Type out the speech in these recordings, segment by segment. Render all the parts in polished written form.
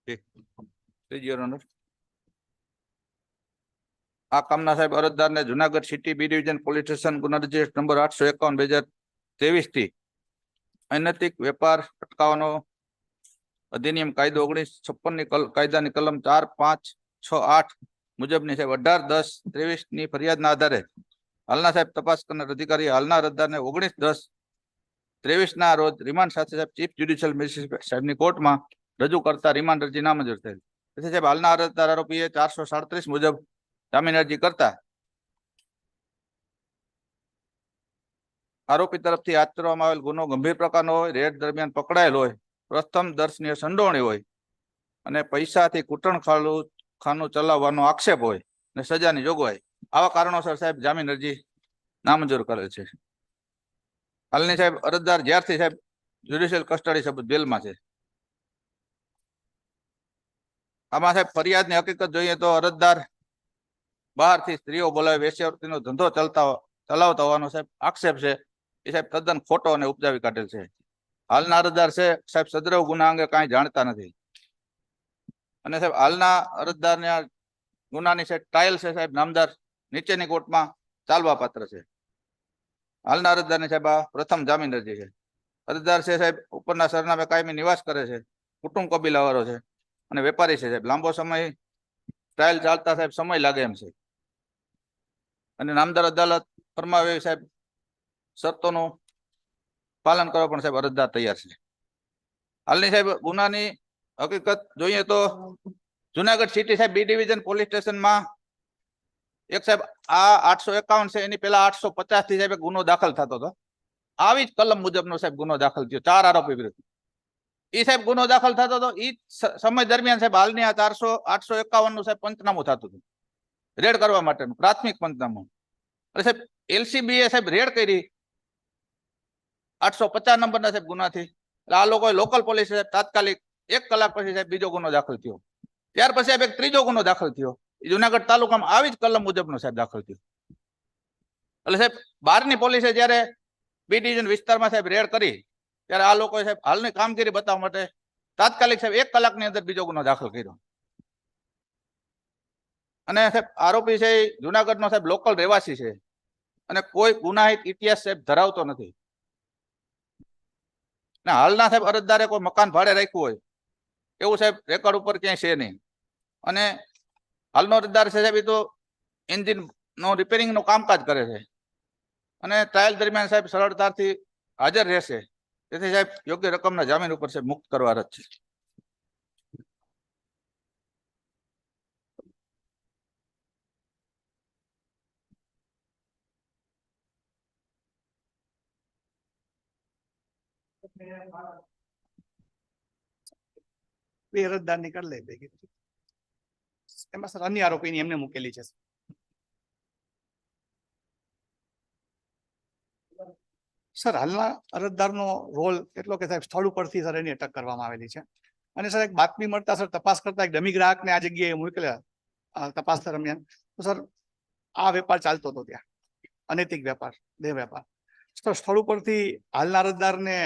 Your honour, આ કામના સાહેબ અરજદારને Junagadh city B division police station ગુના રજિસ્ટર નંબર 851/2023 થી અનૈતિક વેપાર અટકાવવાનો અધિનિયમ કાયદો 1956 ની કાયદાની કલમ 4, 5, 6, 8 મુજબની સાહેબ 18/10/23 ની ફરિયાદના આધારે હાલના સાહેબ તપાસ કરનાર અધિકારી હાલના અરજદારને 19/10/23 ના રોજ રિમાન્ડ સાથે સાહેબ ચીફ જ્યુડિશિયલ મેજિસ્ટ્રેટ સાહેબની કોર્ટમાં રજૂ કરતા રિમાન્ડ અરજી નામંજૂર થયેલ. તેથી સાહેબ હાલના અરજદાર આરોપીએ 437 મુજબ જામીન અરજી કરતા આરોપી તરફથી હાથ ધરવામાં આવેલ ગુનો ગંભીર પ્રકારનો હોય, રેડ દરમિયાન પકડાયેલ હોય, પ્રથમ દર્શનીય સંડોવણી હોય અને પૈસાથી કૂટણખાનું ચલાવવાનો આક્ષેપ હોય અને સજાની જોગવાઈ, આવા કારણોસર સાહેબ જામીન અરજી નામંજૂર કરેલ છે. હાલની સાહેબ અરજદાર જ્યારથી સાહેબ જ્યુડિશિયલ કસ્ટડી સાહેબ જેલમાં છે. આમાં સાહેબ ફરિયાદની હકીકત જોઈએ તો અરજદાર બહારથી સ્ત્રીઓ બોલાવી વેશ્યાવૃત્તિનો ધંધો ચલાવતા હોવાનો સાહેબ આક્ષેપ છે. એ સાહેબ તદ્દન ખોટો અને ઉપજાવી કાઢેલ છે. હાલના અરજદાર છે સાહેબ સદ્રવ ગુના અંગે કાંઈ જાણતા નથી અને સાહેબ હાલના અરજદારને આ ગુનાની સાહેબ ટ્રાયલ છે સાહેબ નામદાર નીચેની કોર્ટમાં ચાલવા પાત્ર છે. હાલના અરજદારની સાહેબ આ પ્રથમ જામીન અરજી છે. અરજદાર છે સાહેબ ઉપરના સરનામે કાયમી નિવાસ કરે છે, કુટુંબ કબીલાવાળો છે અને વેપારી છે સાહેબ. લાંબો સમય ટ્રાયલ ચાલતા સાહેબ સમય લાગે એમ છે અને નામદાર અદાલત ફરમાવે સાહેબ શરતોનું પાલન કરવા પણ સાહેબ અરજદાર તૈયાર છે. હાલની સાહેબ ગુનાની હકીકત જોઈએ તો જુનાગઢ સિટી સાહેબ બી ડિવિઝન પોલીસ સ્ટેશનમાં એક સાહેબ આ 851 છે, એની પહેલા 850 થી સાહેબ ગુનો દાખલ થતો હતો. આવી જ કલમ મુજબનો સાહેબ ગુનો દાખલ થયો 4 આરોપી વિરુદ્ધ. એ સાહેબ ગુનો દાખલ થતો હતો એ સમય દરમિયાન સાહેબ હાલની આ 851 નું સાહેબ પંચનામું થતું હતું રેડ કરવા માટેનું પ્રાથમિક પંચનામું. એટલે સાહેબ એલસીબી એ સાહેબ રેડ કરી 850 નંબરના સાહેબ ગુનાથી. એટલે આ લોકોએ લોકલ પોલીસ સાહેબ તાત્કાલિક 1 કલાક પછી સાહેબ બીજો ગુનો દાખલ થયો. ત્યાર પછી સાહેબ એક ત્રીજો ગુનો દાખલ થયો જુનાગઢ તાલુકામાં આવી જ કલમ મુજબનો સાહેબ દાખલ થયો. એટલે સાહેબ બહારની પોલીસે જ્યારે બી ડિવિઝન વિસ્તારમાં સાહેબ રેડ કરી ત્યારે આ લોકોએ સાહેબ હાલની કામગીરી બતાવવા માટે તાત્કાલિક સાહેબ 1 કલાકની અંદર બીજો ગુનો દાખલ કર્યો. અને સાહેબ આરોપી છે એ જુનાગઢનો સાહેબ લોકલ રહેવાસી છે અને કોઈ ગુનાહિત ઇતિહાસ સાહેબ ધરાવતો નથી. ને હાલના સાહેબ અરજદારે કોઈ મકાન ભાડે રાખ્યું હોય એવું સાહેબ રેકોર્ડ ઉપર ક્યાંય છે નહીં. અને હાલનો અરજદાર છે સાહેબ એ તો એન્જિનનો રિપેરિંગનું કામકાજ કરે છે અને ટ્રાયલ દરમિયાન સાહેબ સરળતાથી હાજર રહેશે. તેથી સાહેબ યોગ્ય રકમના જામીન ઉપર સાહેબ મુક્ત કરવા અરજ છે. બે અરજદાર ની કરી લે ભેગી. એમાં સર અન્ય આરોપીની એમને મૂકેલી છે. સર હાલના અરજદારનો રોલ એટલો કે સાહેબ સ્થળ ઉપરથી સર એની અટક કરવામાં આવેલી છે અને સર એક બાતમી મળતા સર તપાસ કરતા એક ડમી ગ્રાહકને આ જગ્યાએ મોકલ્યા તપાસ દરમિયાન. તો સર આ વેપાર ચાલતો હતો ત્યાં, અનૈતિક વેપાર, દેહ વેપાર. સર સ્થળ ઉપરથી હાલના અરજદારને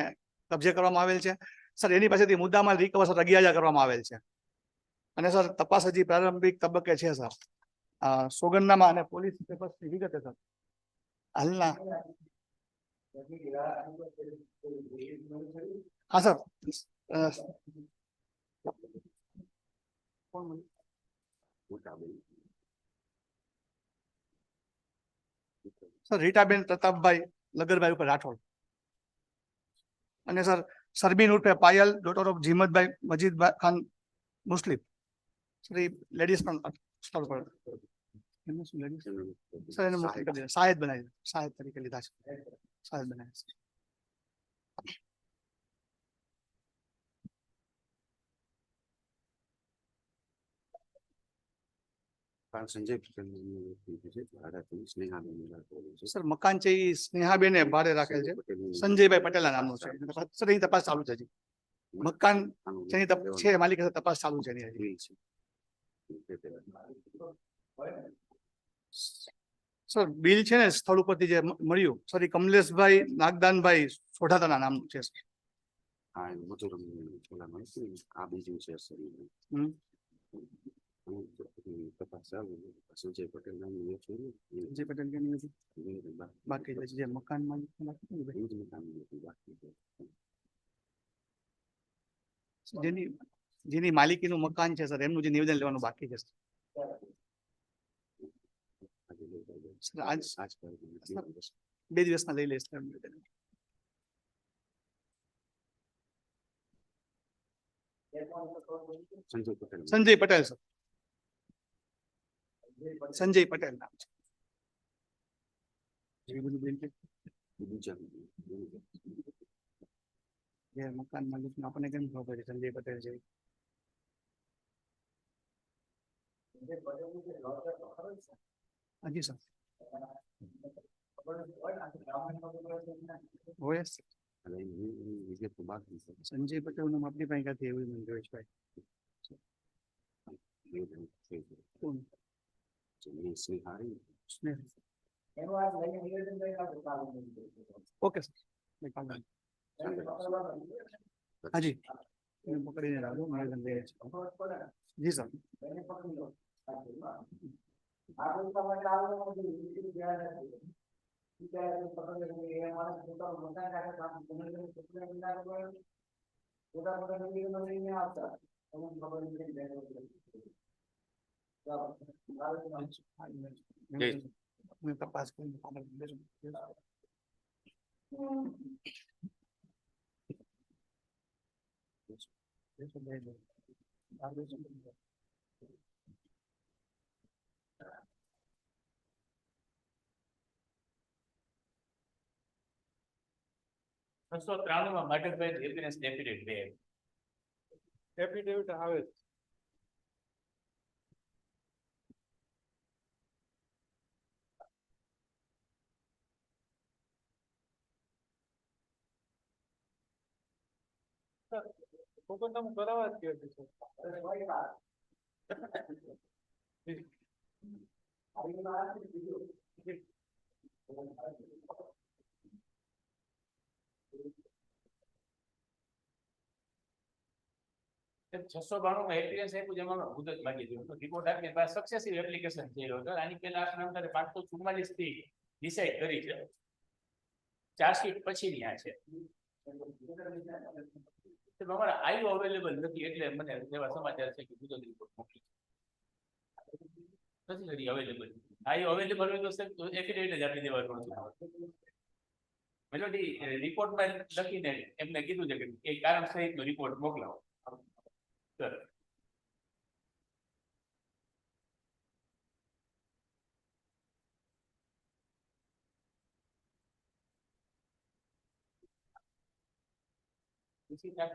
કબજે કરવામાં આવેલ છે. સર એની પાસેથી મુદ્દામાલ રિકવર સર 11,000 કરવામાં આવેલ છે અને સર તપાસ હજી પ્રારંભિક તબક્કે છે. સર સોગંદનામા અને પોલીસ પેપર્સની વિગતે સર હાલના હા સર સર રીટાબેન પ્રતાપભાઈ લગરભાઈ ઉપર રાઠોડ અને સર સરબીન ઉર્ફે પાયલ ડોટર ઓફ જીમતભાઈ મજીદભાઈ ખાન મુસ્લિમ. સર એ લેડીઝ પણ સ્થળ પર સર એને મોકલી કરી દીધા. શાહેદ બનાવી શાહેદ તરીકે લીધા છે. શાહેદ બનાવી છે. સર મકાન છે એ સ્નેહાબેને ભાડે રાખેલ છે. સંજયભાઈ પટેલના નામનું છે. સર એની તપાસ ચાલુ છે. હજી મકાન છે માલિક તપાસ ચાલુ છે. સર બિલ છે ને સ્થળ ઉપરથી જે મળ્યું સર એ કમલેશભાઈ નાગદાનભાઈ સોઢાતાના નામનું છે. હા એ મજૂર ઓલામાં છે ને, આ બીજું છે શરીરનું. હમ. તપાસ ચાલુ છે. સંજય પટેલ નામનું એક છે ને, સંજય પટેલ કેની હતી? બાકી જે મકાન માલિક એ જ મકાનનું હતું, બાકી છે. જેની માલિકીનું મકાન છે સર, એમનું જે નિવેદન લેવાનું બાકી છે સર. આજે લઈ જાય. સર, આજ આજ કરી દીધું. 2 દિવસમાં લઈ લઈશ સર નિવેદન. સંજય પટેલ. સંજય પટેલ સર, સંજય પટેલ નામ છે. એવી બધી બેન બીજા જે મકાન માલિક આપણને કેમ ખબર છે સંજય પટેલ છે? હાજી સર. હોય સર. અને એની વિગત તો બાકી છે. સંજય પટેલ નામ આપણી પાસે ક્યાંથી એવું મને જોઈશભાઈ? નિવેદન થઈ ગયું. કોણ? જેમની સ્નેહારી સ્નેહ. Okay sir. હાજી એને પકડીને રાખો, નિવેદન લઈએ છીએ. જી સર. તપાસ કરીને બસો 93 માં મર્ડર એવિડન્સ એફિડેવિટ બે એફિડેવિટ આવે છે. હુકમ કરાવવા જ છે. છસો 92 માં એપ્લિકેશન આપ્યું, જેમાં મુદત માંગી દીધું રિપોર્ટ આપીને પાસ સક્સેસિવ એપ્લિકેશન થયેલો હતો. આની પહેલા આ નંબરે 544 થી ડિસાઈડ કરી છે. ચાર્જશીટ પછીની આ છે. અમારા આયુ અવેલેબલ નથી, એટલે મને એવા સમાચાર છે કે મુદત રિપોર્ટ મોકલી નથી કરી અવેલેબલ. આયુ અવેલેબલ હોય તો એફિડેવિટ જ આપી દેવાનું હતું. મેલોડી રિપોર્ટમાં લખીને એમને કીધું છે કે એ કારણ સહિતનો રિપોર્ટ મોકલાવો સર. इसी तरह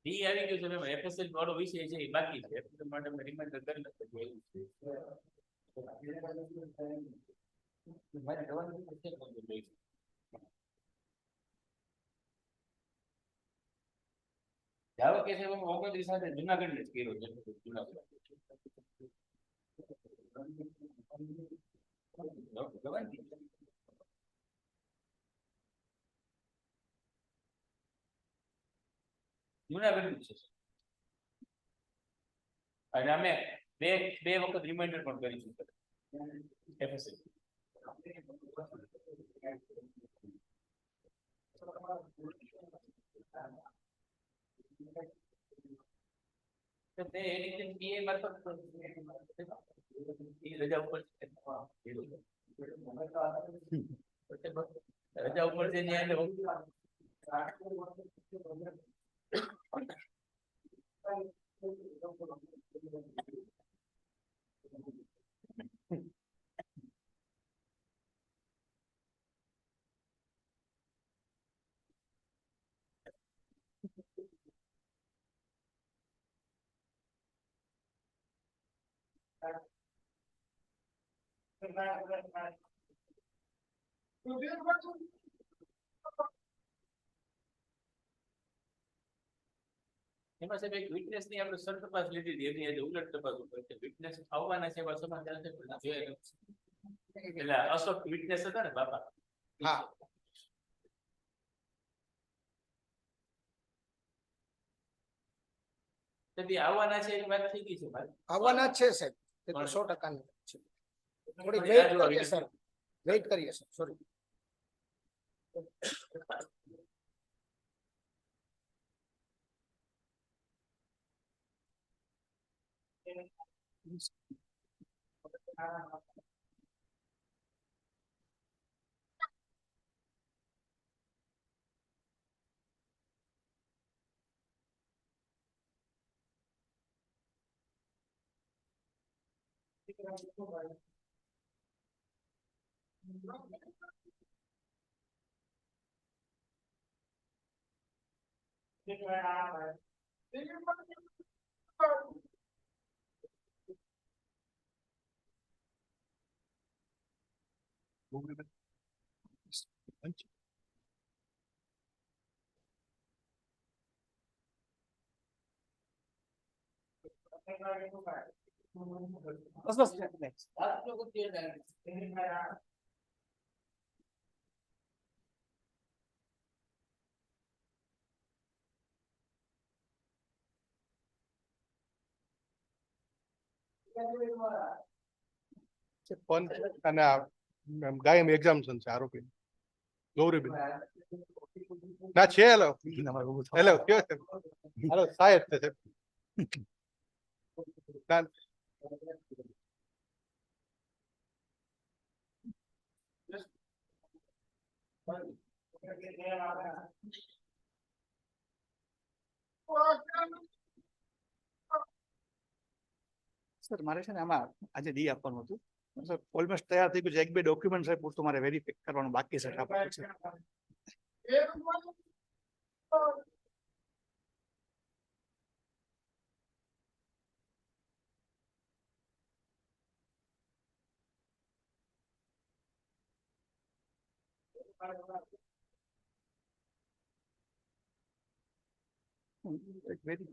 ઈ આવી ગયું છે. મેં એફએસએલ વાળો વિષય છે એ બાકી છે, એટલે માટે મેં રિમાઇન્ડર કરી નાખ્યું એવું છે. મારે જવાનું છે. જાવ કે છે હું 29 સાથે જુનાગઢ ને જ કર્યો છે. જુનાગઢ જુનાગઢ છે. અને અમે બે વખત રિમાઇન્ડર પણ કરીશું FSL. તો તે એડિશન PA મારફત એ રજા ઉપર રજા ઉપર છે એમાં સાહેબ એક વિટનેસ ની આપણે સર તપાસ લીધી હતી એની આજે ઉલટ તપાસ ઉપર છે વિટનેસ આવવાના છે એવા સમાચાર છે પણ જોઈએ એટલે અશોક વિટનેસ હતા ને બાપા હા તો બી આવવાના છે એની વાત થઈ ગઈ છે મારી આવવાના જ છે સાહેબ એ તો 100% ની વાત છે થોડી રાહ વેઇટ જોવા કરીએ વિનંતી. સર વેઇટ કરીએ સર સોરી બસ બસ next. પંચ અને ગાયમ એક્ઝામ્શન છે આરોપી ગૌરીબેન ના છે હેલો હેલો કયો છે હાલો સાહેબ છે સાહેબ. ના, સર મારે છે ને આમાં આજે ડી આપવાનું હતું સર ઓલમોસ્ટ તૈયાર થઈ ગયું છે એક બે ડોક્યુમેન્ટ સાહેબ પૂરતું મારે વેરીફાઈ કરવાનું બાકી છે આપવાનું છે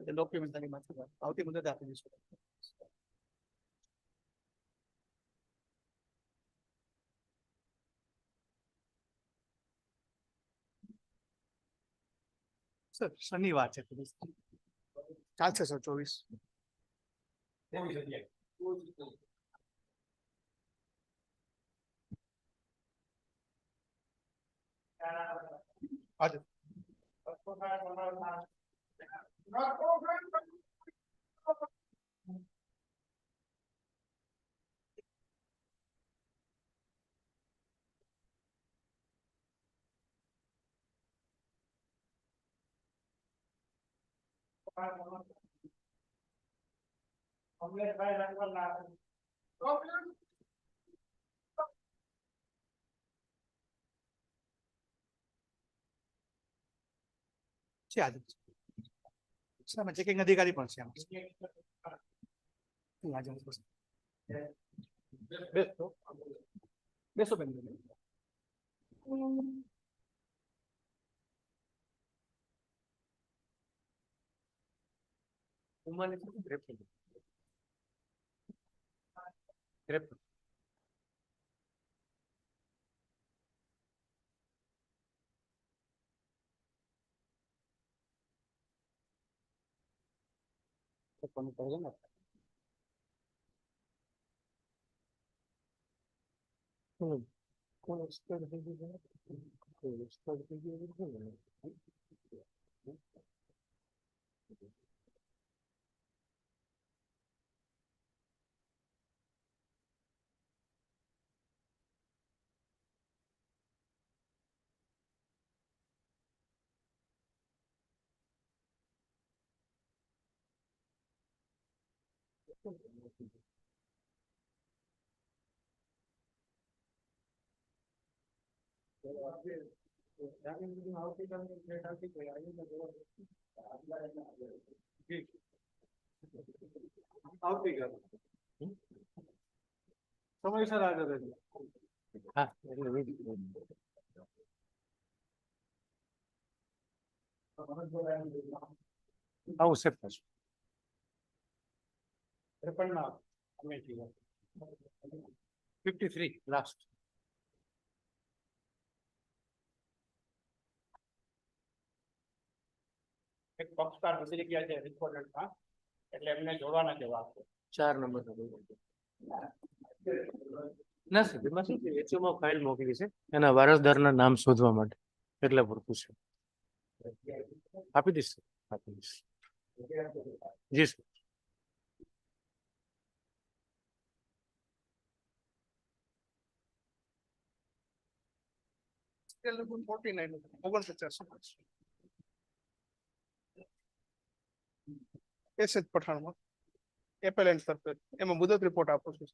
ડોક્યુમેન્ટ તારી આવતી મુદત આપી દઈશું સર શનિવાર છે ચાલશે સર 24 આજે છે આજે સર આમાં ચેકિંગ અધિકારી પણ છે આમાં આજે બેસો બેસો બેન ઉંમરની શું ત્રેપન. કોનું કહે છે ને સમયસર આગળ રહેજો. આવશે પાછું. ત્રેપનના 53 લાસ્ટ. એક પક્ષકાર ગુજરી ગયા છે રિપોર્ટરમાં, એટલે એમને જોડવાના છે વાત. 4 નંબર ના સાહેબ, એમાં શું છે, એચઓમાં ફાઇલ મોકલી છે એના વારસદારના નામ શોધવા માટે, એટલે પૂરતું છે. આપી દઈશ સર, આપી દઈશ. જી સર. સ્કેલ 49 49 એસએચ પઠાણમાં એપેલેન્ટ તરફે એમાં મુદત રિપોર્ટ આપો છો.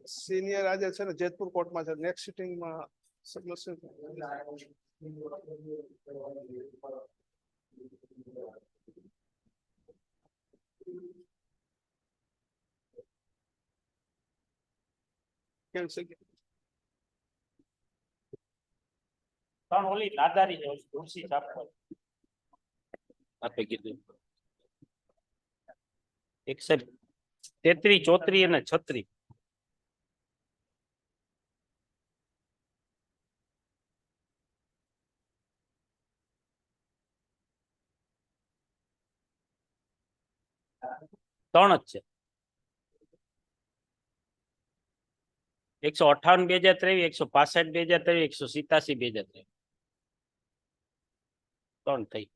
સિનિયર આજે છે ને જેતપુર કોર્ટમાં છે, નેક્સ્ટ સિટિંગમાં સબમિશન કેન્સલ. પણ ઓલી નાદારી છે, તુલસી છાપવા આપે કીધું 133 34 અને 36. ત્રણ જ છે. 158 2023, 165 2023, 187 2023. ત્રણ થઈ.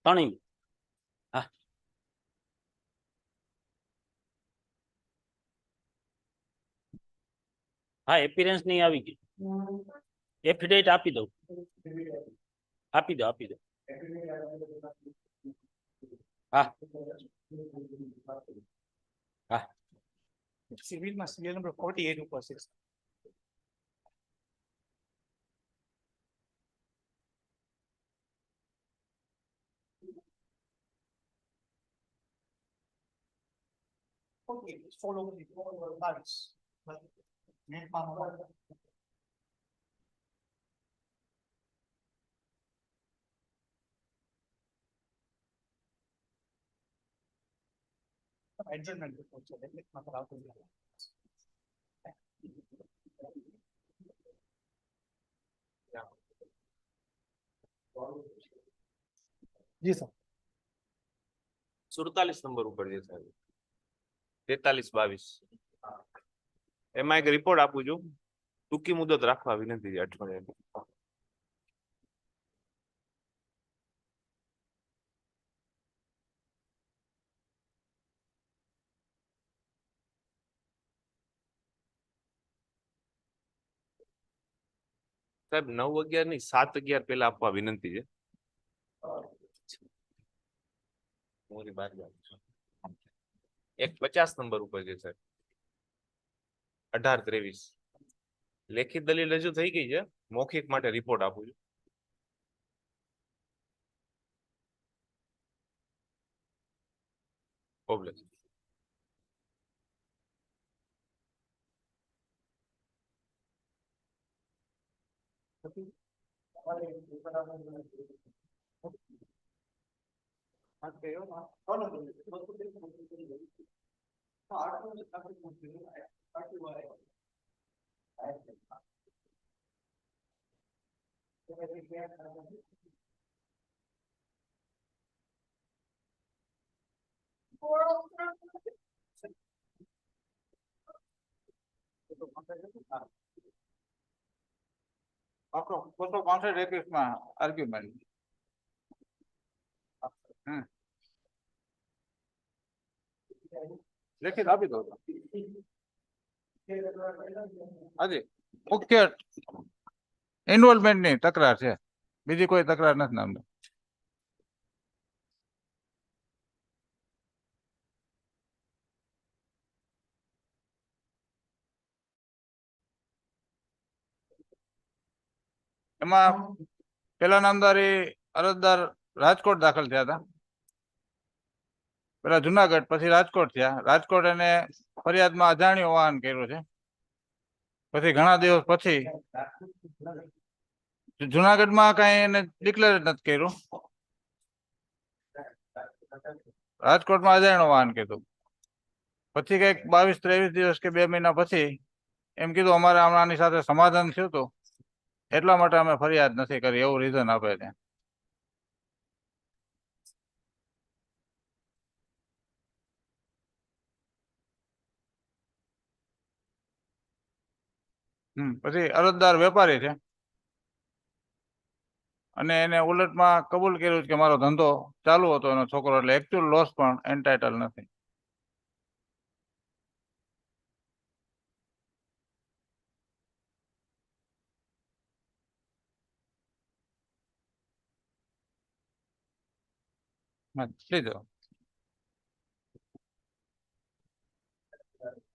ત્રણેય. હા, હા, એપિયરન્સ નહીં આવી ગયું. એફિડેવિટ આપી દઉં, આપી દો, આપી દો. હા, હા. સિવિલમાં સીરિયલ નંબર 48 ઉપર છે. Follow the balance. Adjournment report છે, એટલે માત્ર આવતું નથી. જી સર. 47 નંબર ઉપર છે સાહેબ 43-22 એમાં એક રિપોર્ટ આપું છું ટૂંકી મુદત રાખવા વિનંતી છે અઠવાડિયાની સાહેબ 9:11 ની 7:11 પહેલા આપવા વિનંતી છે મોરી બાર જાવ છું. એક 50 નંબર ઉપર છે સાહેબ 18-23 લેખિત દલીલ રજૂ થઈ ગઈ છે મૌખિક માટે રિપોર્ટ આપું છું પ્રોબ્લેમ આપણો 265 માં આર્ગ્યુમેન્ટ લેખિત આપી દો હાજી મુખ્ય ઇન્વોલ્વમેન્ટ ની તકરાર છે બીજી કોઈ તકરાર નથી નામની એમાં પેલા નામદારી અરજદાર રાજકોટ દાખલ થયા હતા પેલા જુનાગઢ પછી રાજકોટ થયા રાજકોટ એને ફરિયાદમાં અજાણ્યું વાહન કર્યું છે પછી ઘણા દિવસ પછી જુનાગઢમાં કઈ એને ડિક્લેર જ નથી કર્યું રાજકોટમાં અજાણ્યું વાહન કીધું પછી કઈક 22-23 દિવસ કે 2 મહિના પછી એમ કીધું અમારે આની સાથે સમાધાન થયું હતું એટલા માટે અમે ફરિયાદ નથી કરી એવું રીઝન આપે છે પછી અરજદાર વેપારી છે અને એને ઉલટમાં કબૂલ કર્યું કે મારો ધંધો ચાલુ હતો એનો છોકરો એટલે એકચ્યુઅલ લોસ પણ એન્ટાઇટલ નથી લીધો હાજી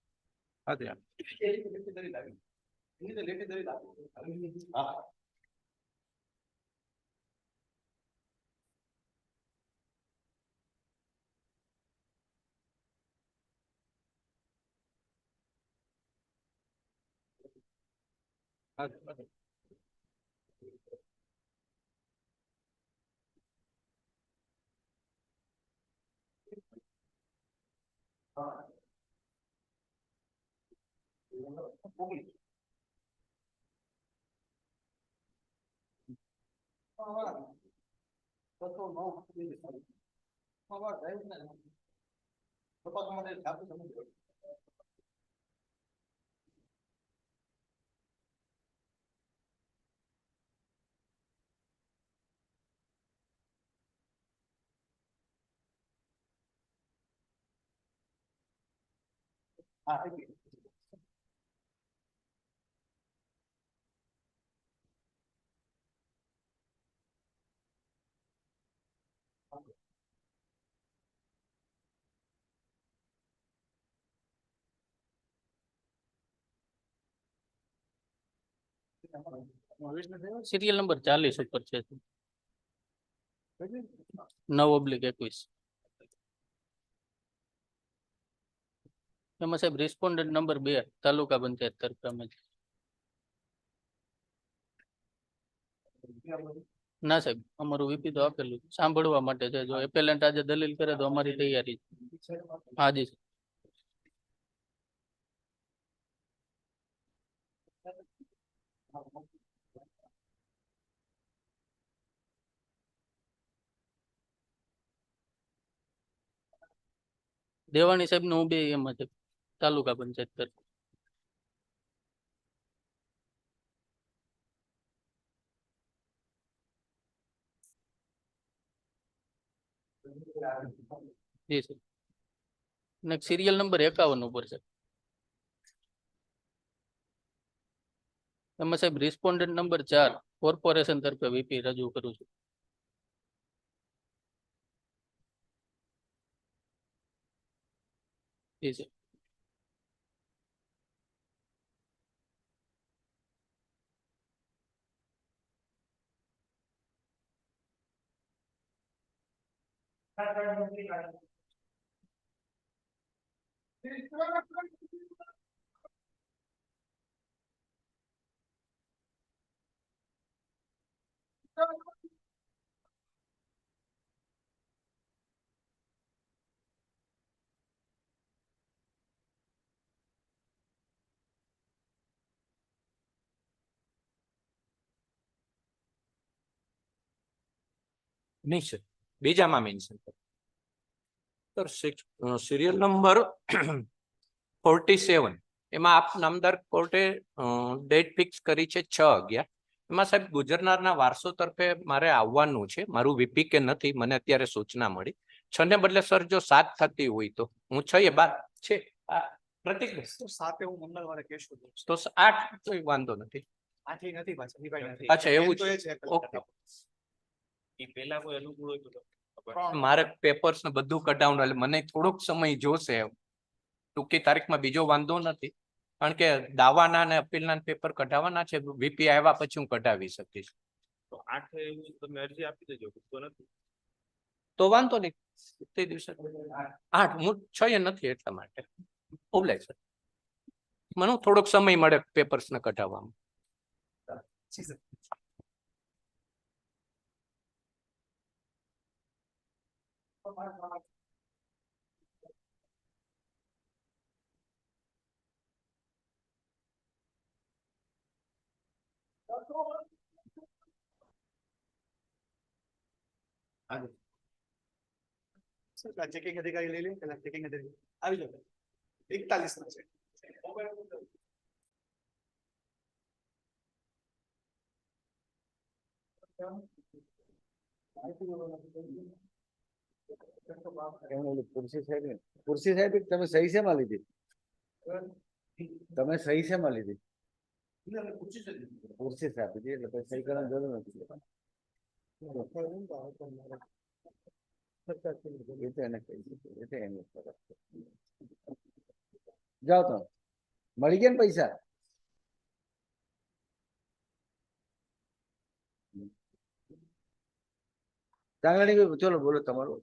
સિરિયલ નંબર 40 ઉપર છે 9/21 એમાં સાહેબ રિસ્પોન્ડન્ટ નંબર 2 તાલુકા પંચાયત તરફ અમે ના સાહેબ અમારું વીપી તો આપેલું સાંભળવા માટે છે જો એપેલેન્ટ આજે દલીલ કરે તો અમારી તૈયારી હાજી દેવાણી સાહેબ નું બે એમાં છે તાલુકા પંચાયત તરફ. જી સર. ને સિરિયલ નંબર 51 ઉપર છે એમાં સાહેબ રિસ્પોન્ડન્ટ નંબર 4 કોર્પોરેશન તરફે વીપી રજૂ કરું છું. જી સર. નહીં સર, બીજામાં મેન્શન સર સિરિયલ નંબર 47 એમાં આપ નામદાર કોર્ટે ડેટ ફિક્સ કરી છે 6/11. એમાં સાહેબ ગુજરનારના વારસો તરફે મારે આવવાનું છે, મારું વીપી કે નથી મને અત્યારે સૂચના મળી. 6 ને બદલે સર જો 7 થતી હોય તો હું 6/12 છે પ્રતિક સાથે હું મંગળવારે કહેશું તો 8 તો વાંધો નથી. આથી નથી પાછા ઈ ભાઈ નથી. અચ્છા, એવું તો છે. એ છે ઓકે. એ પેલા કોઈ અનુકૂળ હોય તો મારે પેપર્સ ને બધું કઢાવવાનું એટલે મને થોડોક સમય જોશે. ટૂંકી તારીખમાં બીજો વાંધો નથી, કારણ કે દાવાના અને અપીલના પેપર કઢાવવાના છે. વીપી આવ્યા પછી હું કઢાવી શકીશ. તો 8 એવું તમે અરજી આપી દેજો. તો નથી તો વાંધો નહીં, તે દિવસે 8 હું 6 નથી એટલા માટે ઓબલાય સર. મને થોડોક સમય મળે પેપર્સ ને કઢાવવામાં. ચેકિંગ અધિકારી લઈ લે પેલા ચેકિંગ અધિકારી આવી જાવ 41 ના છે. ખુરશી સાહેબ તમે સહી શેમાં લીધી? તમે સહી શેમાં લીધી? ખુરશી સાહેબ લીધી એટલે પછી સહી કરવાની જરૂર નથી. એ તો એને કહી દીધું, એ તો એની તરફ. જાઓ તમે મળી ગયા ને પૈસા? ચાંગણી ચલો બોલો તમારું.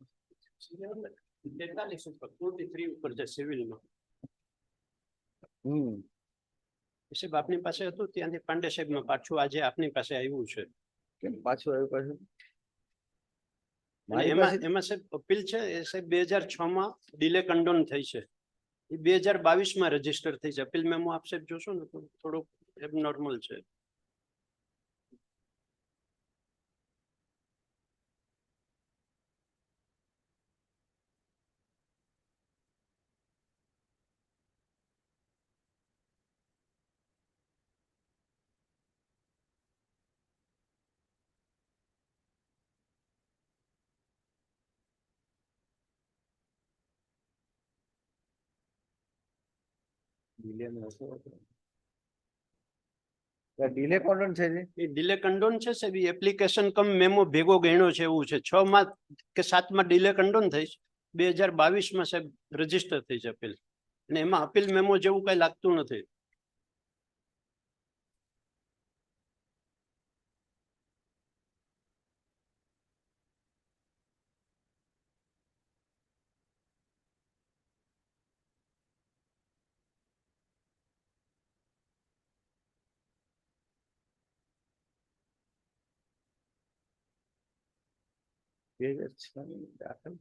43 ઉપર 43 ઉપર છે સિવિલમાં. સાહેબ આપની પાસે હતું ત્યાંથી પાંડે સાહેબ નું પાછું આજે આપની પાસે આવ્યું છે. કેમ પાછું આવ્યું પાછું? અને એમાં સાહેબ અપીલ છે એ સાહેબ 2006 માં ડિલે કંડોન થઈ છે, એ 2022 માં રજીસ્ટર થઈ છે. અપીલ મેમો આપ સાહેબ જોશો ને તો થોડુંક એબનોર્મલ છે. ડીલે કોન્ડન છે ને? એ ડિલે કંડોન છે સાહેબ, એ એપ્લિકેશન કમ મેમો ભેગો ગણ્યો છે એવું છે. 6 માં કે 7 માં ડિલે કંડોન થઈ, 2022 માં સાહેબ રજીસ્ટર થઈ છે અપીલ, અને એમાં અપીલ મેમો જેવું કઈ લાગતું નથી. દાખલ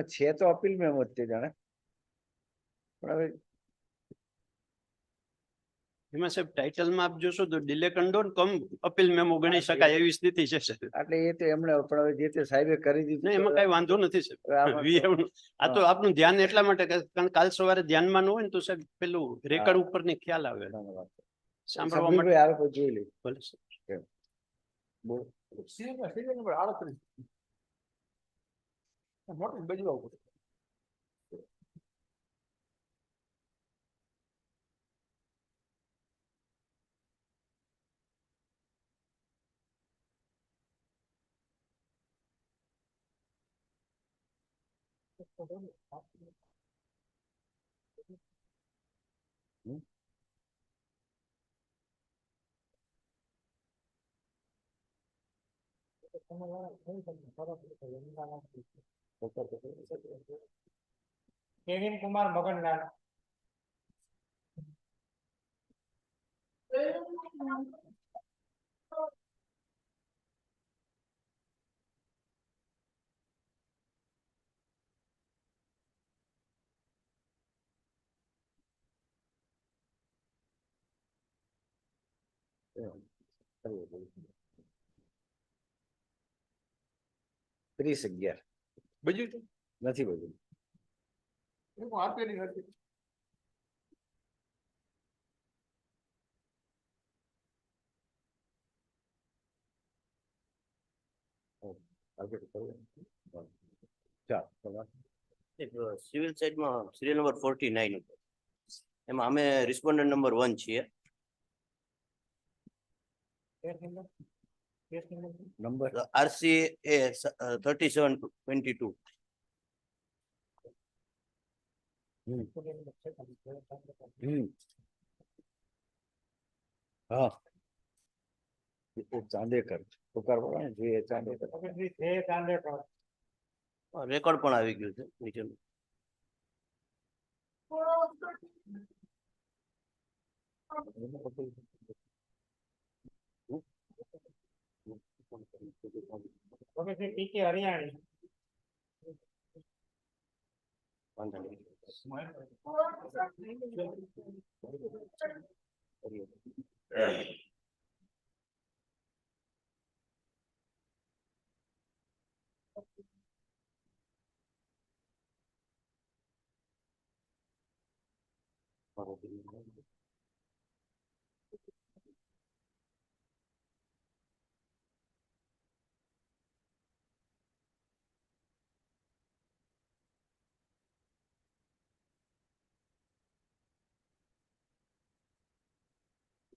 છે તો અપીલ મેમો જ તે જાણે, પણ હવે એમાં સાહેબ ટાઇટલમાં આપ જોશો તો ડિલે કંડોન કમ અપીલ મેમો ગણી શકાય એવી સ્થિતિ છે સાહેબ. એટલે એ તો એમણે પણ હવે જે તે સાહેબે કરી દીધું નહીં, એમાં તો કઈ વાંધો નથી હવે સાહેબ. આમાં તો- VM આ તો આપનું ધ્યાન એટલા માટે કારણ કાલ સવારે ધ્યાનમાં ન હોય ને તો સાહેબ પેલું રેકર્ડ ઉપરની ખ્યાલ આવે ધન્યવાદ. સાંભળવા માટે. સમીરભાઈ આવે પછી જોઈ લઈએ. ભલે સાહેબ. બોલો. સિરિયલ નંબર 38 નોટિસ બજવા ઉપર કેવિન કુમાર મગનલાલ ત્રીસ 11 બીજું નથી બધું. હું આપેલી નથી આગળ કરવું. ચાલો સિવિલ સાઇડમાં સિરિયલ નંબર 49 ઉપર એમાં અમે રિસ્પોન્ડન્ટ નંબર 1 છીએ. Number RCA 3722. હા ચાંદેકર પુકાર બોલો ને જોઈએ ચાંદેકર. રેકોર્ડ પણ આવી ગયું છે નીચેનું. હરિયાણી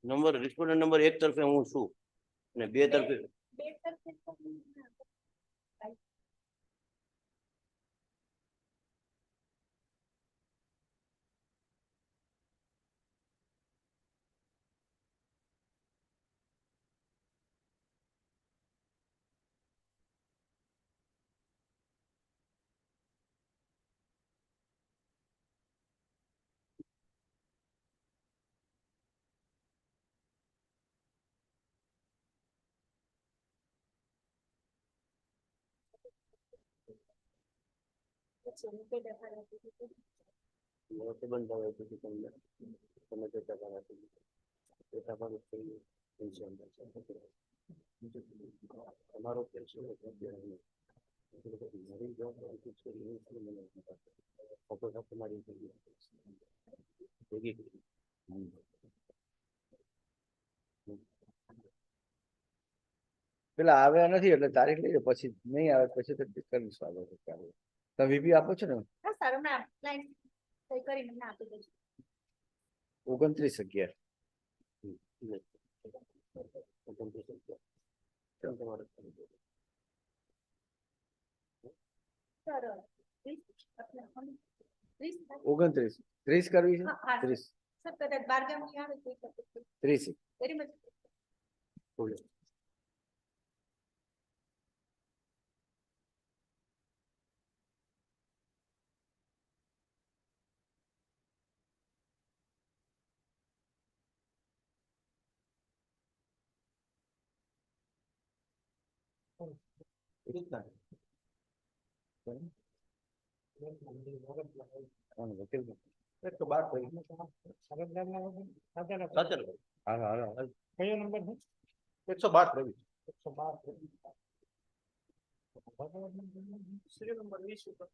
નંબર રિસ્પોન્ડન્ટ નંબર 1 તરફે હું છું અને 2 તરફે બંધ આવે પછી તમને તમે તે ટકા તમારો કેસ તમારી પેલા આવ્યા નથી એટલે તારીખ લઈ લો, પછી નહીં આવે પછી તો કરીશું આગળ. તમે વીપી આપો છો ને 29/11. ઓગણત્રીસ 30 કરવી છે 30 કેટલા વકીલ 112 હાલો હાલો હાલો. કયો નંબર છે 112 સિરિયલ નંબર 20 ઉપર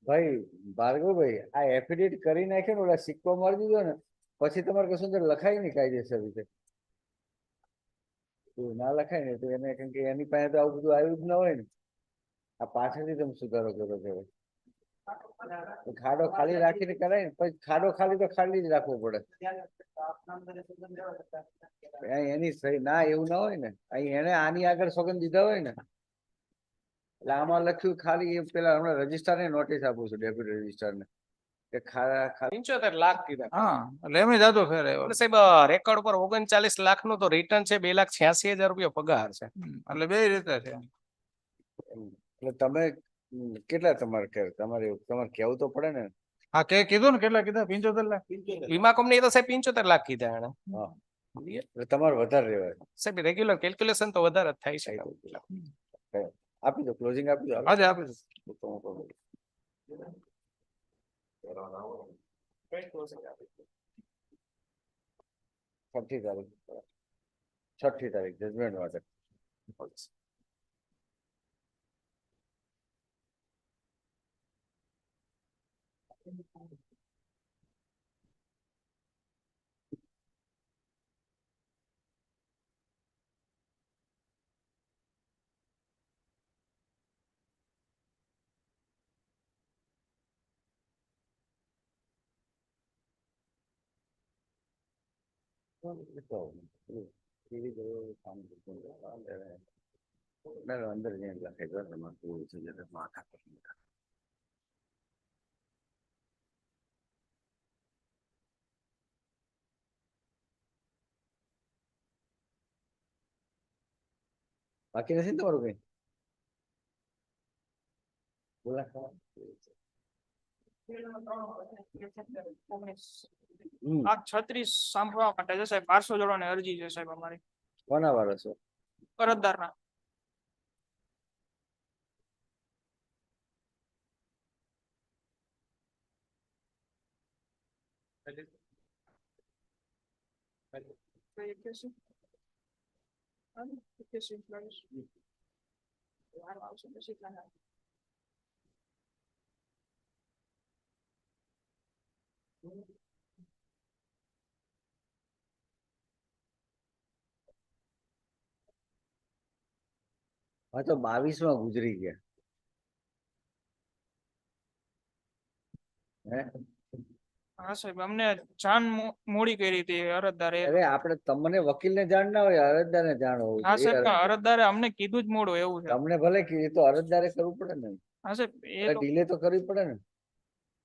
ભાઈ ભાર્ગવભાઈ આ એફિડેવિટ કરી નાખે ને ઓલા સિક્કો મારી દીધો ને પછી તમારે કશું અંદર લખાય નહીં કાયદેસર રીતે તો ના લખાય ને તો એને કેમ કે એની પાસે તો આવું બધું આવ્યું જ ના હોય ને આ પાછળથી તમે સુધારો કરો છો ખાડો ખાલી રાખીને કરાય ને પછી ખાડો ખાલી તો ખાલી જ રાખવો પડે એની સહી ના એવું ના હોય ને અહીં એને આની આગળ સોગંદ દીધા હોય ને એટલે આમાં લખ્યું ખાલી એ પેલા હમણાં રજીસ્ટર ને નોટિસ આપું છું ડેપ્યુટી રજીસ્ટર ને કે ખાલી 75 લાખ કીધા હા એટલે એમ જાતો ફેર એટલે સાહેબ રેકોર્ડ પર 39 લાખ નું તો રિટર્ન છે 2,86,000 રૂપિયા પગાર છે એટલે બે રીતે છે. એટલે તમે કેટલા તમારે તમારે કેવું તો પડે ને. હા કે કીધું ને કેટલા કીધા 75 લાખ વીમા કંપની તો સાહેબ 75 લાખ કીધા એને હા એટલે તમારે વધારે રહેવાય સાહેબ રેગ્યુલર કેલ્ક્યુલેશન તો વધારે જ થાય છે આપી દો ક્લોઝિંગ આપી દો આજે આપી દો. છઠ્ઠી તારીખ જજમેન્ટ માટે અંદર જઈને લખે છે તમારે પૂરું થઈ જશે માથા પર બાકી નથી ને તમારું કઈ બોલા 36 સાંભળવા માટે છે સાહેબ 500 જોડવાની અરજી છે સાહેબ અમારી કોના વાળો છો અરજદારના હા તો 22 માં ગુજરી ગયા હે હા સાહેબ અમને જાણ મોડી કરી હતી અરજદારે. અરે આપણે તમને વકીલને જાણ ના હોય, અરજદારને જાણ હોવી હા જોઈએ. સાહેબ અરજદારે અમને કીધું જ મોડું એવું છે. તમને ભલે કીધું તો અરજદારે કરવું પડે ને. હા સાહેબ એ ડીલે તો કરવી પડે ને.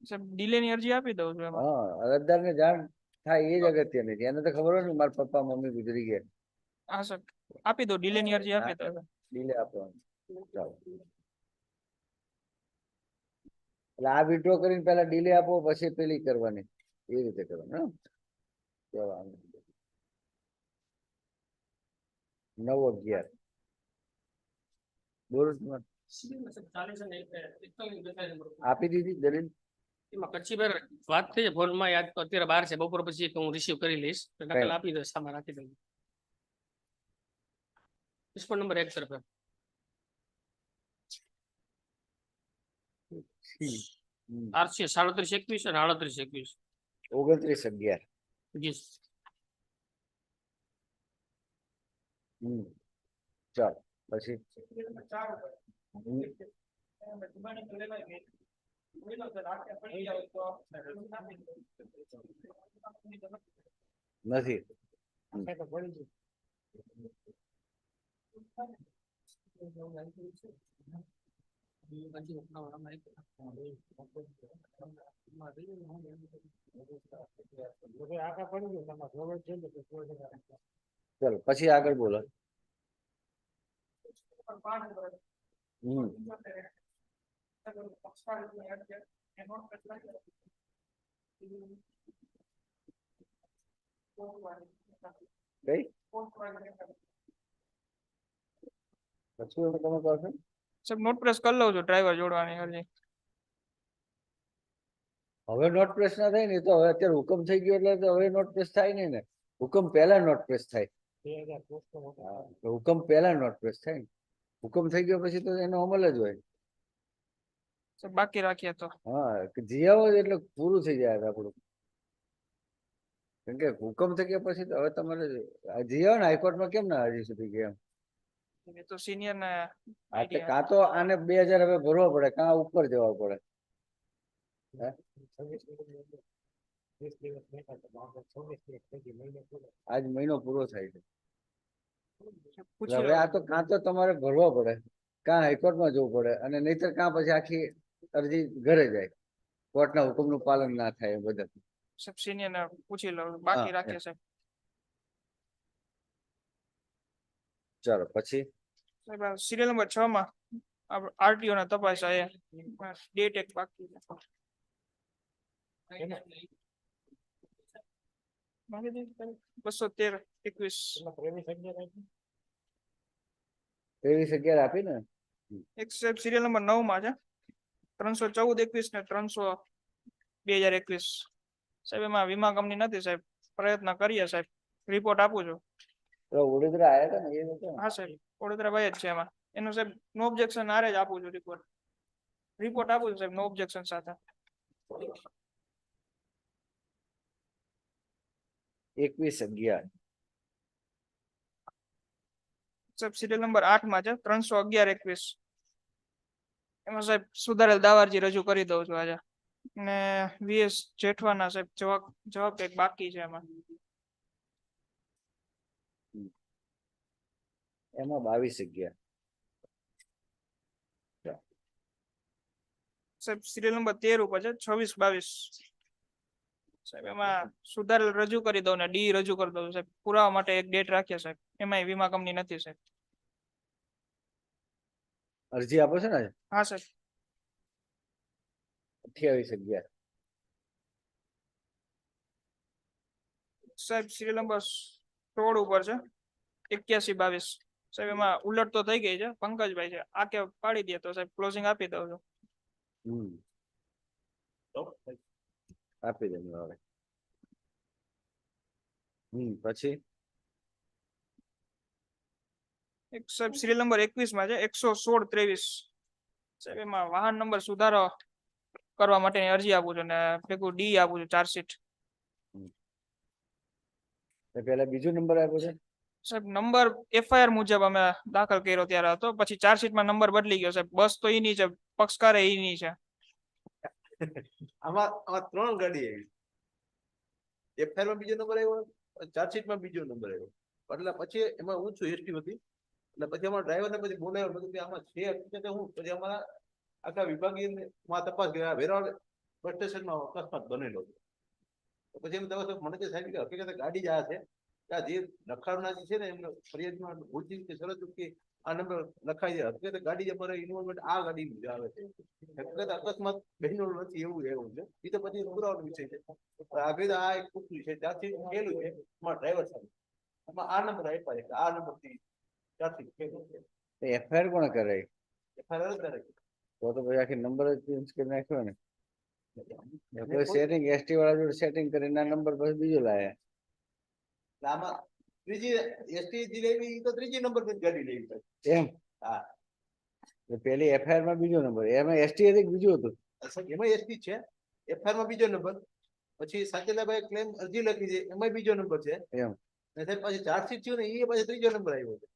સાહેબ ડિલે ની અરજી આપી દઉં છું એમાં. હા, અરજદારને જાણ થાય એ જ અગત્યની છે. એને તો ખબર હોય ને મારા પપ્પા મમ્મી ગુજરી ગયા. હા સાહેબ આપી દો, ડિલે ની અરજી આપી દો. ડીલે આપવાનું. ચાલો, એટલે આ વિડ્રો કરીને પેલા ડીલે આપો, પછી પેલી કરવાની, એ રીતે કરવાનું. 9/11 બોલ. આપી દીધી દલીલ. એમાં કચ્છીભાઈ વાત થઈ છે ફોનમાં, યાદ તો અત્યારે બહાર છે, બપોર પછી હું રિસીવ કરી લઈશ, નકલ આપી દઈશ, સામે રાખી દઉં. રિસ્પોન્ડ નંબર 1 તરફ RC 3721 અને 3821. 29/11. જી ચાલો પછી નથી. ચલો પછી આગળ બોલો. કઈ પછી તમે કહો છો સાહેબ નોટ પ્રેસ કરી લઉં છું ડ્રાઈવર જોડવાની અરજી. હવે નોટ પ્રેસ ના થાય ને, તો હવે અત્યારે હુકમ થઈ ગયો એટલે તો હવે નોટ પ્રેસ થાય નહીં ને. હુકમ પહેલા નોટ પ્રેસ થાય. હુકમ પહેલા નોટ પ્રેસ થાય ને. હુકમ થઈ ગયો પછી તો એનો અમલ જ હોય. બાકી રાખીએ તો હા, જી આવો એટલે પૂરું થઈ જાય આપણું. કેમ કે હુકમ થઈ ગયા પછી તો હવે તમારે જી આવો ને, હાઈકોર્ટમાં કેમ ના હજી સુધી ગયા? એ તો સિનિયર ને કાં તો આને 2000 હવે ભરવા પડે, કાં ઉપર જવા પડે. આજ મહિનો પૂરો થાય છે. હવે આ તો કાં તો તમારે ભરવા પડે, કાં હાઈકોર્ટમાં જવું પડે, અને નહીતર કાં પછી આખી અરજી ઘરે જાય. કોર્ટના હુકમનું પાલન ના થાય બધા. સાહેબ સિનિયર ને પૂછી લઉં, બાકી રાખીએ સાહેબ. ચાલો પછી સાહેબ સિરિયલ નંબર 6 માં આરટીઓ ના તપાસ ડેટ એક બાકી છે. 213/21 23/11 આપી ને. એક સાહેબ સિરિયલ નંબર 9 માં છે 314/21 ને 300/2021. સાહેબ એમાં વીમા કંપની નથી સાહેબ, પ્રયત્ન કરીએ સાહેબ, રિપોર્ટ આપું છું. વડોદરા આવ્યા હતા ને એ લોકો? હા સાહેબ વડોદરા ભાઈ જ છે એમાં. એનું સાહેબ નો ઓબ્જેક્શન આરે જ આપું છું રિપોર્ટ આપું છું સાહેબ, નો ઓબ્જેક્શન સાથે. 21/11 સાહેબ સિરિયલ નંબર 8 માં છે 311/21. એમાં સાહેબ સુધારેલ દાવા અરજી રજૂ કરી દઉં છું આજે. ને વીએસ જેઠવાના સાહેબ જવાબ કંઈક બાકી છે એમાં. એમાં 22/11 સાહેબ સિરિયલ નંબર 13 ઉપર છે 26/22. સાહેબ એમાં સુધારેલ રજૂ કરી દઉં ને ડી રજૂ કરી દઉં સાહેબ, પુરાવા માટે એક ડેટ રાખીએ સાહેબ. એમાં વીમા કંપની નથી સાહેબ. અરજી આપો છો ને? હા સાહેબ 28/11 સાહેબ સિરિયલ નંબર 16 ઉપર છે 81/22. સાહેબ એમાં ઉલટ તો થઈ ગઈ છે, પંકજભાઈ છે, આ કે પાડી દે તો સાહેબ ક્લોઝિંગ આપી દઉં છું. આપી દે હવે. પછી એક સાહેબ સિરિયલ નંબર 21 માં છે 116/23. સાહેબ એમાં વાહન નંબર સુધારો કરવા માટેની અરજી આપું છું ને ભેગું ડી આપું છું, ચાર્જશીટ. પેલા બીજો નંબર આપ્યો છે સાહેબ નંબર એફઆઈઆર મુજબ અમે દાખલ કર્યો ત્યારે હતો, પછી ચાર્જશીટમાં નંબર બદલી ગયો સાહેબ. બસ તો એની છે, પક્ષકાર એની છે. આમાં 3 ગાડી આવી. એફઆઈઆર માં બીજો નંબર આવ્યો, ચાર્જશીટ માં બીજો નંબર આવ્યો. એટલે પછી એમાં હું છું એસટી હતી, એટલે પછી અમારા ડ્રાઈવર ને પછી બોલાવ્યો, બધું કે આમાં છે હકીકતે હું. પછી અમારા આખા વિભાગીય તપાસ કર્યા, વેરાવળ બસ સ્ટેશનમાં અકસ્માત બનેલો છે. તો પછી એમ તમે મને કે સાહેબ કે હકીકતે ગાડી જ આ છે, કે આ જે લખાણના જે છે ને એમને ફરિયાદમાં ભૂલથી કે શરત કે આ નંબર લખાઈ જાય, હકીકતે ગાડી અમારે ઇન્વોલ્વમેન્ટ આ ગાડીનું જ આવે છે. હકીકતે અકસ્માત બહેનો નથી એવું છે. એ તો પછી પુરાવાનો વિષય છે. આગળ આ એક પૂછ્યું છે, ત્યાંથી કેલું છે અમારા ડ્રાઈવર સાહેબ, એમાં આ નંબર આપ્યા છે, આ નંબર થી ત્યાંથી કેલું છે. એફઆઈઆર કોણ કરે? એફઆઈઆર કરે. તો પછી આખી નંબર જ ચેન્જ કરી નાખ્યો ને. સેટિંગ એસટી વાળા જોડે સેટિંગ કરીને આ નંબર પછી બીજો લાયા. આમાં ત્રીજી એસટી લેવી તો ત્રીજી નંબર ની ગાડી લેવી પડે. એમ? હા. પેલી એફઆઈઆર માં બીજો નંબર, એમાં એસટી હતી બીજું હતું? એમાં એસટી છે, એફઆઈઆર માં બીજો નંબર. પછી સાચેલાભાઈ ક્લેમ અરજી લખી છે, એમાં બીજો નંબર છે. એમ? ને સાહેબ પછી ચાર્જશીટ થયું ને એ પછી ત્રીજો નંબર આવ્યો છે.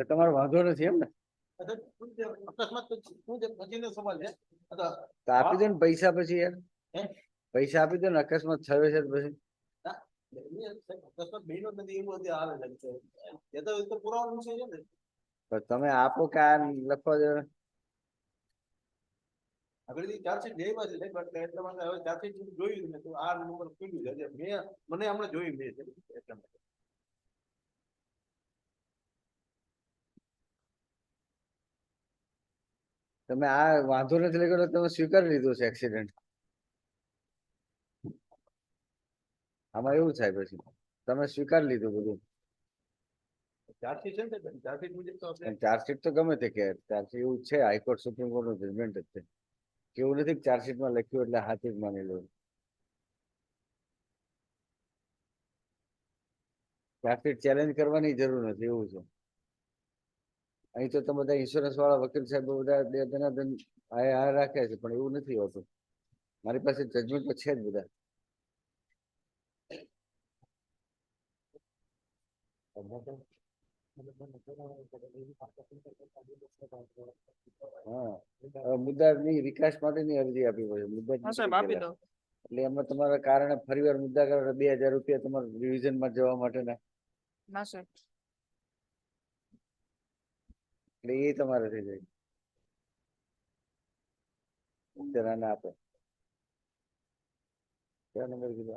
તમારો વાંધો નથી એમ ને? અકસ્માત પછીનો સવાલ છે. તો આપી દો ને પૈસા પછી યાર, પૈસા આપી દો ને, અકસ્માત થયો છે પછી. અકસ્માત બહેનો નથી એવું બધું આવે છે. એ તો પુરાવાનો વિષય છે ને. તમે આપો કે આ લખવા દો. આગળથી ચાર્જશીટ લેવા છે એટલા માટે હવે ચાર્જશીટ જોયું ને તો આ નંબર ખુલ્યું છે. મને હમણાં જોયું મેં એટલા માટે. તમે આ વાંધો નથી લખ્યો, તમે સ્વીકારી લીધો છે એક્સિડન્ટ. આમાં એવું થાય પછી તમે સ્વીકારી લીધું બધું. ચાર્જશીટ છે ને, ચાર્જશીટ મુજબ તો આપણે ચાર્જશીટ તો ગમે તે કે ચાર્જશીટ એવું છે, હાઈકોર્ટ સુપ્રીમ કોર્ટ નું જજમેન્ટ જ છે. કેવું નથી ચાર્જશીટમાં લખ્યું એટલે હાથી જ માની લો. ચાર્જશીટ ચેલેન્જ કરવાની જરૂર નથી એવું છે. અહીં તો તમે બધા ઇન્સ્યોરન્સ વાળા વકીલ સાહેબ બધા ધનાધન આ રાખે છે, પણ એવું નથી હોતું. મારી પાસે જજમેન્ટ તો છે જ બધા. હા, મુદ્દાની વિકાસ માટેની અરજી આપી પડે. હા સાહેબ આપી દો. એટલે એમાં તમારા કારણે ફરીવાર મુદ્દા કરે 2000 રૂપિયા તમારા રિવિઝનમાં જવા માટેના. ના સાહેબ. એટલે એ તમારે થઈ જાય. જરા ના આપે. કયા નંબર કીધો?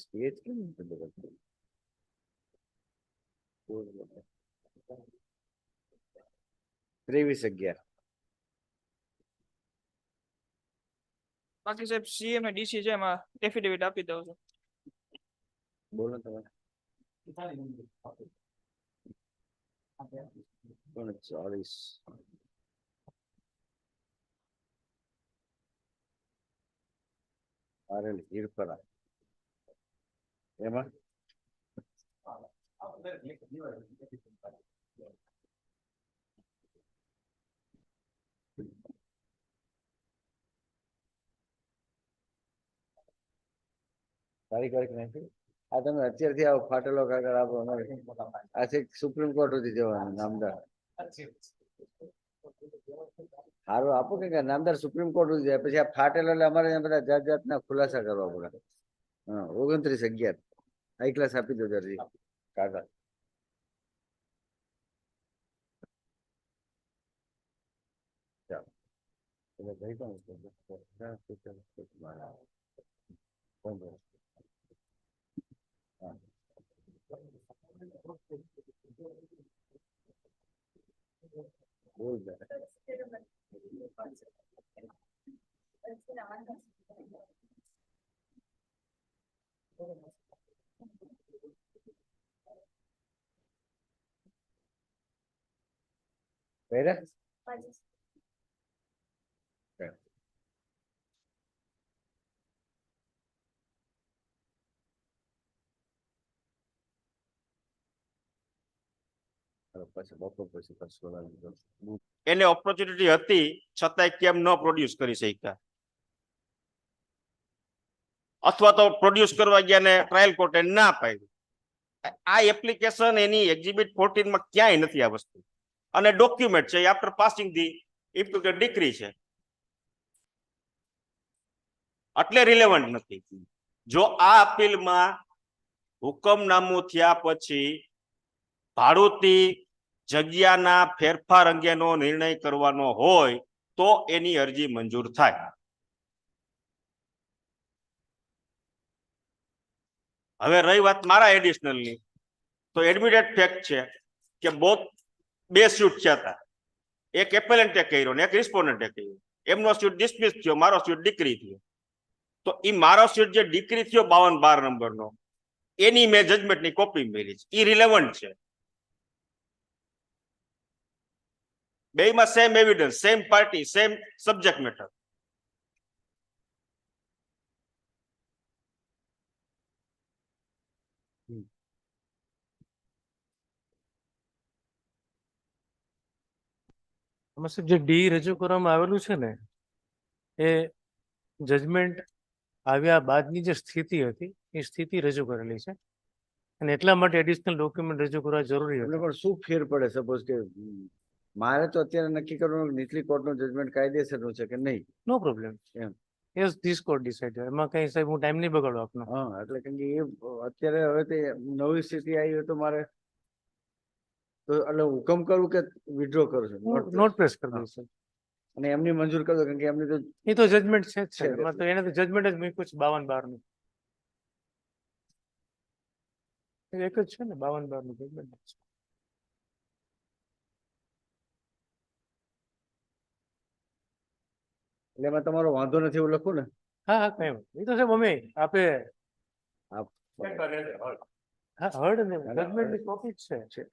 સ્ટેજ કેમ નથી? 23/11. બાકી સાહેબ સીએમ ને ડીસી છે એમાં એફિડેવિટ આપી દઉં છું. બોલો તમે. 40. આરેલ હિરપરા એમાં તારીખ નાખી. આ તમે અત્યારથી આવો ફાટેલો કાગળ આપો, આ છે સુપ્રીમ કોર્ટ સુધી જવાનું નામદાર. સારું આપો કે નામદાર સુપ્રીમ કોર્ટ સુધી જાય, પછી આ ફાટેલો એટલે અમારે બધા જાત જાતના ખુલાસા કરવા પડે. હા, 29/11 હાઈ ક્લાસ આપી દો જલ્દી કાગળ. બોલ પહેર્યા? પછી બપોર પછી કરશું. એને ઓપોર્ચ્યુનિટી હતી છતાંય કેમ ન પ્રોડ્યુસ કરી શક્યા, અથવા તો પ્રોડ્યુસ કરવા ગયા ને ટ્રાયલ કોર્ટે ના પાડી. આ એપ્લિકેશન એની એક્ઝિબિટ 14 માં ક્યાંય નથી આ વસ્તુ, અને ડોક્યુમેન્ટ છે આફ્ટર પાસિંગ ધી ઇમ્પ્યુટેડ ડિગ્રી છે, એટલે રિલેવન્ટ નથી. જો આ અપીલમાં હુકમનામું થયા પછી ભાડુતી જગ્યાના ફેરફાર અંગેનો નિર્ણય કરવાનો હોય તો એની અરજી મંજૂર થાય. હવે રહી વાત મારા એડિશનલની, તો એડમિટેડ ફેક્ટ છે કે બે સ્યુટ થયા હતા, એક એપેલેન્ટે કર્યો ને એક રિસ્પોન્ડન્ટે કર્યો. એમનો સ્યુટ ડિસમિસ થયો, મારો સ્યુટ ડિક્રી થયો. તો એ મારો સ્યુટ જે ડિક્રી થયો 52-12 નંબરનો, એની મેં જજમેન્ટની કોપી મેળવી છે, એ રિલેવન્ટ છે. બેયમાં same evidence, same party, same subject matter. જે ડી રજૂ કરવામાં આવેલું છે ને, એ જજમેન્ટ આવ્યા બાદની જે સ્થિતિ હતી એ સ્થિતિ રજૂ કરેલી છે, અને એટલા માટે એડિશનલ ડોક્યુમેન્ટ રજૂ કરવા જરૂરી હતું. પણ શું ફેર પડે? સપોઝ કે મારે તો અત્યારે નક્કી કરવાનું નીચલી કોર્ટનું જજમેન્ટ કાયદેસરનું છે કે નહીં. No problem. એમ યસ, ધીસ કોર્ટ ડિસાઇડ. એમાં કઈ સાહેબ હું ટાઈમ નહીં બગાડો આપનો. હા, એટલે કેમ કે એ અત્યારે હવે તે નવી સ્થિતિ આવી હોય તો મારે તો એટલે હુકમ કરું કે વિડ્રો કરું છું? નોટ પ્રેસ કરી દઉં છું અને એમની મંજૂર કરી દો, કેમ કે એમની તો એ તો જજમેન્ટ છે જ છે. એમાં તો એને તો જજમેન્ટ જ મૂક્યું છે 52-12 નું. એક જ છે ને 52-12 નું જજમેન્ટ. એટલે એમાં તમારો વાંધો નથી એવું લખું ને? હા હા, કઈ વાત. એ તો સાહેબ અમે આપે હા હર્ડ ને જજમેન્ટ ની કોપી જ છે.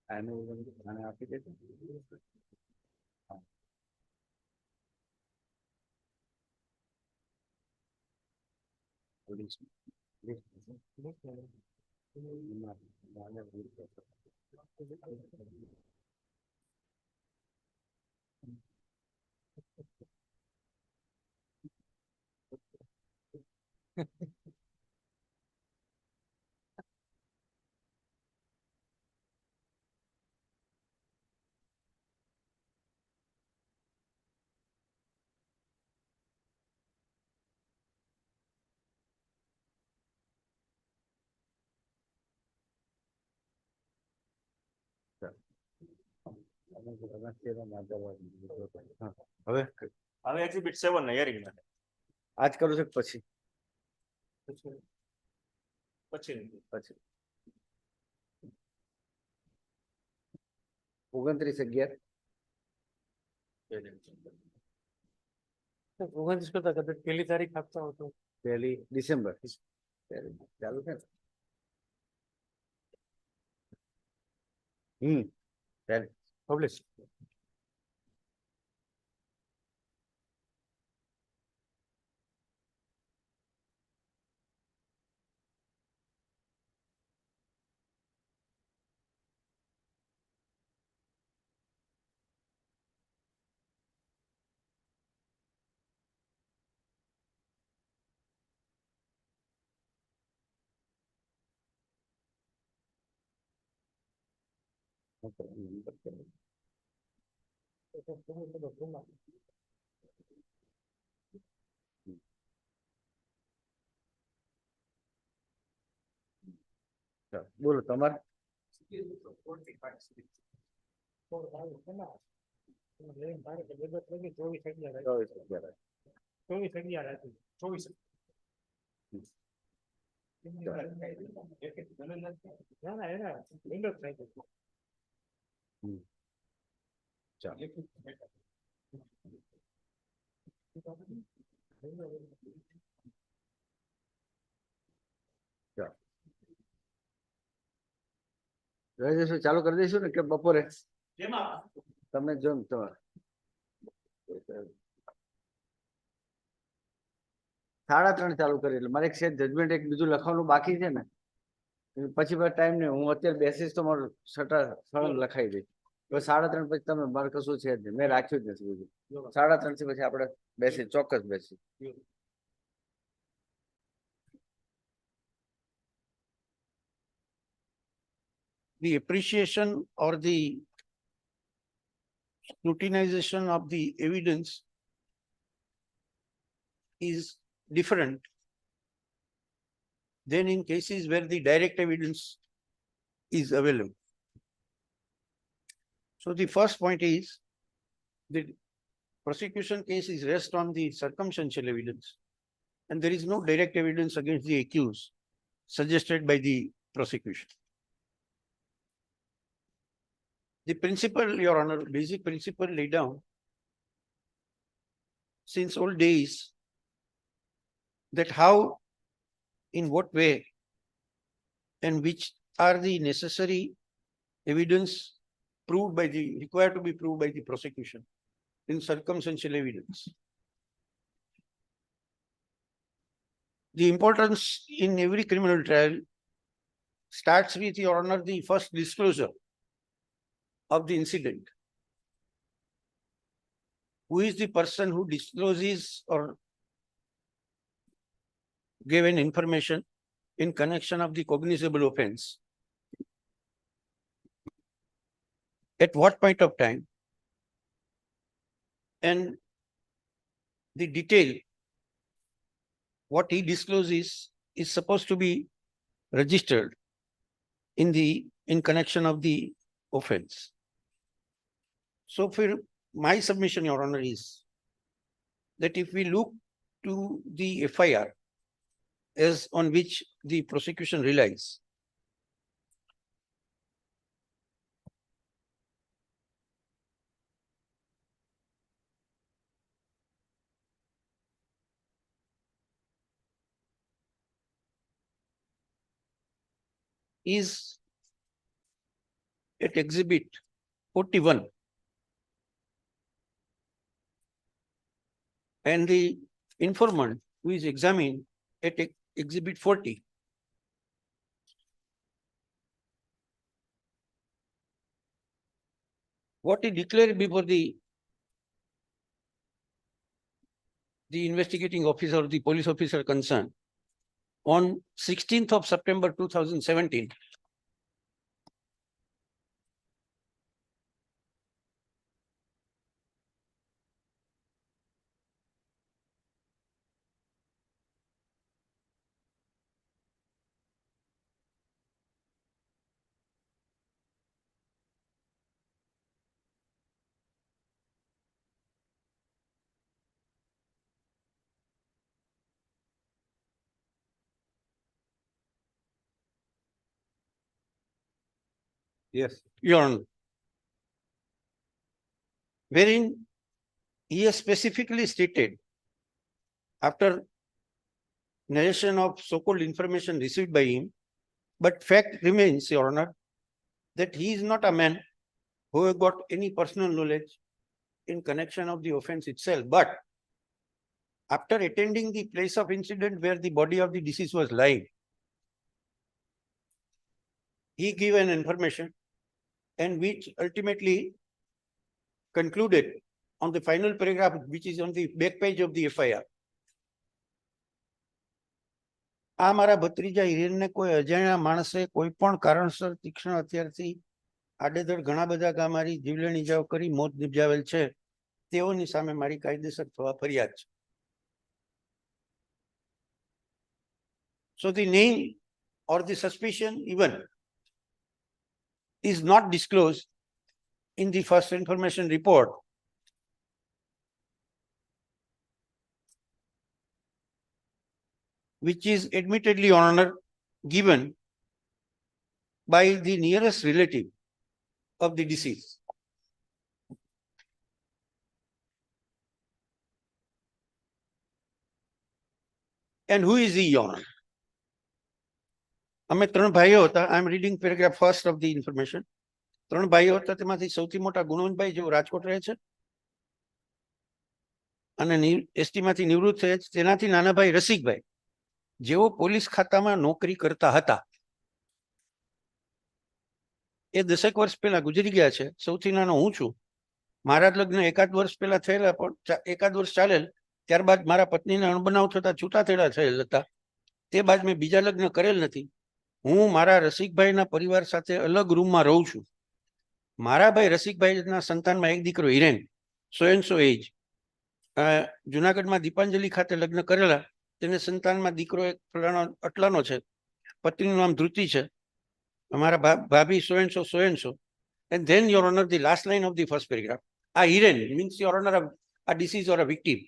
આને આપી દે. હવે એક્ઝિબિટ 7 ના હિયરિંગ માટે આજ કરું છું પછી 29/11 29 કરતા કદાચ પહેલી તારીખ આપતા હો તો 1 ડિસેમ્બર ચાલુ છે ને. પબ્લિશ. બોલો તમારે રજિસ્ટર ચાલુ કરી દઈશું ને કે બપોરે તમે જો ને તમારે 3:30 ચાલુ કરી એટલે મારે એક સેટ જજમેન્ટ એક બીજું લખવાનું બાકી છે ને પછી ટાઈમ નહીં હું અત્યારે બેસીશ તો મારું સળંગ લખાઈ દઈશ તો 3:30 પછી તમે મારે કશું છે જ નહીં મેં રાખ્યું જ નથી બીજું 3:30 થી પછી આપણે બેસી ચોક્કસ બેસી The appreciation or the scrutinization of the evidence is different than in cases where the direct evidence is available. So the first point is the prosecution case is rest on the circumstantial evidence and there is no direct evidence against the accused suggested by the prosecution. The principle, Your Honor, basic principle laid down since old days that how, in what way, and which are the necessary evidence proved by the, required to be proved by the prosecution in circumstantial evidence. The importance in every criminal trial starts with, Your Honor, the first disclosure of the incident. Who is the person who discloses or gave an information in connection of the cognizable offense? At what point of time? And the detail, what he discloses is supposed to be registered in connection of the offense. So for my submission, Your Honor, is that if we look to the FIR as on which the prosecution relies, is at exhibit 41. And the informant who is examined at exhibit 40. What he declared before the investigating officer or the police officer concerned on 16th of September 2017. Yes. Your Honor, wherein he has specifically stated after narration of so-called information received by him, but fact remains, Your Honor, that he is not a man who has got any personal knowledge in connection of the offense itself, but after attending the place of incident where the body of the deceased was lying, he gave an information and which ultimately concluded on the final paragraph, which is on the back page of the FIR. આ મારા ભત્રીજા હિરેનને કોઈ અજાણ્યા માણસે કોઈ પણ કારણસર તીક્ષ્ણ હથિયારથી આડેધડ ઘણા બધા ગામારી જીવલેણ ઇજાઓ કરી મોત નિપજાવેલ છે તેઓની સામે મારી કાયદેસર થવા ફરિયાદ છે. So the name or the suspicion even is not disclosed in the first information report. Which is admittedly honor given by the nearest relative of the deceased. And who is he, Your Honor? અમે ત્રણ ભાઈઓ હતા. I am reading paragraph first of the information. ત્રણ ભાઈઓ હતા તેમાંથી સૌથી મોટા ગુણવંતભાઈ જેઓ રાજકોટ રહે છે અને એસટીમાંથી નિવૃત્ત થયા છે. તેનાથી નાના ભાઈ રસિકભાઈ જેઓ પોલીસ ખાતામાં નોકરી કરતા હતા. એ 10 વર્ષ પહેલા ગુજરી ગયા છે. સૌથી નાનો હું છું. મારા લગ્ન એકાદ વર્ષ પહેલા થયેલા, પણ એકાદ વર્ષ ચાલેલ. ત્યારબાદ મારા પત્નીને અણબનાવ થતા છૂટાછેડા થયેલ હતા. તે બાદ મેં બીજા લગ્ન કરેલ નથી. હું મારા રસિકભાઈના પરિવાર સાથે અલગ રૂમમાં રહું છું. મારા ભાઈ રસિકભાઈના સંતાનમાં એક દીકરો હિરેન, 100 એજ, જુનાગઢમાં દીપાંજલિ ખાતે લગ્ન કરેલા. તેને સંતાનમાં દીકરો એક આટલાનો છે. પત્નીનું નામ ધૃતિ છે. અમારા ભાભી 100. And then, Your Honor, the last line of the first paragraph. Hiren means, Your Honor, a deceased or a victim.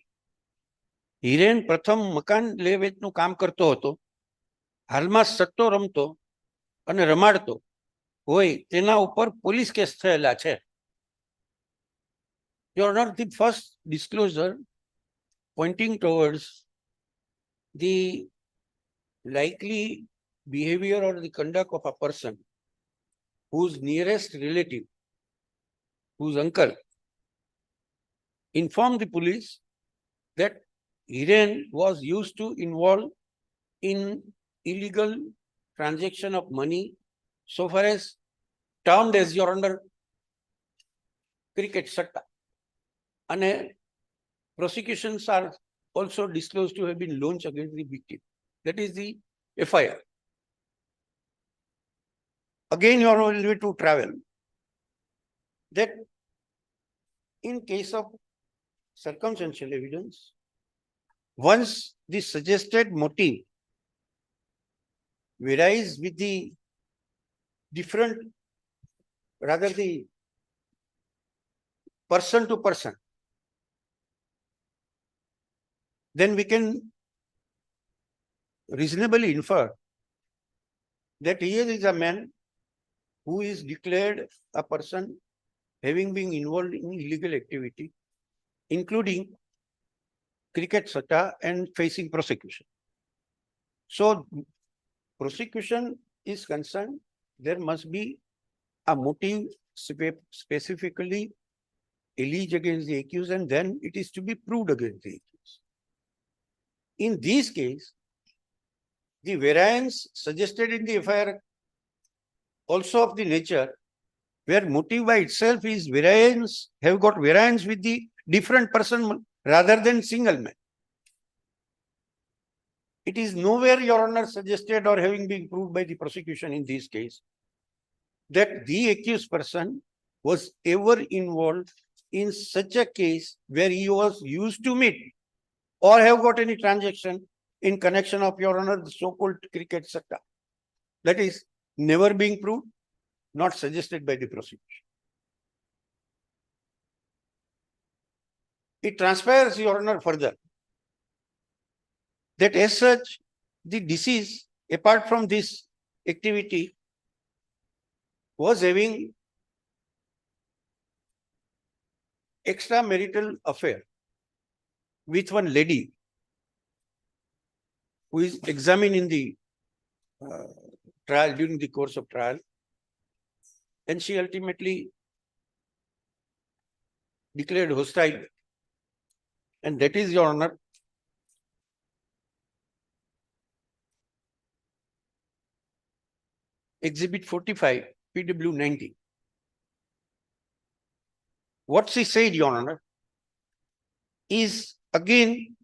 Hiren પ્રથમ મકાન લે વેચનું કામ કરતો હતો. હાલમાં સટ્ટો રમતો અને રમાડતો હોય તેના ઉપર પોલીસ કેસ થયેલા છે. Your Honor, the first disclosure pointing towards the likely behavior or the conduct of a person whose nearest relative, whose uncle, informed the police that Hiren was used to involve in illegal transaction of money, so far as termed as, Your Honor, cricket satta. And prosecutions are also disclosed to have been launched against the victim. That is the FIR. Again, Your Honor, will be to travel. That in case of circumstantial evidence, once the suggested motive varies with the different, rather the person to person, then we can reasonably infer that here is a man who is declared a person having been involved in illegal activity, including cricket satta and facing prosecution. So, prosecution is concerned, there must be a motive specifically alleged against the accused, and then it is to be proved against the accused. In this case, the variance suggested in the FIR also of the nature where motive by itself is variance, have got variance with the different person rather than single man. It is nowhere, Your Honor, suggested or having been proved by the prosecution in this case that the accused person was ever involved in such a case where he was used to meet or have got any transaction in connection of, Your Honor, the so-called cricket satta. That is never being proved, not suggested by the prosecution. It transpires, Your Honor, further that as such, the deceased, apart from this activity, was having extramarital affair with one lady who is examined in the trial, during the course of trial, and she ultimately declared hostile. And that is, Your Honor, Exhibit 45, PW 90. What she said, Your Honor, is again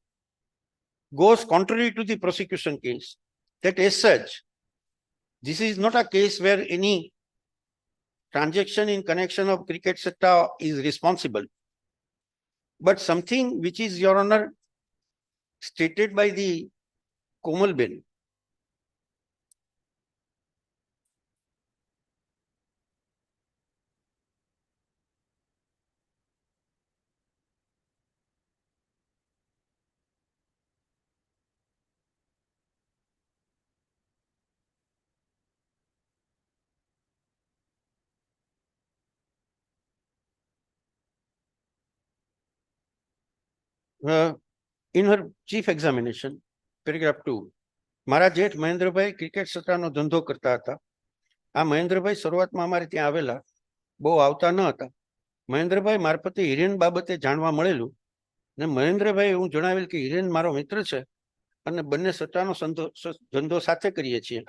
goes contrary to the prosecution case, that as such, this is not a case where any transaction in connection of cricket sector is responsible. But something which is, Your Honor, stated by the Komal Ben, in her chief examination, paragraph 2, મારા જેઠ મહેન્દ્રભાઈ cricket સટ્ટાનો ધંધો કરતા હતા. આ મહેન્દ્રભાઈ શરૂઆતમાં અમારે ત્યાં આવેલા, બહુ આવતા ન હતા. મહેન્દ્રભાઈ મારફતે હિરેન બાબતે જાણવા મળેલું ને મહેન્દ્રભાઈ એવું જણાવેલ કે હિરેન મારો મિત્ર છે અને બંને સટ્ટાનો ધંધો સાથે કરીએ છીએ.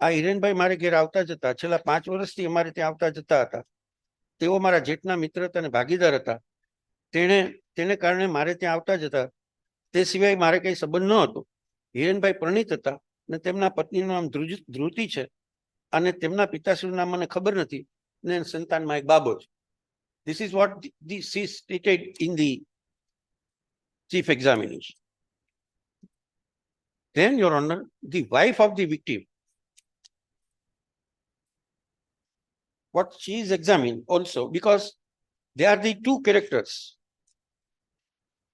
આ હિરેનભાઈ મારે ઘેર આવતા જતા, છેલ્લા 5 વર્ષથી અમારે ત્યાં આવતા જતા હતા. તેઓ મારા જેઠના મિત્ર હતા અને ભાગીદાર હતા. તેને કારણે મારે ત્યાં આવતા જતા. તે સિવાય મારે કઈ સંબંધ ન હતો. હિરેનભાઈ પરિણીત હતા અને તેમના પત્નીનું નામ ધ્રુતિ છે અને તેમના પિતાશ્રીનું નામ મને ખબર નથી ને સંતાનમાં એક બાબો છે. This is what this is stated in the chief examination. Then, Your Honor, the wife of the victim, what she is examined also, because they are the two characters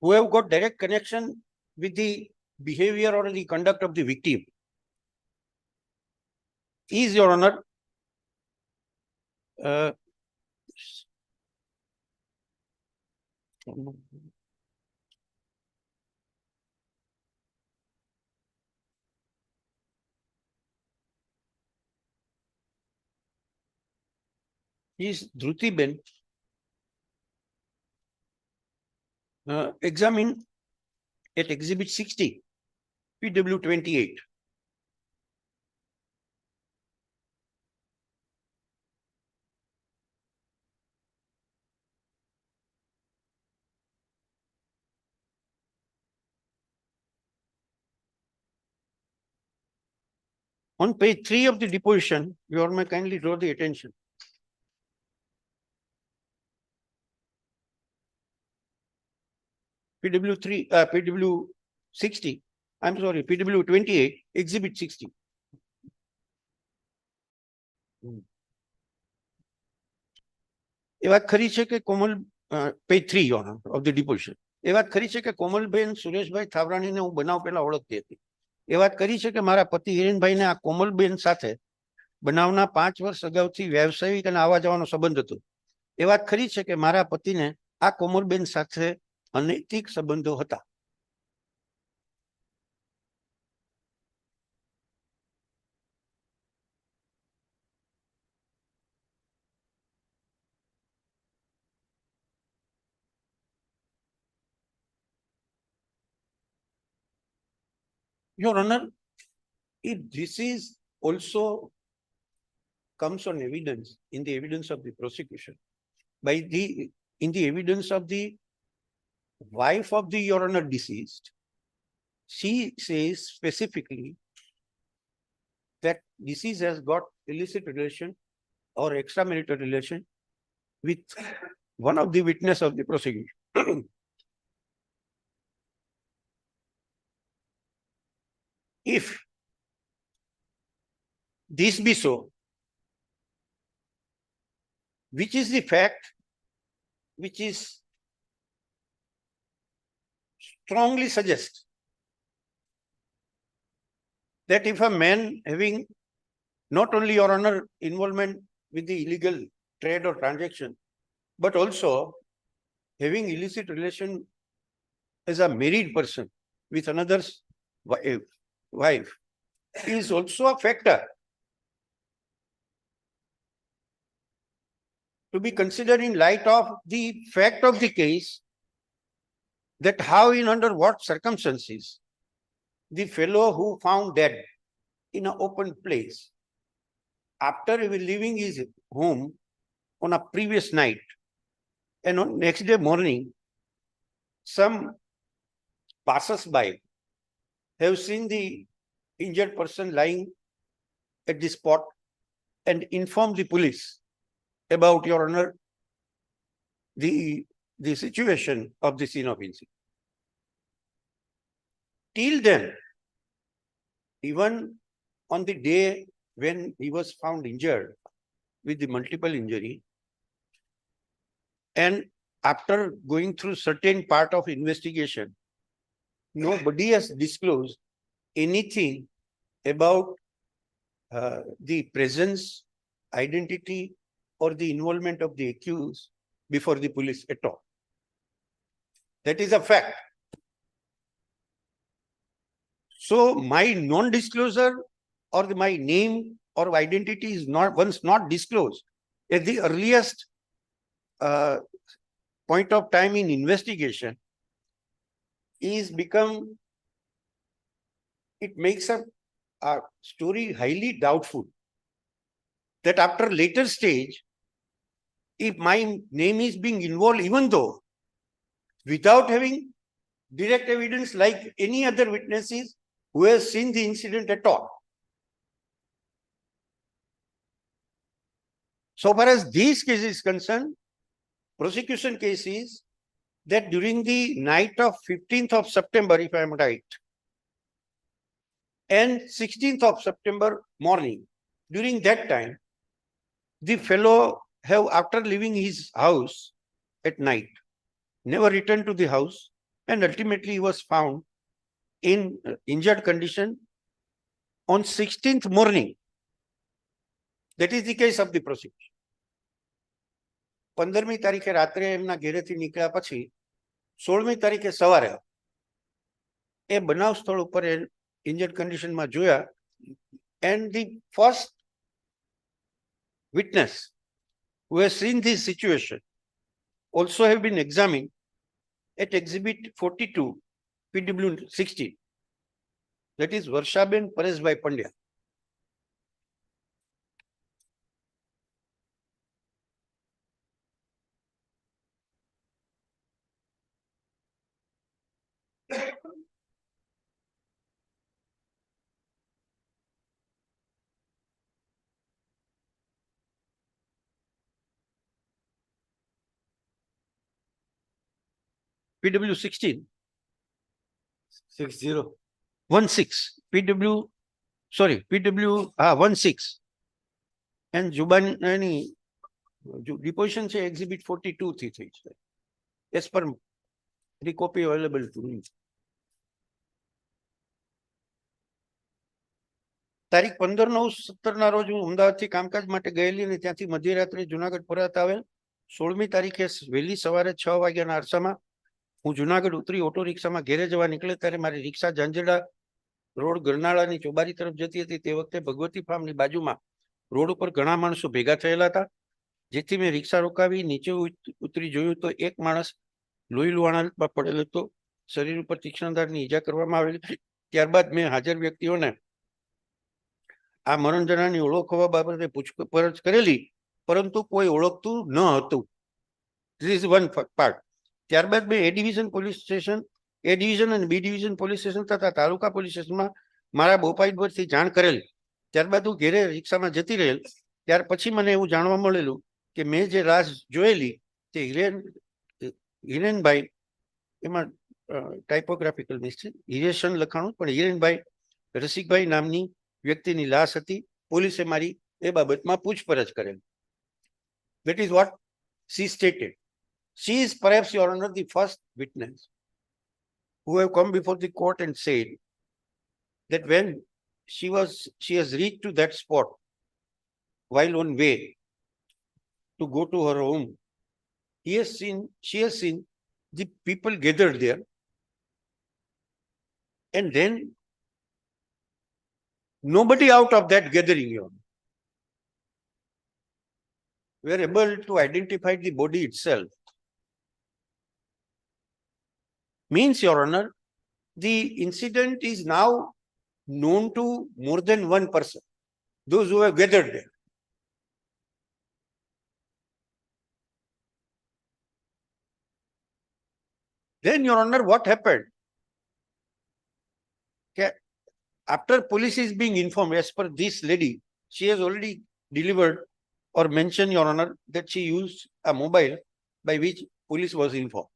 who have got direct connection with the behavior or the conduct of the victim, is, Your Honor, is Dhruti Ben, examined at Exhibit 60, PW 28. On page 3 of the deposition, Your Honor, kindly draw the attention. PW 60, I'm sorry, PW 28, Exhibit 60. એ વાત ખરી છે કે Komal, page 3 Your Honor, of the deposition. એ વાત ખરી છે કે કોમલબેન સુરેશભાઈ થાવરાણીને હું બનાવ પહેલા ઓળખતી હતી. એ વાત કરી છે કે મારા પતિ હિરેનભાઈને આ કોમલબેન સાથે બનાવના 5 વર્ષ અગાઉથી વ્યવસાયિક અને આવવા જવાનો સંબંધ હતો. એ વાત ખરી છે કે મારા પતિને આ કોમલબેન સાથે અનૈતિક સંબંધો હતા. Your Honor, if this is also comes on evidence, in the evidence of the prosecution, in the evidence of the wife of the Your Honor deceased, she says specifically that deceased has got illicit relation or extramarital relation with one of the witness of the prosecution. If this be so, which is the fact which is strongly suggests that if a man having not only Your Honor involvement with the illegal trade or transaction, but also having illicit relation as a married person with another's wife is also a factor to be considered in light of the fact of the case, that how and under what circumstances the fellow who found dead in an open place after leaving his home on a previous night, and on next day morning some passers-by have seen the injured person lying at the spot and informed the police. about, Your Honor, the situation of the scene of incident. Till then, even on the day when he was found injured with the multiple injury, and after going through certain part of investigation, nobody has disclosed anything about the presence, identity, or the involvement of the accused before the police at all. That is a fact. So my non-disclosure or my name or identity is not once not disclosed at the earliest point of time in investigation is become, it makes a story highly doubtful that after later stage, if my name is being involved, even though without having direct evidence like any other witnesses who has seen the incident at all. So far as this case is concerned, prosecution case is that during the night of 15th of September, if I am right, and 16th of September morning, during that time, the fellow have, after leaving his house at night, never returned to the house, and ultimately he was found in injured condition on 16th morning. That is the case of the prosecution. 15મી તારીખે રાત્રે એમના ઘેરેથી નીકળ્યા પછી 16મી તારીખે સવારે એ બનાવ સ્થળ ઉપર injured condition માં જોયા, and the first witness who has seen this situation also have been examined at exhibit 42 PW 16, that is Varshaben Paresbhai Pandya. PW 16 60 16 PW, sorry, PW 16, and Juban any deposition say exhibit 42 થી થઈ છે, as per the copy available to me. તારીખ 15/9/17 ના રોજ હું અમદાવાદથી કામકાજ માટે ગયેલી અને ત્યાંથી મધ્યરાત્રે જુનાગઢ પરત આવેલ. 16મી તારીખે વહેલી સવારે 6 વાગ્યાના અરસામાં હું જુનાગઢ ઉતરી ઓટો રિક્ષામાં ઘેરે જવા નીકળે ત્યારે મારી રિક્ષા ઝાંઝડા રોડ ગરનાળાની ચોબારી તરફ જતી હતી. તે વખતે ભગવતી ફાર્મની બાજુમાં રોડ ઉપર ઘણા માણસો ભેગા થયેલા હતા, જેથી મેં રિક્ષા રોકાવી નીચે ઉતરી જોયું તો એક માણસ લોહી લુહાણ હાલતમાં પડેલો હતો. શરીર ઉપર તીક્ષ્ણધારની ઈજા કરવામાં આવેલી. ત્યારબાદ મેં હાજર વ્યક્તિઓને આ મરણ જનારની ઓળખવા બાબતે પૂછપરછ કરેલી, પરંતુ કોઈ ઓળખતું ન હતું. This is one part. ત્યારબાદ મેં એ ડિવિઝન પોલીસ સ્ટેશન, એ ડિવિઝન અને બી ડિવિઝન પોલીસ સ્ટેશન તથા તાલુકા પોલીસ સ્ટેશનમાં મારા બોપાઈ પરથી જાણ કરેલ. ત્યારબાદ હું ઘેરે રિક્ષામાં જતી રહેલ. ત્યાર પછી મને એવું જાણવા મળેલું કે મેં જે લાશ જોયેલી તે હિરેનભાઈ, એમાં ટાઇપોગ્રાફિકલ મિસ્ટેક, હિરેશન લખાણું, પણ હિરેનભાઈ રસિકભાઈ નામની વ્યક્તિની લાશ હતી. પોલીસે મારી એ બાબતમાં પૂછપરછ કરેલ. That is what she stated. She is perhaps, Your Honor, the first witness who have come before the court and said that when she has reached to that spot while on way to go to her home, she has seen the people gathered there, and then nobody out of that gathering, Your Honor, were able to identify the body itself. Means, Your Honor, the incident is now known to more than one person, those who have gathered there. Then, Your Honor, what happened? Okay. After police is being informed, as per this lady, she has already delivered or mention, Your Honor, that she used a mobile by which police was informed.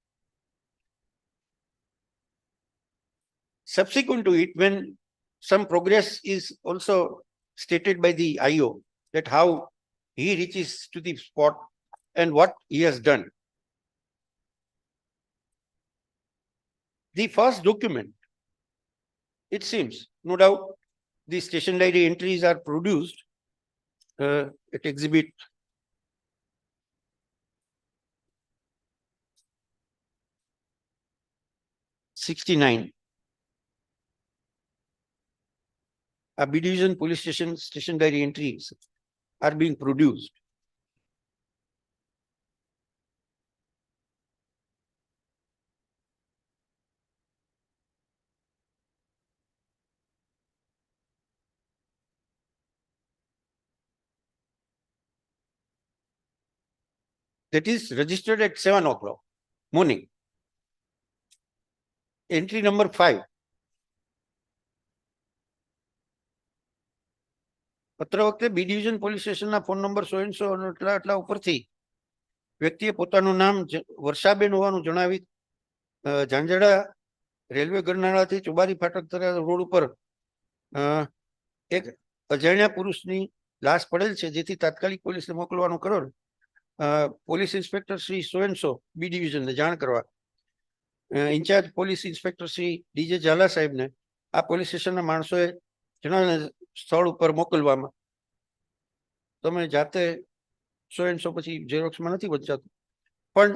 Subsequent to it, when some progress is also stated by the IO, that how he reaches to the spot and what he has done. The first document, it seems, no doubt, the station diary entries are produced at exhibit 69. A B division police station diary entries are being produced. That is registered at 7 o'clock morning. Entry number 5. પત્ર વખતે બી division police સ્ટેશનના phone number 100 એટલા ઉપરથી વ્યક્તિએ પોતાનું નામ વર્ષાબેન હોવાનું જણાવી ઝાંઝડા રેલવે ગરનાળાથી ચોબારી ફાટક તરફ રોડ ઉપર એક અજાણ્યા પુરુષની લાશ પડેલ છે, જેથી તાત્કાલિક પોલીસને મોકલવાનું કરો. પોલીસ ઇન્સ્પેક્ટર શ્રી સોએનસો બી ડિવિઝનને જાણ કરવા. In charge police inspector Shri DJ Zala સાહેબને આ પોલીસ સ્ટેશનના માણસોએ જણાવેલ સ્થળ ઉપર મોકલવામાં. તમે જાતે 100 પછી ઝેરોક્સમાં નથી વંચાતું, પણ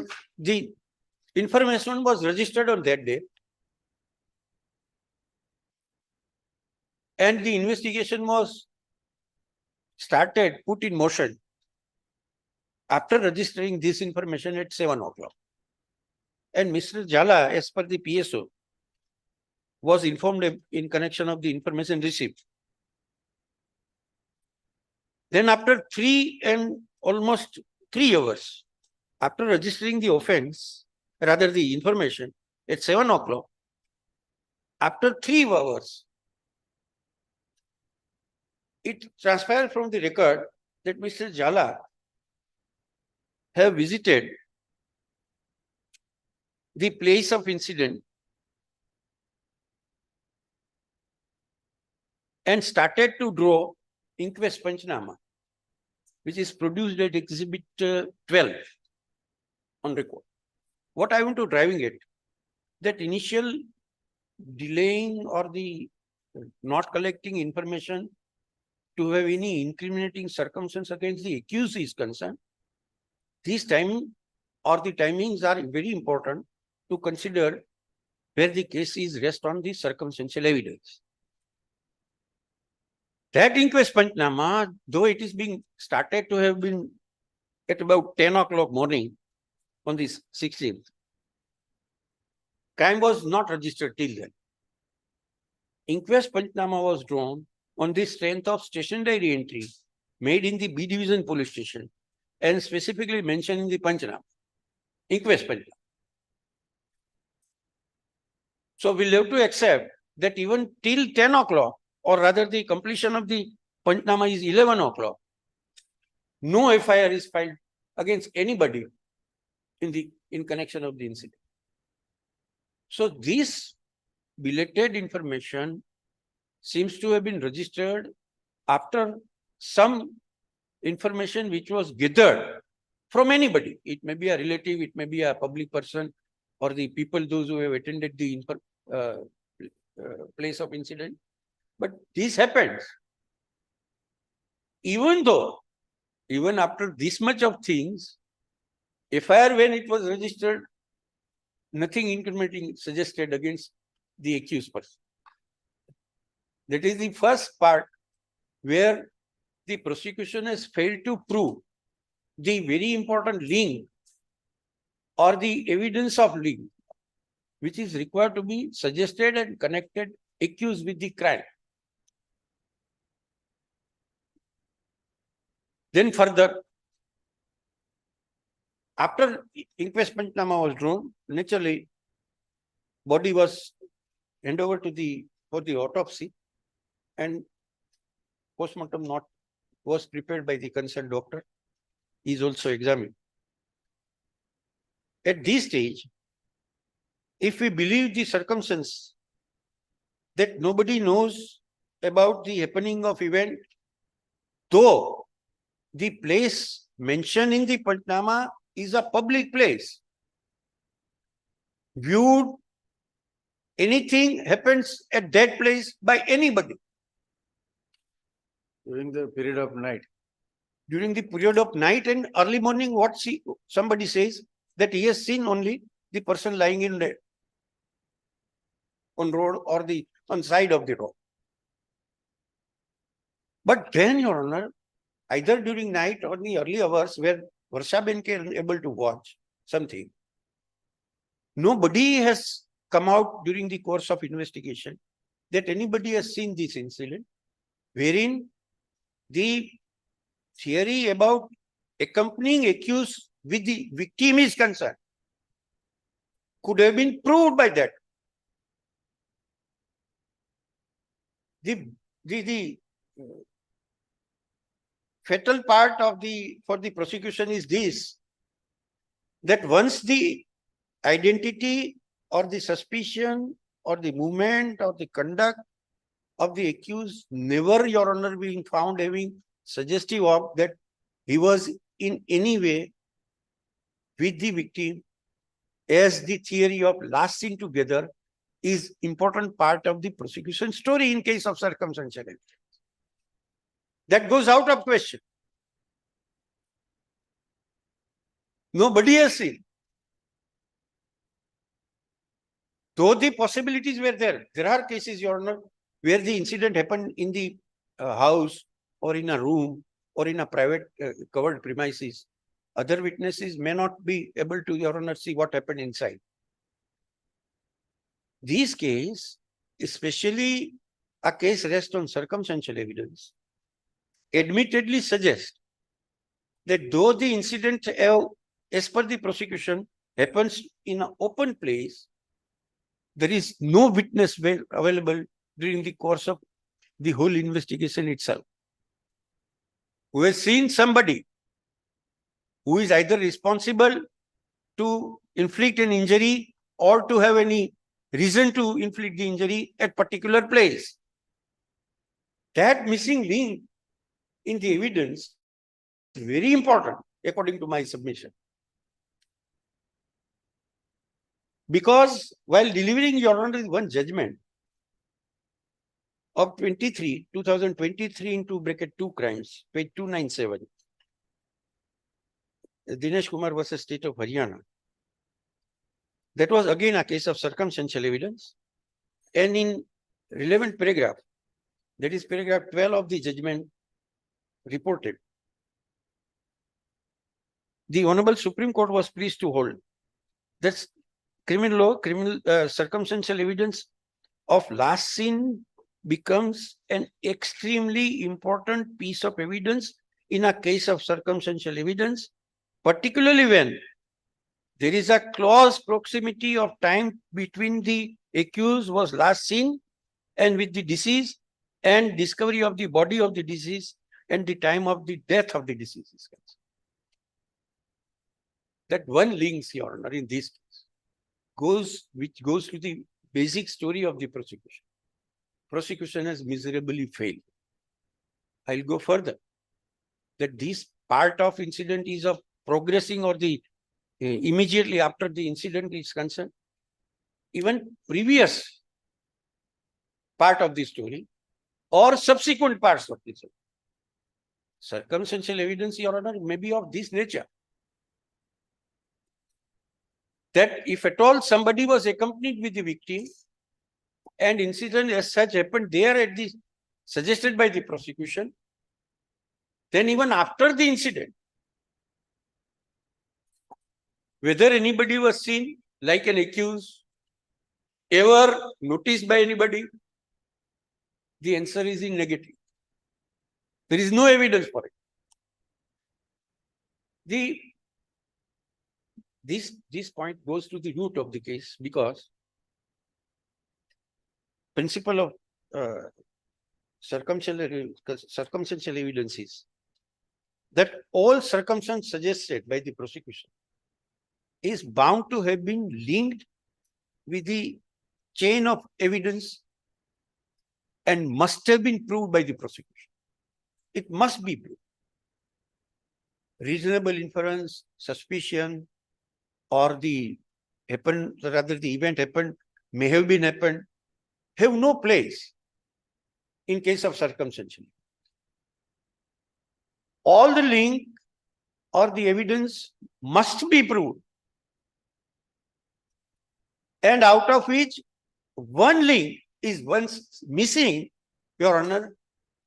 the information was registered on that day and the investigation was started, put in motion after registering this information at 7 o'clock. And Mr. Jala, as per the PSO, was informed in connection of the information received. Then after almost 3 hours, after registering the offense, rather the information at 7 o'clock, after 3 hours, it transpired from the record that Mr. Jala have visited the place of incident and started to draw inquest Panchnama, which is produced at exhibit 12 on record. What I want to driving it, that initial delaying or the not collecting information to have any incriminating circumstance against the accused is concerned, this timing or the timings are very important to consider where the case is rest on the circumstantial evidence. That inquest Panchnama, though it is being started to have been at about 10 o'clock morning on the 16th, crime was not registered till then. Inquest Panchnama was drawn on the strength of station diary entry made in the B division police station and specifically mentioned in the Panchnama, inquest Panchnama. So we'll have to accept that even till 10 o'clock, or rather the completion of the Panchnama is 11 o'clock, no FIR is filed against anybody in connection of the incident. So this belated information seems to have been registered after some information which was gathered from anybody. It may be a relative, it may be a public person, or the people, those who have attended the place of incident. But this happens. Even after this much of things, FIR when it was registered, nothing incriminating suggested against the accused person. That is the first part where the prosecution has failed to prove the very important link or the evidence of link, which is required to be suggested and connected accused with the crime. Then further, after inquest Panchnama was drawn, naturally, body was handed over to for the autopsy, and postmortem note was prepared by the concerned doctor is also examined. At this stage, if we believe the circumstance that nobody knows about the happening of event, though the place mentioned in the Patnama is a public place, viewed, anything happens at that place by anybody. During the period of night. During the period of night and early morning, somebody says that he has seen only the person lying in there on road or on side of the road. But then, Your Honor, either during night or the early hours where Varshaben can able to watch something, nobody has come out during the course of investigation that anybody has seen this incident, wherein the theory about accompanying accused with the victim is concerned could have been proved by that. The fatal part for the prosecution is this, that once the identity or the suspicion or the movement or the conduct of the accused never, Your Honor, being found having suggestive of that he was in any way with the victim, as the theory of last seen together is important part of the prosecution story in case of circumstantial evidence. That goes out of question. Nobody has seen. Though the possibilities were there are cases, Your Honor, where the incident happened in the house or in a room or in a private covered premises. Other witnesses may not be able to, Your Honor, see what happened inside. This case, especially a case rests on circumstantial evidence, admittedly suggests that though the incident, as per the prosecution, happens in an open place, there is no witness available during the course of the whole investigation itself who has seen somebody who is either responsible to inflict an injury or to have any reason to inflict the injury at particular place. That missing link in the evidence is very important, according to my submission. Because while delivering, Your Honor, one judgment of 2023 into bracket 2 crimes, page 297, Dinesh Kumar versus State of Haryana. That was again a case of circumstantial evidence. And in relevant paragraph, that is paragraph 12 of the judgment reported, the Honorable Supreme Court was pleased to hold that criminal law, circumstantial evidence of last seen becomes an extremely important piece of evidence in a case of circumstantial evidence, particularly when there is a close proximity of time between the accused was last seen and with the deceased, and discovery of the body of the deceased and the time of the death of the deceased is concerned. That one links, Your Honor, in this case, which goes to the basic story of the prosecution. Prosecution has miserably failed. I'll go further. That this part of incident is of progressing or the immediately after the incident is concerned. Even previous part of the story or subsequent parts of the story. Circumstantial evidence, Your Honor, may be of this nature. That if at all somebody was accompanied with the victim and incident as such happened there at the suggested by the prosecution, then even after the incident, whether anybody was seen like an accused, ever noticed by anybody, the answer is in negative. There is no evidence for it. This point goes to the root of the case, because principle of circumstantial evidence is that all circumstances suggested by the prosecution is bound to have been linked with the chain of evidence and must have been proved by the prosecution. It must be proved. Reasonable inference, suspicion, or the event happened, may have been happened, have no place in case of circumstantial. All the link or the evidence must be proved, and out of which one link is once missing, Your Honor,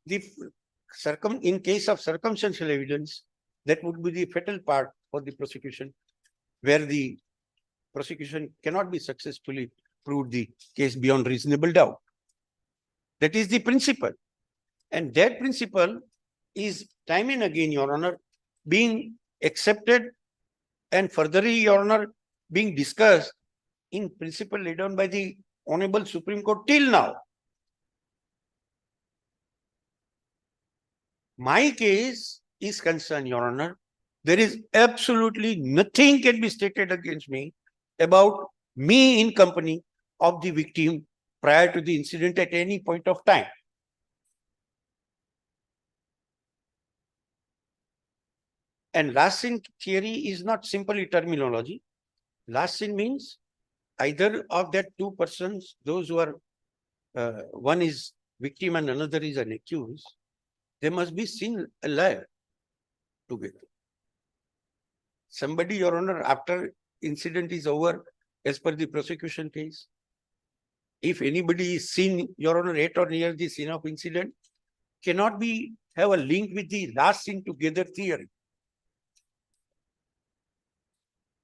in case of circumstantial evidence, that would be the fatal part for the prosecution, where the prosecution cannot be successfully proved the case beyond reasonable doubt. That is the principle. And that principle is time and again, Your Honor, being accepted and furtherly, Your Honor, being discussed in principle laid down by the Honorable Supreme Court till now. My case is concerned, Your Honor, there is absolutely nothing can be stated against me about me in company of the victim prior to the incident at any point of time. And last sin theory is not simply terminology. Last sin means either of that two persons, those who are, one is victim and another is an accused, they must be seen alive together. Somebody, Your Honor, after incident is over, as per the prosecution case, if anybody is seen, Your Honor, at or near the scene of incident, cannot be have a link with the last seen together theory.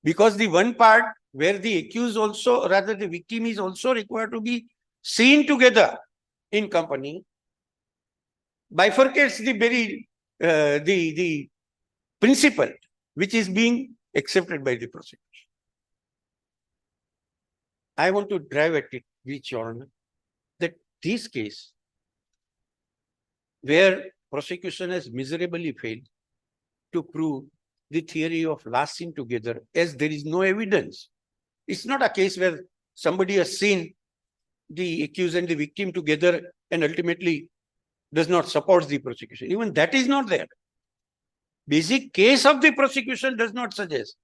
Because the one part where the accused also, rather the victim is also required to be seen together in company, bifurcates the very, the principle which is being accepted by the prosecution. I want to drive at it, which, Your Honor, that this case, where prosecution has miserably failed to prove the theory of last seen together, as there is no evidence. It's not a case where somebody has seen the accused and the victim together and ultimately does not support the prosecution. Even that is not there. Basic case of the prosecution does not suggest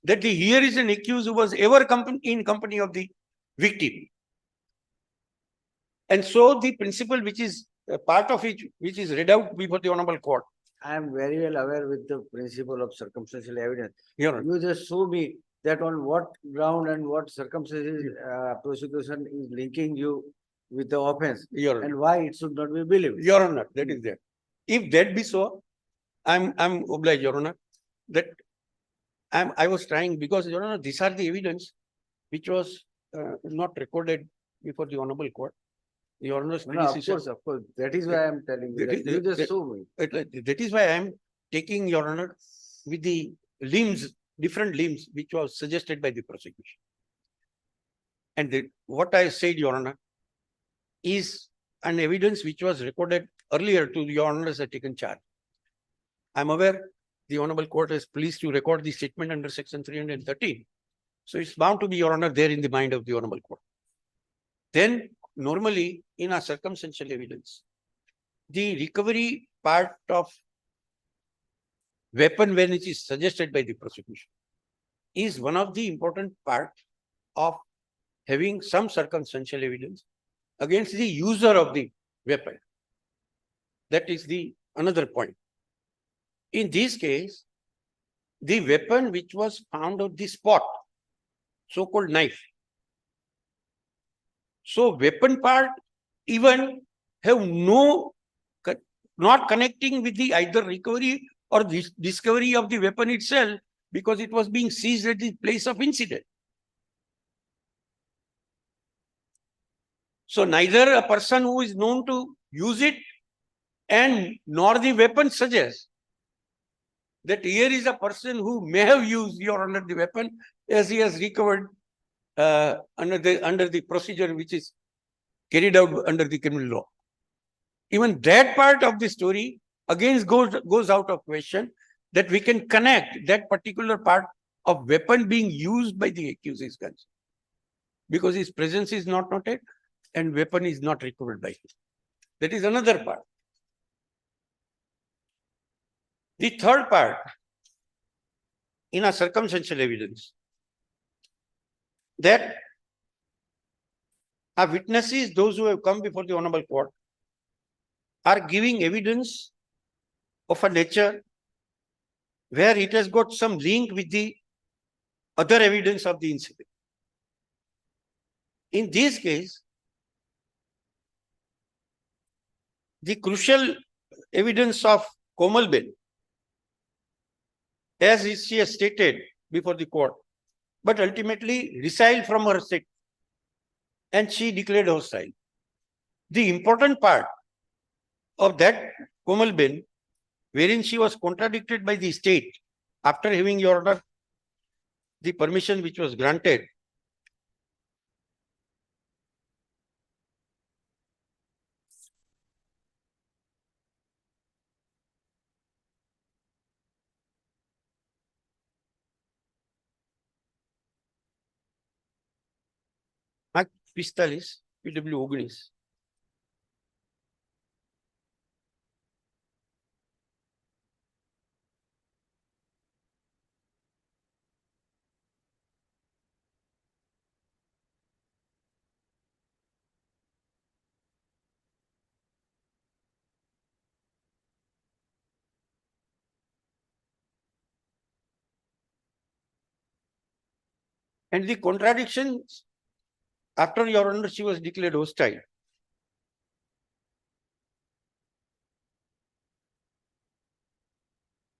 that here is an accused who was ever in company of the victim. And so the principle which is a part of it, which is read out before the Honorable Court. I am very well aware with the principle of circumstantial evidence. Your Honor. You just show me that on what ground and what circumstances prosecution is linking you with the offense, Your Honor. and why it should not be believed. Your Honor, that is there. If that be so, I'm obliged, Your Honor, that I was trying, because, Your Honor, these are the evidence which was not recorded before the Honorable Court. Your Honor's Of course. That is why I am telling you. That you just show me. That is why I am taking, Your Honor, with the limbs, different limbs, which was suggested by the prosecution. And what I said, Your Honor, is an evidence which was recorded earlier to Your Honor as a taken charge. I am aware the Honorable Court is pleased to record the statement under Section 313. So it's bound to be, Your Honor, there in the mind of the Honorable Court. Then, normally, in a circumstantial evidence, the recovery part of weapon when it is suggested by the prosecution is one of the important parts of having some circumstantial evidence against the user of the weapon. That is the another point. In this case, the weapon which was found on the spot, so-called knife. So weapon part even have not connecting with the either recovery or discovery of the weapon itself, because it was being seized at the place of incident. So neither a person who is known to use it and nor the weapon suggests that here is a person who may have used, Your Honor, the weapon as he has recovered under the procedure which is carried out under the criminal law. Even that part of the story goes out of question that we can connect that particular part of weapon being used by the accused is concerned. Because his presence is not noted and weapon is not recovered by him. That is another part. The third part, in a circumstantial evidence, that our witnesses, those who have come before the Honorable Court, are giving evidence of a nature where it has got some link with the other evidence of the incident. In this case, the crucial evidence of Komalben, as she has stated before the court, but ultimately resiled from her state and she declared hostile. The important part of that Komalben, wherein she was contradicted by the state after having, Your Honor, the permission which was granted, Act 45 PW 19. And the contradictions, after, Your Honor, she was declared hostile.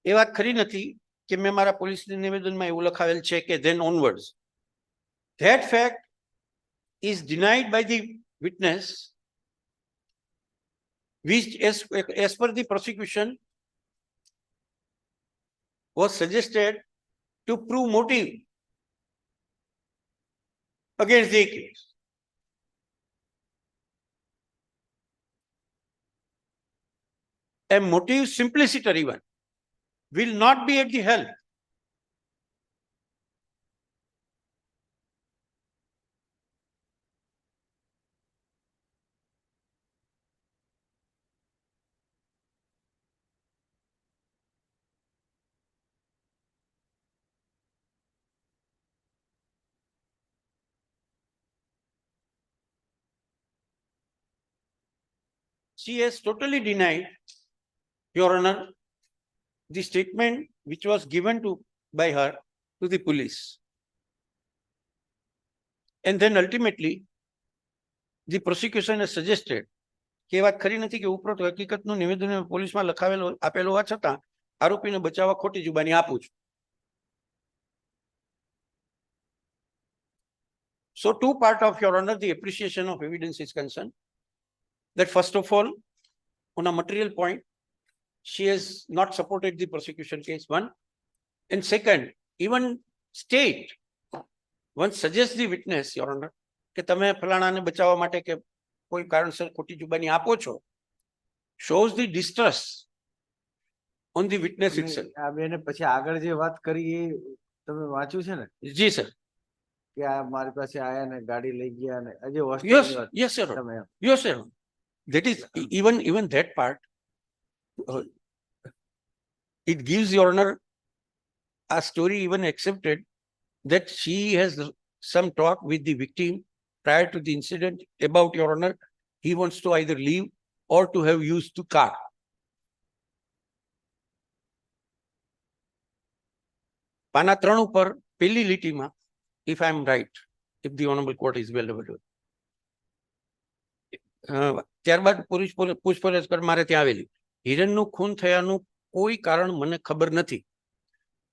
એ વાત ખરી નથી કે મેં મારા પોલીસની નિવેદનમાં એવું લખાવેલ છે કે then onwards. That fact is denied by the witness, which as per the prosecution was suggested to prove motive against the accused. A motive simplicity one will not be at the help. She has totally denied, Your Honor, the statement which was given by her to the police. And then ultimately, the prosecution has suggested કે એ વાત ખરી નથી કે ઉપરોક્ત હકીકતનું નિવેદન પોલીસમાં આપેલું હોવા છતાં આરોપીને બચાવવા ખોટી જુબાની આપું છું. So two part of, Your Honor, the appreciation of evidence is concerned. That first of all, on a material point, she has not supported the prosecution case, one. And second, even state, once suggests the witness, Your Honor, કે તમે ફલાણાને બચાવવા માટે કે કોઈ કારણસર ખોટી જુબાની આપો છો, shows the distrust on the witness itself. આ બેને પછી આગળ જે વાત કરી એ તમે વાંચ્યું છે ને? જી સર. કે આ મારી પાસે આયા ને ગાડી લઈ ગયા ને અજે Yes sir. Yes sir. That is even that part, it gives, Your Honor, a story even accepted that she has some talk with the victim prior to the incident about, Your Honor, he wants to either leave or to have used the car. પાના 3 ઉપર પેલી લીટીમાં, if I am right, if the Honorable Court is well aware. ત્યારબાદ પૂછપરછ કર મારે ત્યાં આવેલી, હિરણનું ખૂન થયાનું કોઈ કારણ મને ખબર નથી.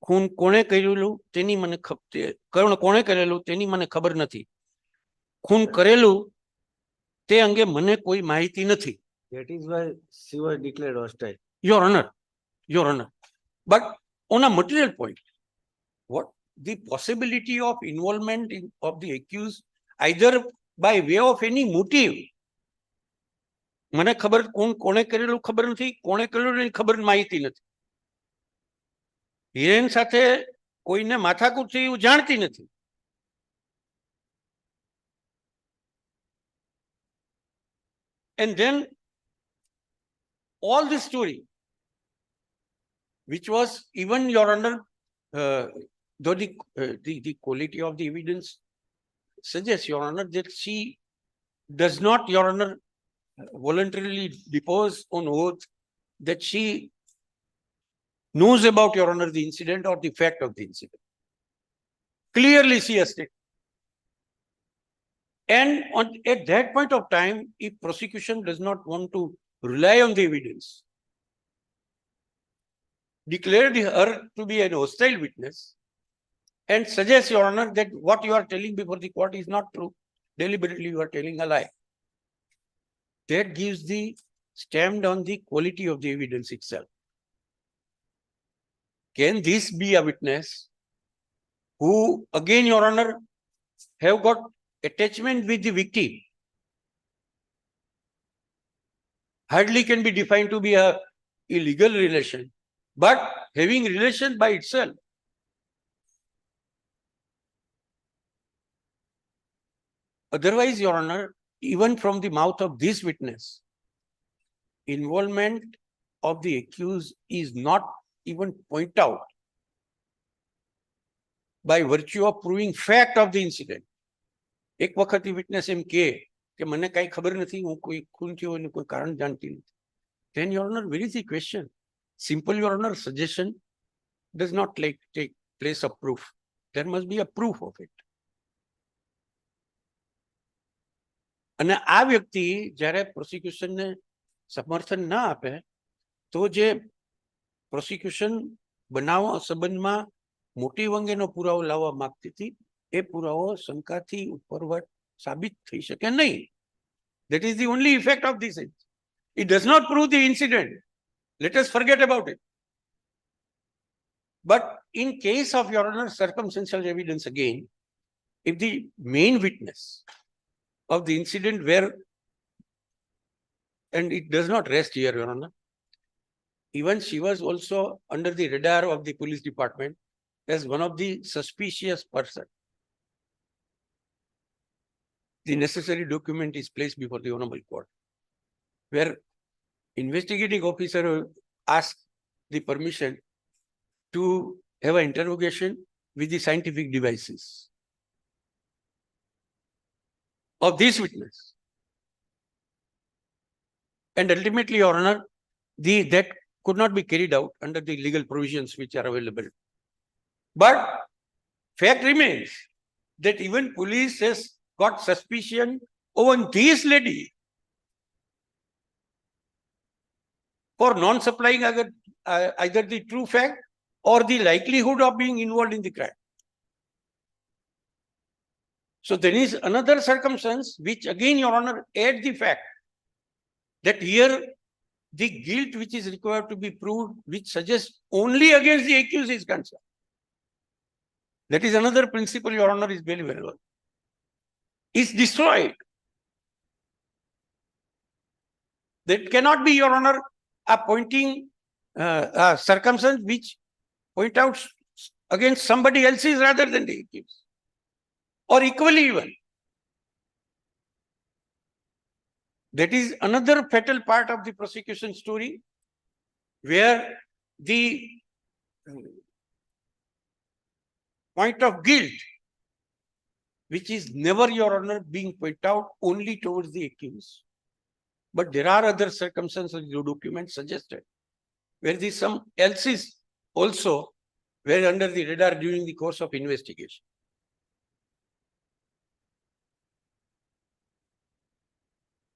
ખૂન કોણે કરેલું તેની મને કોણે કરેલું તેની મને ખબર નથી. ખૂન કરેલું તે અંગે મને કોઈ માહિતી નથી. That is why she was declared hostile. Your Honor. But on a material point, what the possibility of involvement of the accused either by way of any motive મને ખબર કોણે કરેલું ખબર નથી, કોણે કરેલું એની ખબર માહિતી નથી. હિરેન સાથે કોઈને માથાકૂટ થઈ એવું જાણતી નથી. And then all this story, which was even, Your Honor, though the quality of the evidence suggests, Your Honor, that she does not, Your Honor, voluntarily depose on oath that she knows about, Your Honor, the incident or the fact of the incident. Clearly she has stated. And at that point of time, if prosecution does not want to rely on the evidence, declared her to be an hostile witness, and suggests, Your Honor, that what you are telling before the court is not true, deliberately you are telling a lie. That gives the stamped on the quality of the evidence itself. Can this be a witness who, again, Your Honor, have got attachment with the victim? Hardly can be defined to be a illegal relation, but having relation by itself. Otherwise, Your Honor, even from the mouth of this witness, involvement of the accused is not even pointed out by virtue of proving fact of the incident. એક વખત witness એમ કે મને કઈ ખબર નથી, હું કોઈ ખૂન થયો એનું કોઈ કારણ જાણતી નથી. Then, Your Honor, where is the question? Simple, Your Honor, suggestion does not take place of proof. There must be a proof of it. અને આ વ્યક્તિ જ્યારે પ્રોસિક્યુશનને સમર્થન ના આપે તો જે પ્રોસિક્યુશન બનાવવા સંબંધમાં મોટી અંગેનો પુરાવો લાવવા માંગતી હતી એ પુરાવો શંકાથી ઉપરવટ સાબિત થઈ શકે નહીં. That is the only effect of this. It does not prove the incident. Let us forget about it. But in case of, Your Honor, circumstantial evidence again, if the main witness of the incident were, and it does not rest here, Your Honor, even she was also under the radar of the police department as one of the suspicious person. The necessary document is placed before the Honorable Court, where investigating officer asked the permission to have an interrogation with the scientific devices of this witness. And ultimately, Your Honor, that could not be carried out under the legal provisions which are available. But fact remains that even police has got suspicion over this lady for non-supplying either the true fact or the likelihood of being involved in the crime. So there is another circumstance which again, Your Honor, adds the fact that here the guilt which is required to be proved, which suggests only against the accused, is concerned. That is another principle, Your Honor, is very well known. Is destroyed. That cannot be, Your Honor, a pointing circumstance which point out against somebody else's rather than the accused, or equally even. That is another fatal part of the prosecution story, where the point of guilt, which is never, Your Honor, being pointed out only towards the accused. But there are other circumstances, the document suggested, where the some else is also were under the radar during the course of investigation.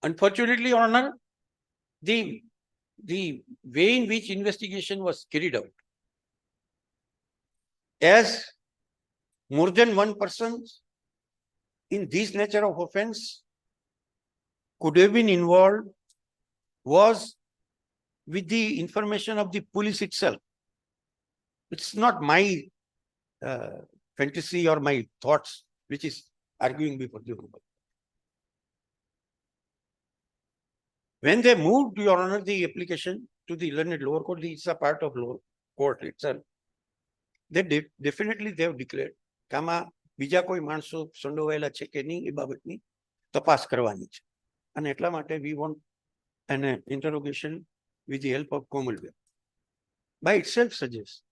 Unfortunately, Your Honor, the way in which investigation was carried out, as more than one person in this nature of offense could have been involved, was with the information of the police itself. It's not my fantasy or my thoughts which is arguing before the Honorable. When they moved, Your Honor, the application to the learned lower court, it's a part of lower court itself. They definitely they have declared કે આમાં બીજા કોઈ માણસો સંડોવાયેલા છે કે નહીં એ બાબતની તપાસ કરવાની છે. અને એટલા માટે we want an interrogation with the help of Commonwealth. By itself suggests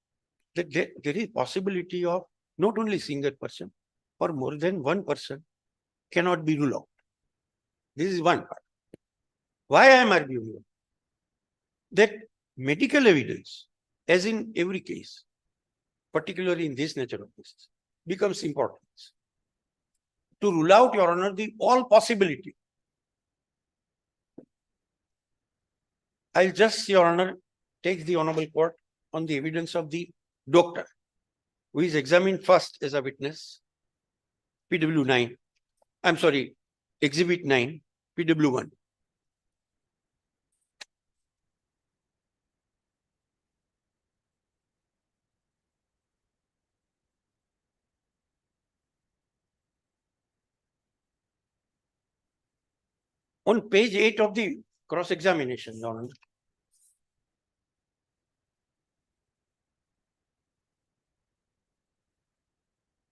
that there is possibility of not only single person or more than one person cannot be ruled out. This is one part. Why I am arguing that medical evidence, as in every case, particularly in this nature of cases, becomes important to rule out, Your Honor, the all possibility. I'll just, Your Honor, take the Honorable Court on the evidence of the doctor who is examined first as a witness, PW9. I'm sorry, Exhibit 9, PW1. On page 8 of the cross-examination, Your Honor,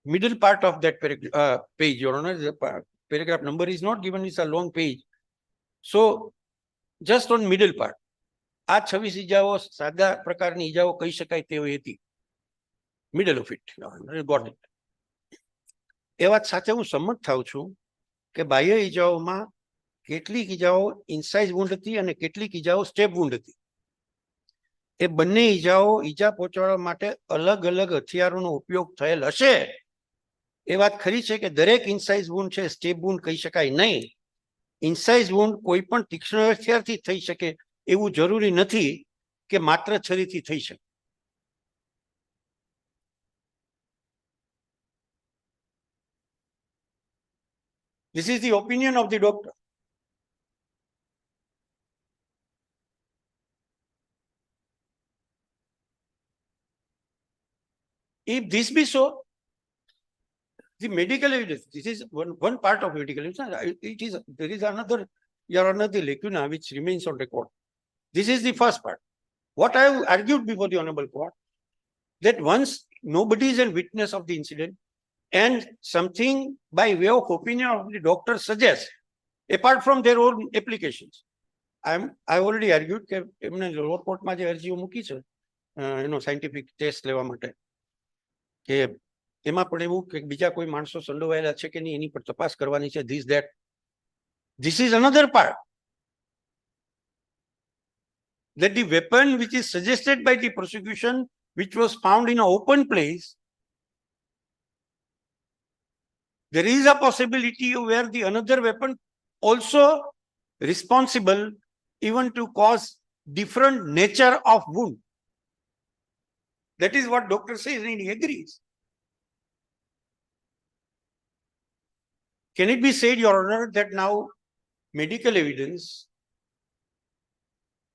middle part of that page, Your Honor, the paragraph number is not given, it's a long page. So, just on middle part, આ 26 ઇજાઓ સાદા પ્રકારની ઇજાઓ કહી શકાય તેવી હતી. Middle of it, Your Honor, got it. એ વાત સાથે હું સંમત થાઉં છું કે બાહ્ય ઇજાઓમાં કેટલીક ઇજાઓ ઇન્સાઇઝ વુન્ડ હતી અને કેટલીક ઇજાઓ સ્ટેપ વુન્ડ હતી. એ બંને ઇજાઓ ઇજા પહોંચાડવા માટે અલગ અલગ હથિયારોનો ઉપયોગ થયેલ હશે. એ વાત ખરી છે કે દરેક ઇન્સાઇઝ વુન્ડ છે સ્ટેપ વુન્ડ કહી શકાય નહીં. ઇન્સાઇઝ વુન્ડ કોઈ પણ તીક્ષ્ણ હથિયારથી થઈ શકે એવું જરૂરી નથી કે માત્ર છરીથી થઈ શકે. This is the opinion of the doctor. If this be so, the medical evidence, this is one part of medical evidence. There is another, Your Honor, the lacuna which remains on record. This is the first part. What I have argued before the Honorable Court, that once nobody is a witness of the incident and something by way of opinion of the doctor suggests, apart from their own applications, I already argued કે એમને lower court માં જે અરજીઓ મૂકી છે scientific test લેવા માટે કે એમાં પણ એવું કે બીજા કોઈ માણસો સંડોવાયેલા છે કે નહીં એની પર તપાસ કરવાની છે this that. This is another part, that the weapon which is suggested by the prosecution, which was found in an open place, there is a possibility where the another weapon also responsible even to cause different nature of wound. That is what doctor says and he agrees. Can it be said, Your Honor, that now medical evidence,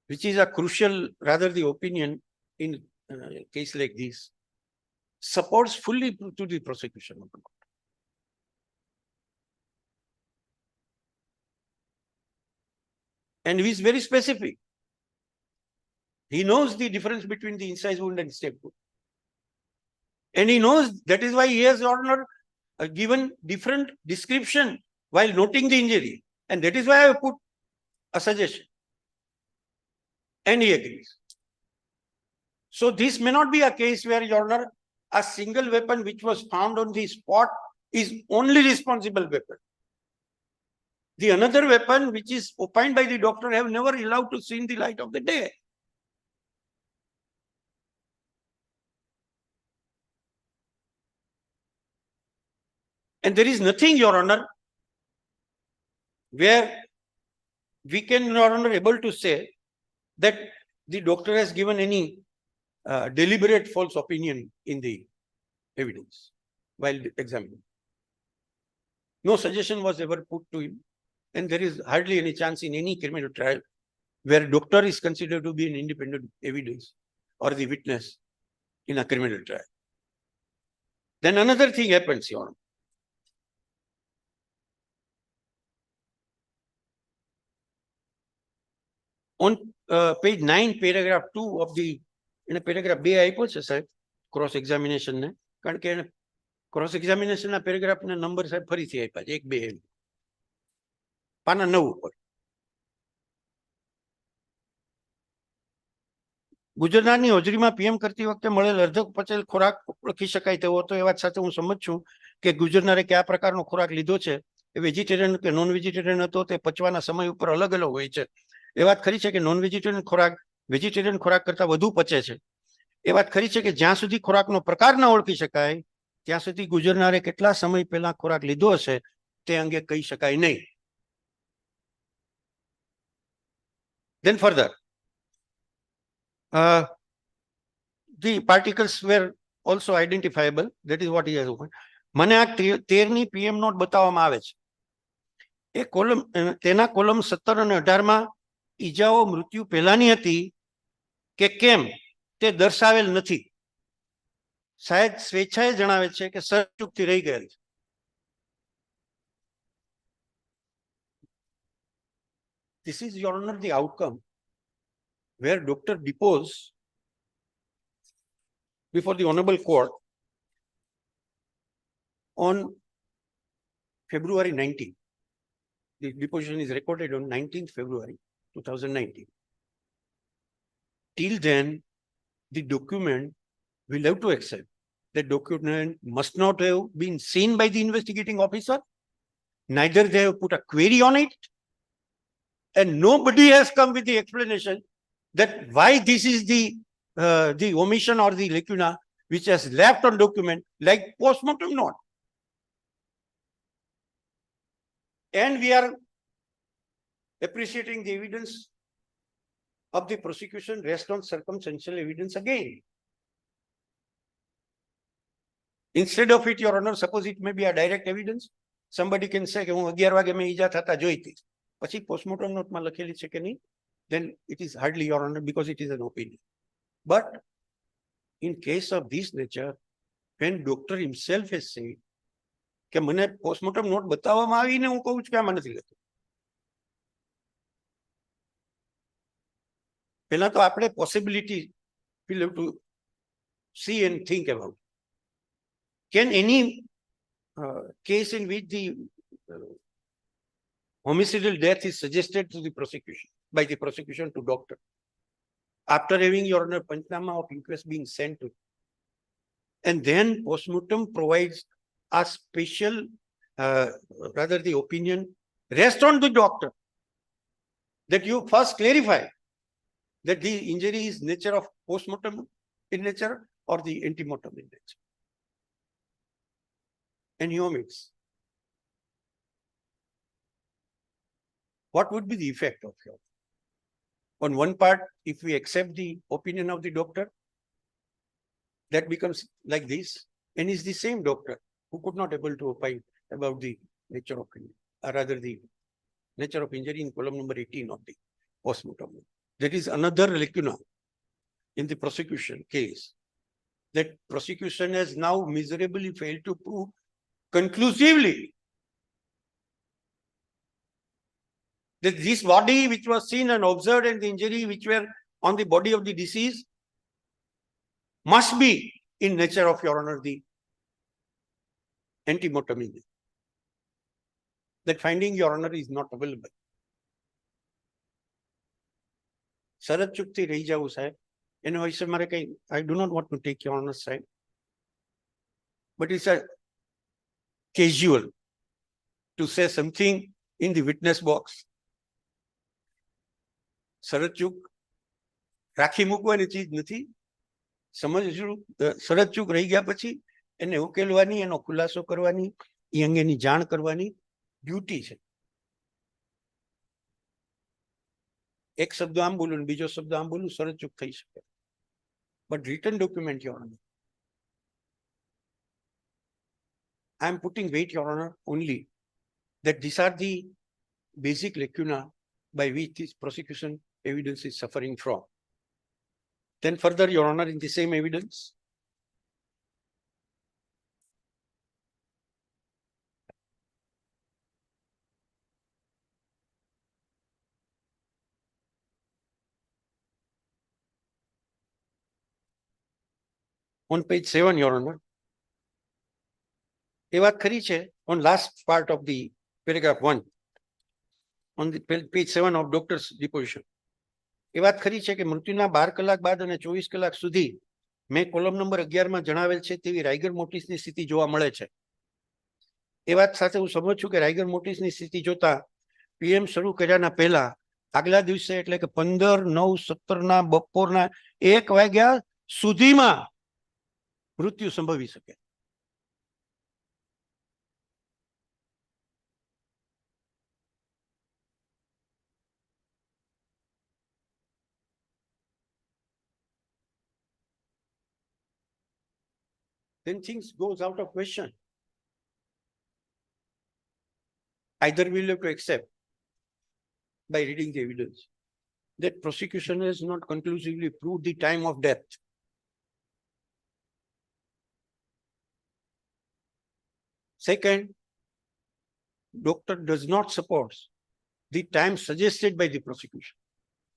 which is a crucial, rather the opinion in a case like this, supports fully to the prosecution of the court? And he is very specific. He knows the difference between the incise wound and step wound. And he knows that is why he has, Your Honor, given different description while noting the injury. And that is why I have put a suggestion. And he agrees. So this may not be a case where, Your Honor, a single weapon which was found on the spot is only responsible weapon. The another weapon which is opined by the doctor have never allowed to see the light of the day. And there is nothing, Your Honor, where we can, Your Honor, able to say that the doctor has given any deliberate false opinion in the evidence while examining. No suggestion was ever put to him. And there is hardly any chance in any criminal trial where doctor is considered to be an independent evidence or the witness in a criminal trial. Then another thing happens, Your Honor. on page 9, paragraph 2 of the, એને paragraph 2 આપ્યો છે સાહેબ cross examination ને, કારણ કે એને cross examination ના paragraph ના નંબર સાહેબ ફરીથી આપ્યા છે 1, 2 પાના 9 ઉપર. ગુજરનારની હોજરીમાં પીએમ કરતી વખતે મળેલ અર્ધ પચેલ ખોરાક ઓળખી શકાય તેવો હતો. એ વાત સાથે હું સમજ છું કે ગુજરનારે કયા પ્રકારનો ખોરાક લીધો છે, એ વેજીટેરિયન કે નોન વેજીટેરિયન હતો, તે પચવાના સમય ઉપર અલગ અલગ હોય છે. એ વાત ખરી છે કે નોન વેજીટેરિયન ખોરાક વેજીટેરિયન ખોરાક કરતા વધુ પચે છે. એ વાત ખરી છે કે જ્યાં સુધી ખોરાકનો પ્રકાર ન ઓળખી શકાય ત્યાં સુધી ગુજરનારે કેટલા સમય પહેલા ખોરાક લીધો હશે તે અંગે કહી શકાય નહીં. Then further, the particles were also identifiable. That is what he has opened. મને આ 13ની PM નોટ બતાવવામાં આવે છે. એ કોલમ, તેના કોલમ 17 અને 18 માં ઈજાઓ મૃત્યુ પહેલાની હતી કે કેમ તે દર્શાવેલ નથી. સાહેબ સ્વેચ્છાએ જણાવે છે કે સચૂકથી રહી ગયેલ છે. This is, Your Honor, the outcome where doctor deposed before the Honorable Court on February 19. The deposition is recorded on 19th February 2019. Till then, the document, we'll have to accept that document must not have been seen by the investigating officer, neither they have put a query on it, and nobody has come with the explanation that why this is the omission or the lacuna which has left on document like postmortem note. And we are appreciating the evidence of the prosecution rest on circumstantial evidence again. Instead of it, Your Honor, suppose it may be a direct evidence. Somebody can say કે હું 11 વાગે મેં ઈજા થતા જોઈ હતી, પછી postmortem નોટમાં લખેલી છે કે નહીં, then it is hardly, Your Honor, because it is an opinion. But in case of this nature, when doctor himself has said કે મને પોસ્ટમોર્ટમ નોટ બતાવવામાં આવીને હું કહું છું કે આમાં નથી લખ્યું. પહેલા તો આપણે possibility we'll have to see and think about. Can any case in which the homicidal death is suggested to the prosecution, by the prosecution to doctor, after having, Your Honor, Panchnama of inquest being sent to, and then postmortem provides a special, rather the opinion rests on the doctor, that you first clarify that the injury is nature of postmortem in nature or the antemortem in nature. And he omits. What would be the effect of your? On one part, if we accept the opinion of the doctor, that becomes like this, and is the same doctor who could not able to opine about the nature of injury, or rather the nature of injury in column number 18 of the postmortem. There is another lacuna in the prosecution case that prosecution has now miserably failed to prove conclusively that this body which was seen and observed and the injury which were on the body of the deceased must be in nature of, Your Honor, the antemortem injury. That finding, Your Honor, is not available. શરત ચૂકથી રહી જવું સાહેબ, એના વિશે મારે કઈ, I do not want to take Your Honor's side, but it's a casual to say something in the witness box. શરત ચૂક રાખી મૂકવાની ચીજ નથી. સમજશું, શરત ચૂક રહી ગયા પછી એને ઉકેલવાની, એનો ખુલાસો કરવાની, એ અંગેની જાણ કરવાની ડ્યુટી છે. એક શબ્દ આમ બોલું, બીજો શબ્દ આમ બોલું, શરત ચૂક થઈ શકે. But written document, Your Honor, I am putting weight, Your Honor, only that these are the basic lacuna by which this prosecution evidence is suffering from. Then further, Your Honor, in the same evidence, on page 7, Your Honor. એ વાત ખરી છે on last part of the paragraph 1 on the page 7 of doctor's deposition. એ વાત ખરી છે કે મૃત્યુના 12 કલાક બાદ અને 24 કલાક સુધી મેં કોલમ નંબર 11 માં જણાવેલ છે તેવી રાઇગર મોર્ટિસની સ્થિતિ જોવા મળે છે. એ વાત સાથે હું સમજ છું કે રાઇગર મોર્ટિસની સ્થિતિ જોતા પીએમ શરૂ કર્યાના પહેલા આગલા દિવસે એટલે કે 15/9/17 ના બપોરના 1 વાગ્યા સુધીમાં મૃત્યુ સંભવી શકે. Then things goes out of question. Either we'll have to accept by reading the evidence that prosecution has not conclusively proved the time of death. Second, doctor does not support the time suggested by the prosecution,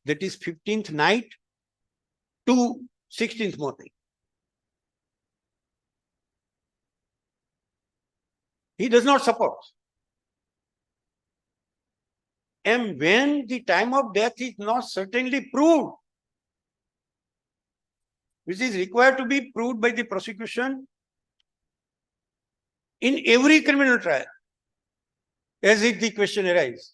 that is 15th night to 16th morning. He does not support. And when the time of death is not certainly proved, which is required to be proved by the prosecution in every criminal trial, as if the question arises.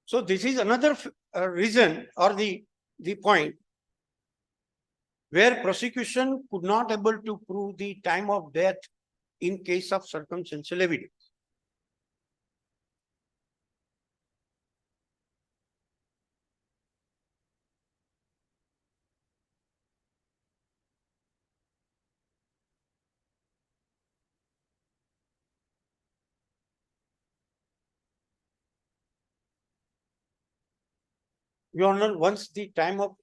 So this is another reason or the point where prosecution could not able to prove the time of death in case of circumstantial evidence. Your Honor, once the time of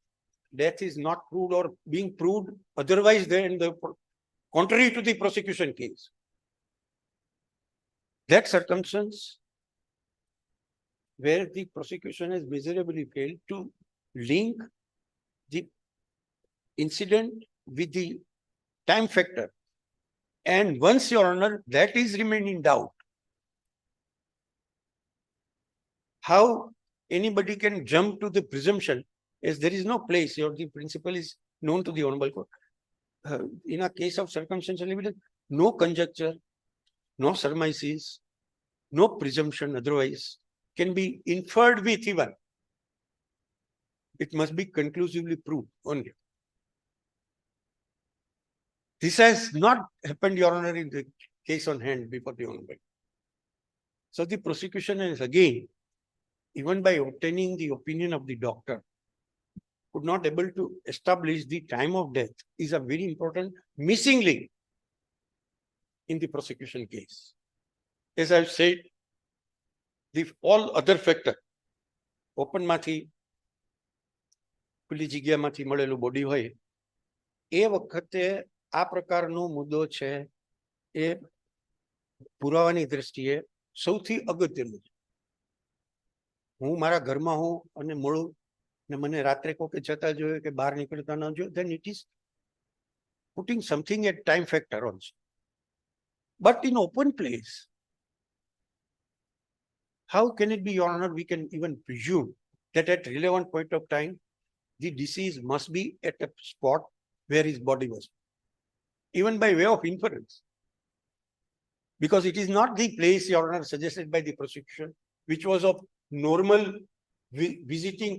death is not proved or being proved otherwise then the contrary to the prosecution case, that circumstance where the prosecution has miserably failed to link the incident with the time factor, and once, Your Honor, that is remained in doubt, how anybody can jump to the presumption as there is no place, or the principle is known to the Honorable Court. In a case of circumstantial evidence, no conjecture, no surmises, no presumption otherwise can be inferred with even. It must be conclusively proved only. This has not happened, Your Honor, in the case on hand before the Honorable. So the prosecution is again, even by obtaining the opinion of the doctor, could not able to establish the time of death is a very important missing link in the prosecution case. As I've said, the all other factor, open mathi, ખુલ્લી જગ્યામાંથી મળેલું body હોય, એ વખતે આ પ્રકારનો મુદ્દો છે એ પુરાવાની દ્રષ્ટિએ સૌથી અગત્યનું છે. હું મારા ઘરમાં હું અને મળું ને મને રાત્રે કોકે જતા જોયું કે બહાર નીકળતા ન જોયું, then it is putting something at time factor also. But in open place, how can it be, Your Honor, we can even presume that at relevant point of time, the deceased must be at a spot where his body was, even by way of inference. Because it is not the place, Your Honor, suggested by the prosecution, which was of normal visiting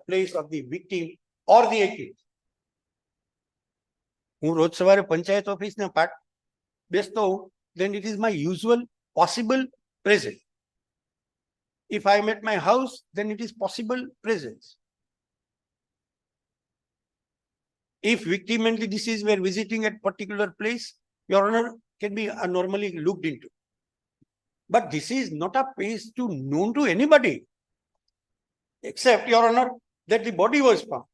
place of the victim or the accused. હું રોજ સવારે પંચાયત ઓફિસના પાટ બેસતો હોઉં, then it is my usual possible presence. If I am at my house, then it is possible presence. If victim and the deceased were visiting at particular place, Your Honor, can be normally looked into. But this is not a place to known to anybody, except, Your Honor, that the body was found.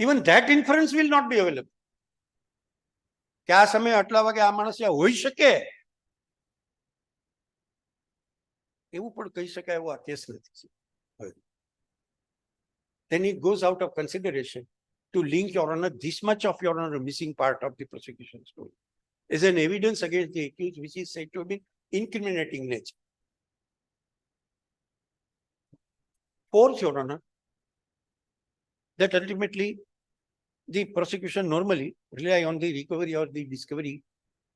Even that inference will not be available. કે આ સમયે આટલા વાગે આ માણસ હોઈ શકે, એવું પણ કહી શકાય એવો આ કેસ નથી. હવે then it goes out of consideration to link, Your Honor, this much of, Your Honor, missing part of the prosecution story is an evidence against the accused which is said to have been incriminating nature. Fourth, Your Honor, that ultimately the prosecution normally rely on the recovery or the discovery.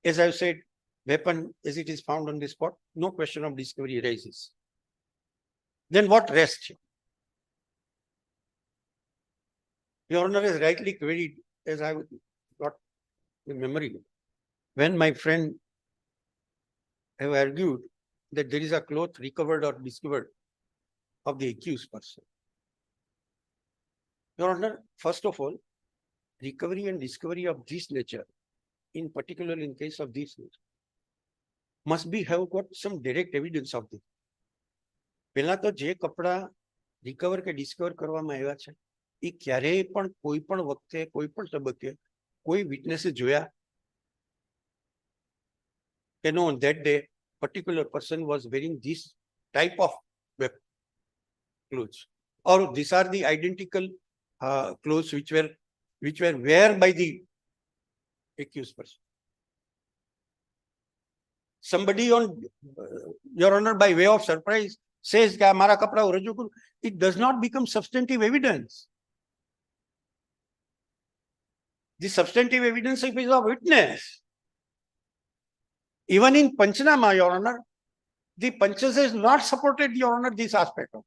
As I've said, weapon as it is found on the spot, no question of discovery arises. Then what rests? Your Honor has rightly queried, as I got the memory, when my friend have argued that there is a cloth recovered or discovered of the accused person. Your Honor, first of all, recovery and discovery of this nature, in particular in case of this nature, must be have got some direct evidence of this. પહેલા તો જે કપડા recover કે discover કરવામાં આવ્યા છે એ ક્યારેય પણ કોઈ પણ વખતે કોઈ પણ તબક્કે કોઈ વિટનેસે જોયા કે નો that day particular person was wearing this type of clothes, or these are the identical clothes which were worn by the accused person. Somebody on, Your Honor, by way of surprise says that Mara kapra raju kuru, it does not become substantive evidence. The substantive evidence is of witness. Even in Panchanama, Your Honor, the Panchas has not supported, Your Honor, this aspect of.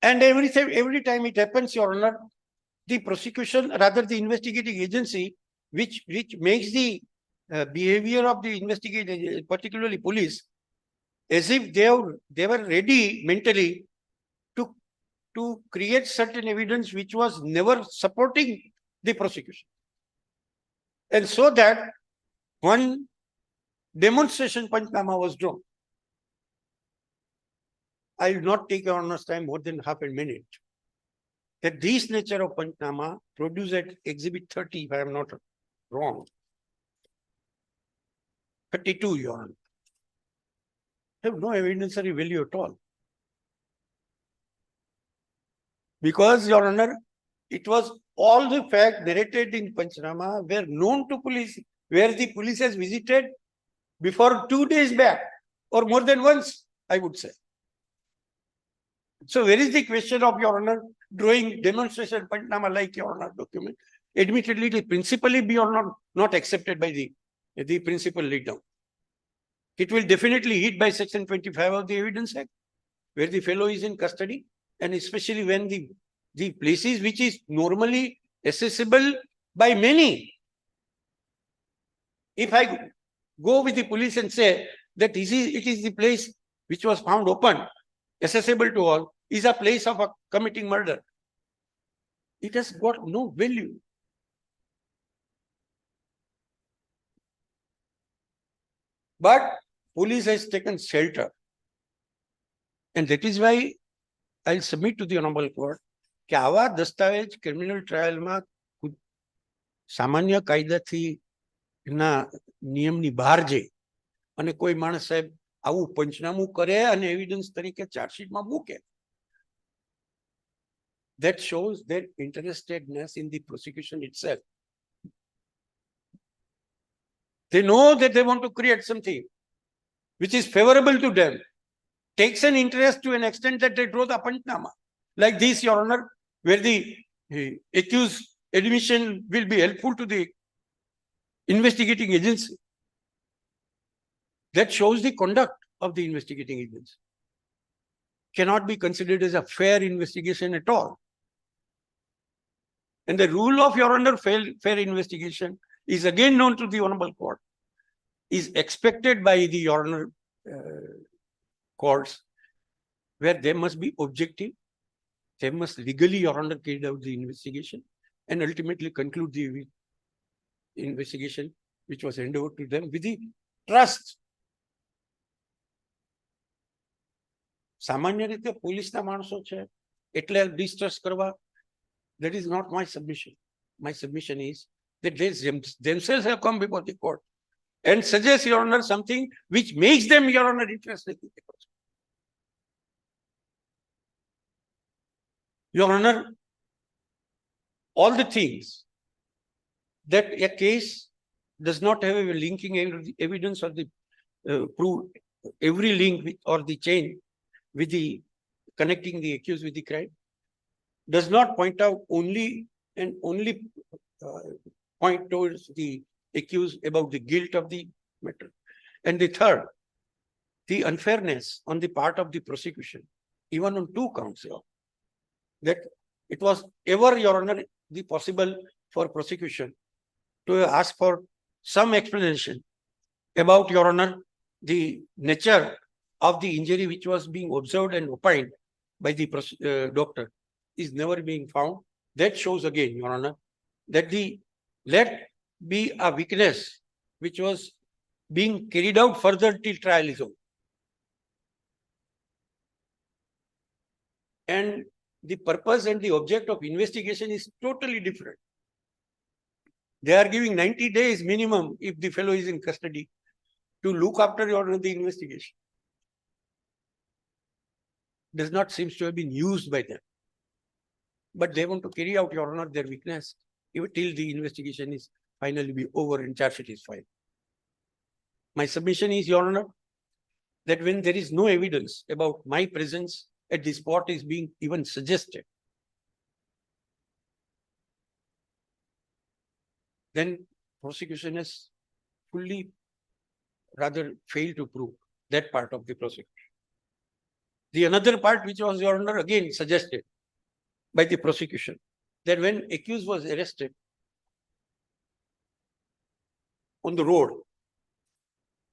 And every time it happens, Your Honor, the prosecution, rather the investigating agency, which makes the behavior of the investigating, particularly police, as if they were ready mentally to create certain evidence which was never supporting the prosecution. And so that one demonstration Panchanama was drawn. I will not take Your Honor's time more than half a minute. That this nature of Panchanama produced at Exhibit 30, if I am not wrong, 32, Your Honor, have no evidentiary value at all. Because, Your Honor, it was all the facts narrated in Panchanama were known to police, where the police has visited before 2 days back, or more than once, I would say. So where is the question of, Your Honor, drawing demonstration Panchanama like, Your Honor, document? Admittedly, it will principally be or not accepted by the principal laid down. It will definitely hit by Section 25 of the Evidence Act, where the fellow is in custody, and especially when the places which is normally accessible by many. If I go with the police and say that it is the place which was found open, accessible to all, is a place of committing murder, it has got no value. But police has taken shelter. And that is why I'll submit to the Honorable Court કે આવા દસ્તાવેજ criminal ટ્રાયલમાં સામાન્ય કાયદાથી ના નિયમની બહાર જાય અને કોઈ માણસ સાહેબ આવું પંચનામું કરે અને એવિડન્સ તરીકે ચાર્જશીટમાં મૂકે. That shows their interestedness in the prosecution itself. They know that they want to create something which is favorable to them, takes an interest to an extent that they draw the Panchanama. Like this, Your Honor, where the accused admission will be helpful to the investigating agency. That shows the conduct of the investigating agency. Cannot be considered as a fair investigation at all. And the rule of, Your Honor, fair investigation is again known to the Honorable Court, is expected by the Your Honor courts, where they must be objective, they must legally, Your Honor, carry out the investigation and ultimately conclude the investigation which was handed over to them with the trust. સામાન્ય રીતે પોલીસના માણસો છે એટલે ડિસ્ટ્રસ્ટ કરવા, that is not my submission. My submission is that they themselves have come before the court and suggest, Your Honor, something which makes them, Your Honor, interested in the case. Your Honor, all the things that a case does not have a linking evidence or the prove every link with, or the chain with the connecting the accused with the crime, does not point out only and only point towards the accused about the guilt of the matter. And the third, the unfairness on the part of the prosecution, even on 2 counts of that it was ever, Your Honor, the possible for prosecution to ask for some explanation about, Your Honor, the nature of the injury which was being observed and opined by the doctor is never being found. That shows again, Your Honor, that the let be a weakness which was being carried out further till trial is over. And the purpose and the object of investigation is totally different. They are giving 90 days minimum if the fellow is in custody to look after, Your Honor, the investigation. Does not seem to have been used by them. But they want to carry out, Your Honor, their weakness even till the investigation is finally be over and charge sheet is filed. My submission is, Your Honor, that when there is no evidence about my presence at the spot is being even suggested, then prosecution has fully rather failed to prove that part of the prosecution. The another part which was, Your Honor, again suggested by the prosecution, that when accused was arrested on the road,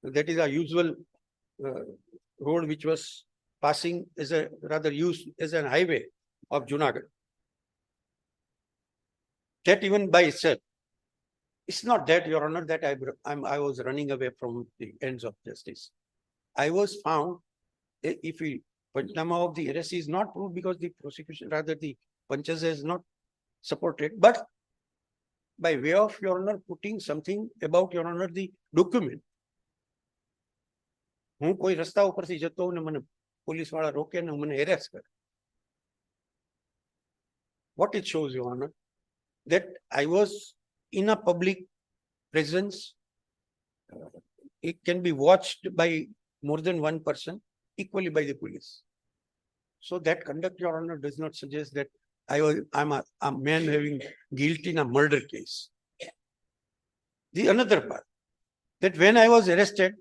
that is a usual road which was passing as a rather used as an highway of Junagadh. That even by itself, it's not that, Your Honor, that I was running away from the ends of justice. I was found, if we Panchnama of the arrest is not proved because the prosecution, rather the punches has not supported, but by way of, Your Honor, putting something about, Your Honor, the document. હું કોઈ રસ્તા ઉપરથી જતો ને મને police વાળા રોકે ને મને હેરાસ કરે. What it shows, Your Honor, that I was in a public presence. It can be watched by more than one person, equally by the police. So that conduct, Your Honor, does not suggest that I'm a man having guilt in a murder case. The another part, that when I was arrested,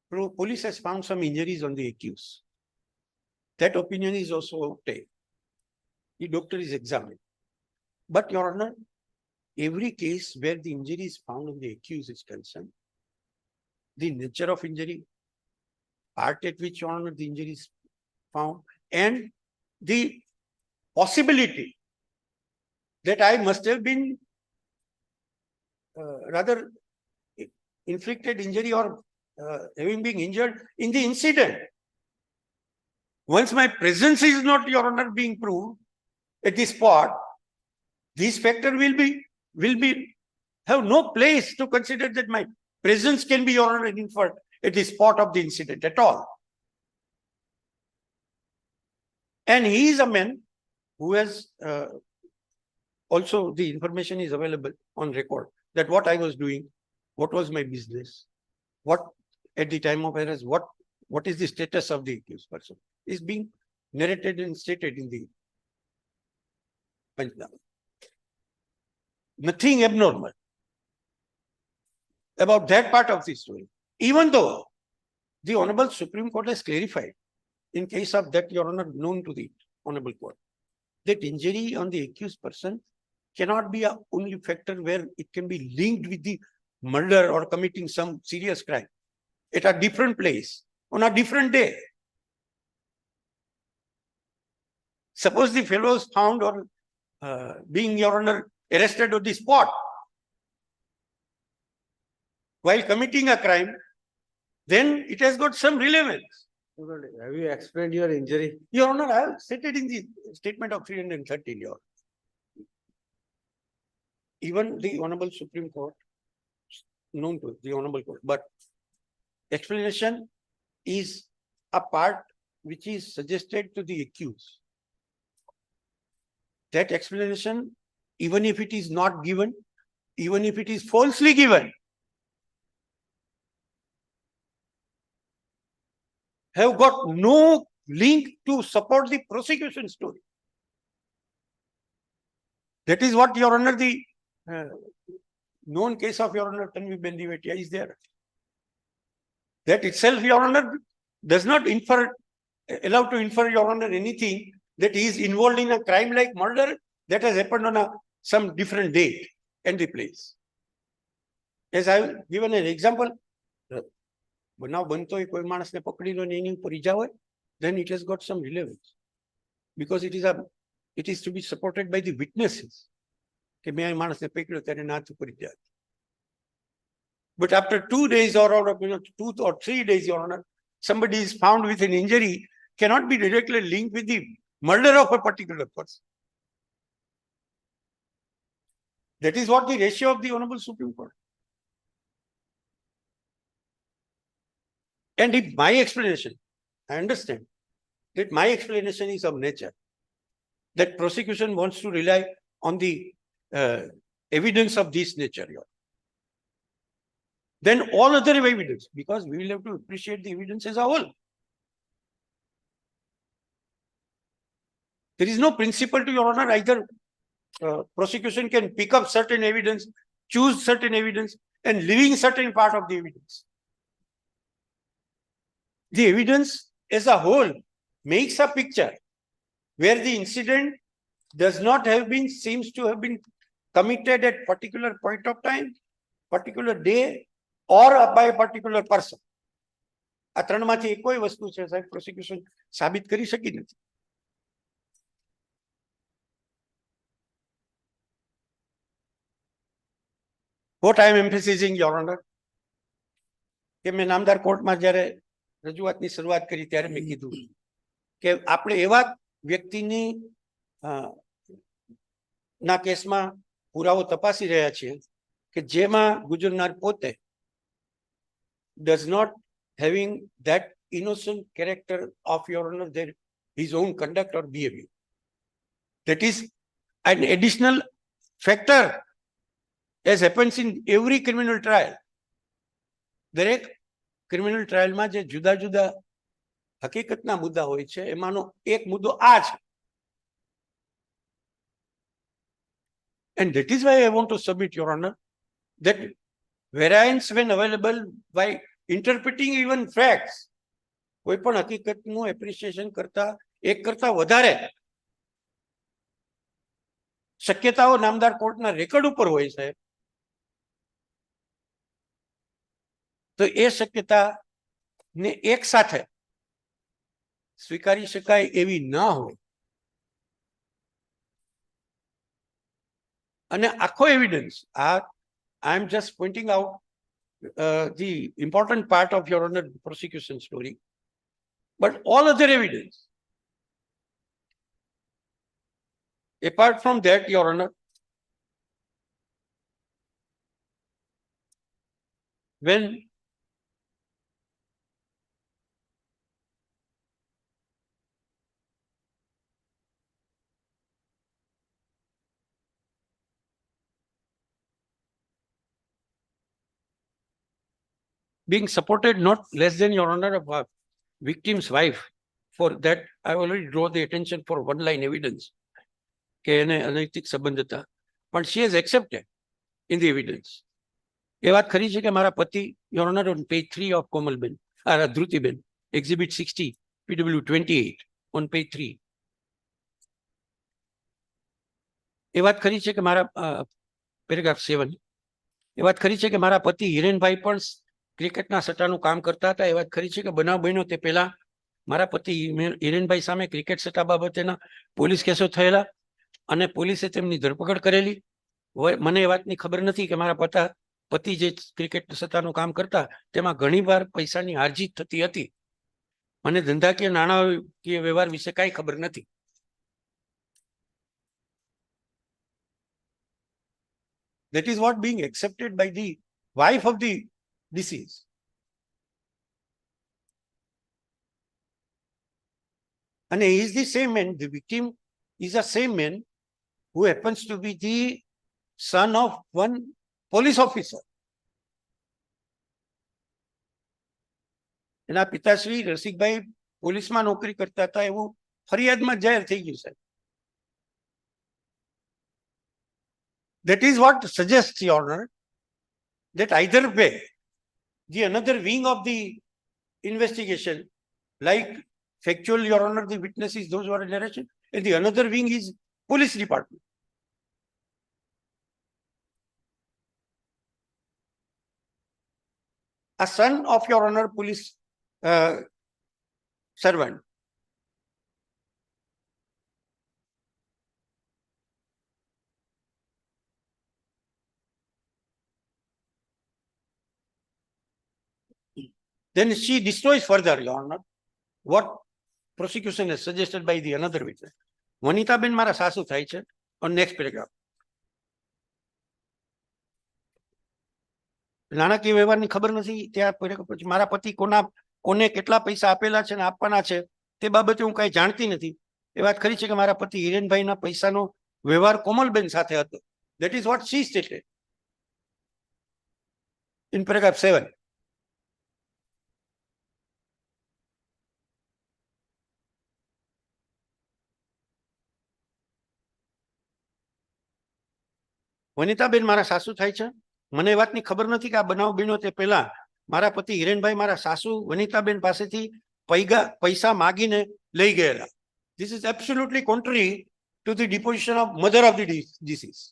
police has found some injuries on the accused. That opinion is also obtained. The doctor is examined. But, Your Honor, every case where the injury is found on the accused is concerned, the nature of injury, part at which, Your Honor, the injury is found, and the possibility that I must have been rather inflicted injury or having been injured in the incident. Once my presence is not, Your Honor, being proved at the spot, this factor will have no place to consider that my presence can be, Your Honor, inferred at the spot of the incident at all. And he is a man who has also the information is available on record that what I was doing, what was my business, what at the time of arrest, what is the status of the accused person is being narrated and stated in the Panchnama. Nothing abnormal about that part of the story, even though the Honorable Supreme Court has clarified in case of that, Your Honor, known to the Honorable Court, that injury on the accused person cannot be a only factor where it can be linked with the murder or committing some serious crime at a different place on a different day. Suppose the fellow is found or being, Your Honor, arrested on the spot while committing a crime, then it has got some relevance. Have you explained your injury? Your Honor, I have stated in the statement of 313, Your Honor. even the Honorable Supreme Court, known to the Honorable Court, but explanation is a part which is suggested to the accused. That explanation, even if it is not given, even if it is falsely given, have got no link to support the prosecution story. That is what, Your Honor, the known case of Your Honor Tanvi Bendivetia is there. That itself, Your Honor, does not allow to infer, Your Honor, anything that he is involved in a crime like murder that has happened on some different date and the place. As I have given an example, બનાવ બનતો હોય કોઈ માણસને પકડી લો ને એની ઉપર ઈજા હોય, then it has got some relevance because it is to be supported by the witnesses કે મેં આ માણસને પકડ્યો ત્યારે ના હાથ ઉપર ઈજા. But after 2 days or 2 or 3 days, Your Honor, somebody is found with an injury cannot be directly linked with the murder of a particular person. That is what the ratio of the Honorable Supreme Court. And if my explanation, I understand that my explanation is of nature, that prosecution wants to rely on the evidence of this nature, Your Honor. Then all other evidence, because we will have to appreciate the evidence as a whole. There is no principle to, Your Honor, either prosecution can pick up certain evidence, choose certain evidence, and leaving certain part of the evidence. The evidence as a whole makes a picture where the incident does not have been, seems to have been committed at particular point of time, particular day, or by a particular person. આ ત્રણમાંથી કોઈ વસ્તુ છે સાહેબ prosecution સાબિત કરી શકી નથી. What I am emphasizing, Your Honor, કે મેં નામદાર કોર્ટમાં જ્યારે રજૂઆતની શરૂઆત કરી ત્યારે મેં કીધું કે આપણે એવા વ્યક્તિની ના કેસમાં પુરાવો તપાસી રહ્યા છીએ કે જેમાં ગુજરનાર પોતે does not having that innocent character of, Your Honor, his own conduct or behavior. That is an additional factor as happens in every criminal trial. દરેક ક્રિમિનલ ટ્રાયલમાં જે જુદા જુદા હકીકતના મુદ્દા હોય છે એમાંનો એક મુદ્દો આ છે. And that is why I want to submit, Your Honor, that variance when available by interpreting even facts, કોઈ પણ હકીકતનું એપ્રિસિએશન કરતા એક કરતા વધારે શક્યતાઓ નામદાર કોર્ટના રેકોર્ડ ઉપર હોય છે, તો એ શક્યતાને એક સાથે સ્વીકારી શકાય એવી ના હોય. અને આખો evidence, I am just pointing out the important part of, Your Honor, prosecution story, but all other evidence apart from that, Your Honor, when being supported not less than, Your Honor, of a victim's wife. For that, I already draw the attention for one line evidence. But she has accepted in the evidence. ये बात खरी है कि हमारा पति, Your Honor, on page 3 of Komalben, Dhrutiben, exhibit 60, PW 28, on page 3. ये बात खरी है कि हमारा paragraph 7. ये बात खरी है कि हमारा पति हिरेन भाई पण ક્રિકેટના સટ્ટાનું કામ કરતા હતા. એ વાત ખરી છે કે બનાવ બન્યો તે પહેલા મારા પતિ હિરેનભાઈ સામે ક્રિકેટ સટ્ટા બાબતેના પોલીસ કેસો થયેલા અને પોલીસે તેમની ધરપકડ કરેલી. મને એ વાતની ખબર નથી કે મારા પતિ જે ક્રિકેટ સટ્ટાનું કામ કરતા તેમાં ઘણીવાર પૈસાની હારજીત થતી હતી. મને ધંધાકીય નાણાકીય વ્યવહાર વિશે કાંઈ ખબર નથી. That is what being accepted by the wife of the deceased. And he is the same man, the victim is the same man who happens to be the son of one police officer. એના પિતાશ્રી રસિકભાઈ પોલીસમાં નોકરી કરતા હતા એવું ફરિયાદમાં જાહેર થઈ ગયું સાહેબ. That is what suggests, Your Honor, that either way, the another wing of the investigation, like factual, Your Honor, the witnesses, those who are in narration, and the another wing is police department. A son of Your Honor police servant. Then she destroys further, Your Honor, what prosecution is suggested by the another witness. Vanitaben મારા સાસુ થાય છે. On next paragraph. નાણાકીય વ્યવહારની ખબર નથી. ત્યાં પછી મારા પતિ કોને કેટલા પૈસા આપેલા છે ને આપવાના છે તે બાબતે હું કઈ જાણતી નથી. એ વાત ખરી છે કે મારા પતિ હિરેનભાઈના પૈસાનો વ્યવહાર કોમલબેન સાથે હતો. That is what she stated in paragraph 7. Vanitaben મારા સાસુ થાય છે. મને એ વાતની ખબર નથી કે આ બનાવ બન્યો તે પહેલા મારા પતિ હિરેનભાઈ મારા સાસુ વનિતાબેન પાસેથી પૈસા માગીને લઈ ગયેલા. This is absolutely contrary to the deposition of mother of the deceased.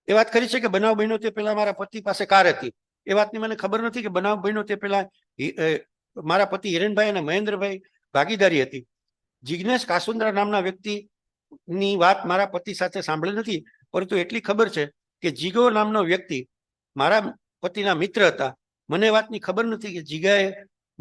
એ વાત ખરી છે કે બનાવ બન્યો તે પહેલા મારા પતિ પાસે કાર હતી. એ વાતની મને ખબર નથી કે બનાવ બન્યો તે પહેલા મારા પતિ હિરેનભાઈ અને મહેન્દ્રભાઈ ભાગીદારી હતી. જિગ્નેશ કાસુંદ્રા નામના વ્યક્તિની વાત મારા પતિ સાથે સાંભળી નથી, પરંતુ એટલી ખબર છે કે જીગો નામનો વ્યક્તિ મારા પતિના મિત્ર હતા. મને એ વાતની ખબર નથી કે જીગાએ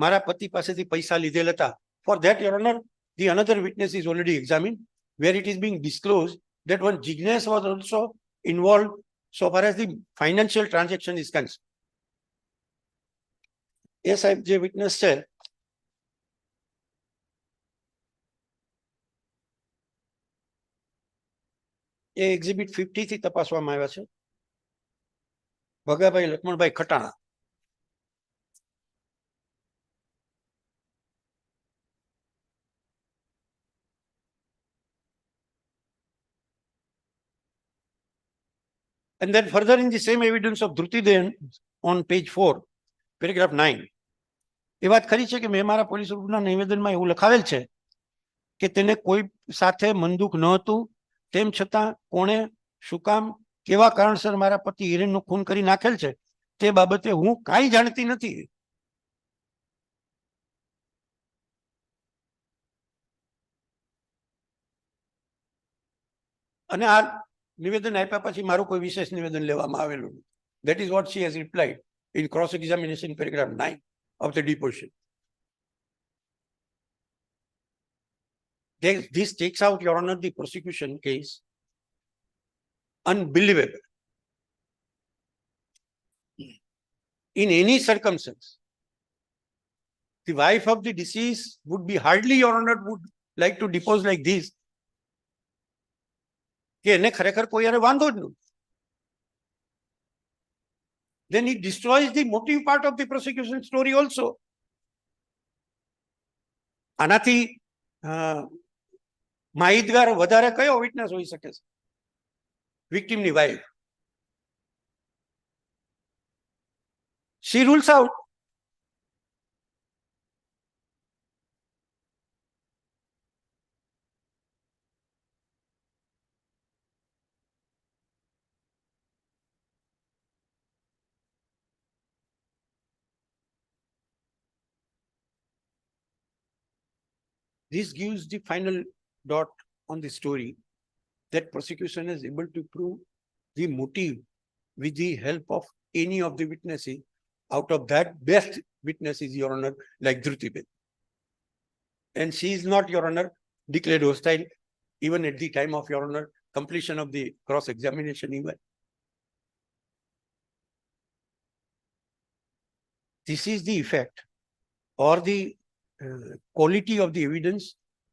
મારા પતિ પાસેથી પૈસા લીધેલ હતા. For that, Your Honor, the another witness is already examined, where it is being disclosed that one Jignesh was also involved so far as the financial transaction is concerned. Yes, I have witness છે. એ exhibit 50 થી તપાસવામાં આવ્યા છે. Bhagabhai Laxmanbhai Khatana. And then further in the same evidence of Dhrutiben on page 4, paragraph 9. એ વાત ખરી છે કે મેં મારા પોલીસ ગ્રુપના નિવેદનમાં એવું લખાવેલ છે કે તેને કોઈ સાથે મનદુખ ન હતું, તેમ છતાં કોણે શું કામ કેવા કારણસર મારા પતિ હિરેનનું ખૂન કરી નાખેલ છે તે બાબતે હું કાંઈ જાણતી નથી. અને આ નિવેદન આપ્યા પછી મારું કોઈ વિશેષ નિવેદન લેવામાં આવેલું. That is what she has replied in cross examination paragraph 9 of the deposition. This takes out, Your Honor, the prosecution case. Unbelievable. In any circumstance, the wife of the deceased would be hardly, Your Honor, would like to depose like this. કે એને ખરેખર કોઈ યારે વાંધો જ નહીં. Then it destroys the motive part of the prosecution story also. આનાથી માહિતગાર વધારે કયો વિટનેસ હોઈ શકે છે? વિક્ટિમની wife. She rules out. This gives the final dot on the story that prosecution is able to prove the motive with the help of any of the witnesses. Out of that, best witness is, Your Honor, like Dhrutiben. And she is not, Your Honor, declared hostile even at the time of, Your Honor, completion of the cross examination even. This is the effect or the quality of the evidence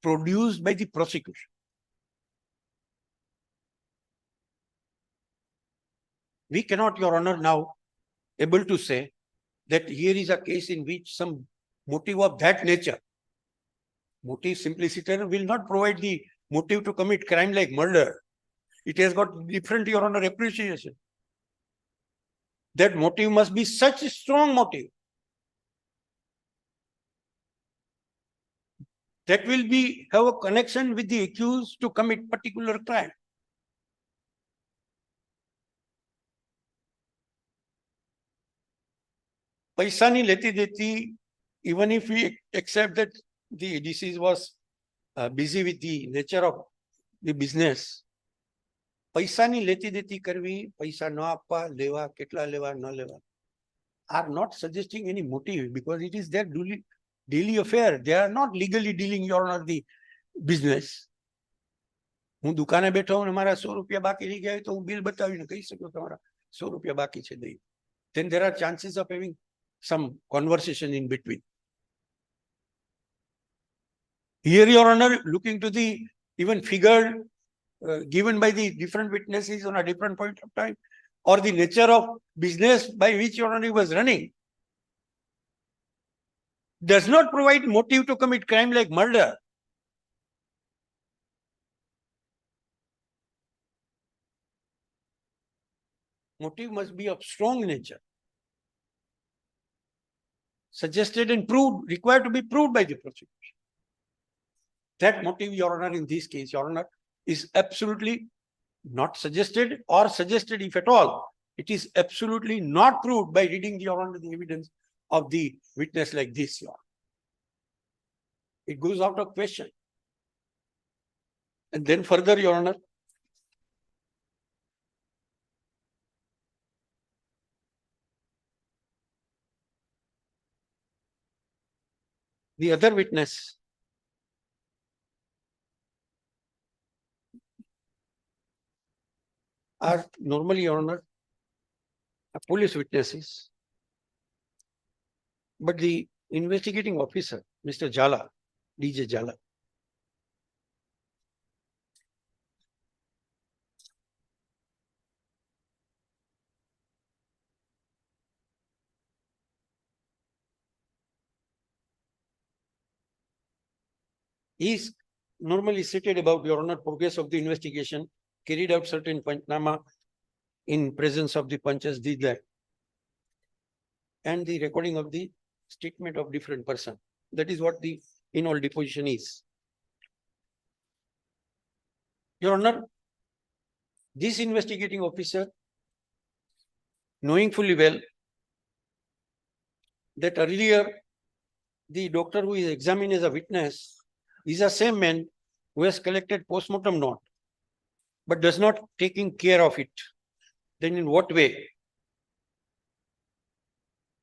produced by the prosecution. We cannot, Your Honor, now able to say that here is a case in which some motive of that nature, motive simpliciter will not provide the motive to commit crime like murder. It has got different, Your Honor, appreciation. That motive must be such a strong motive that will have a connection with the accused to commit particular crime. પૈસાની લેતી દેતી, even if we accept that the deceased was busy with the nature of the business, પૈસાની લેતી દેતી કરવી, પૈસા ન આપવા, લેવા, કેટલા લેવા, ન લેવા, are not suggesting any motive because it is their daily affair. They are not legally dealing, Your Honor, the business. હું દુકાને બેઠો અને મારા 100 રૂપિયા બાકી રહી ગયા તો હું બિલ બતાવીને કહી શકું તમારા 100 રૂપિયા બાકી છે દઈ. Then there are chances of having some conversation in between. Here, Your Honor, looking to the even figure given by the different witnesses on a different point of time, or the nature of business by which Your Honor was running, does not provide motive to commit crime like murder. Motive must be of strong nature, suggested and proved, required to be proved by the prosecution. That motive, Your Honor, in this case, Your Honor, is absolutely not suggested, or suggested if at all. It is absolutely not proved by reading, Your Honor, the evidence of the witness like this, Your Honor. It goes out of question. And then further, Your Honor, the other witness are normally, Your Honor, police witnesses. But the investigating officer, Mr. Jala, DJ Jala, he is normally stated about, Your Honor, progress of the investigation, carried out certain Panchnama in presence of the punches, did that, and the recording of the statement of different person. That is what the in all deposition is. Your Honor, this investigating officer, knowing fully well that earlier the doctor who is examined as a witness is the same man who has collected postmortem note, but does not taking care of it. Then in what way?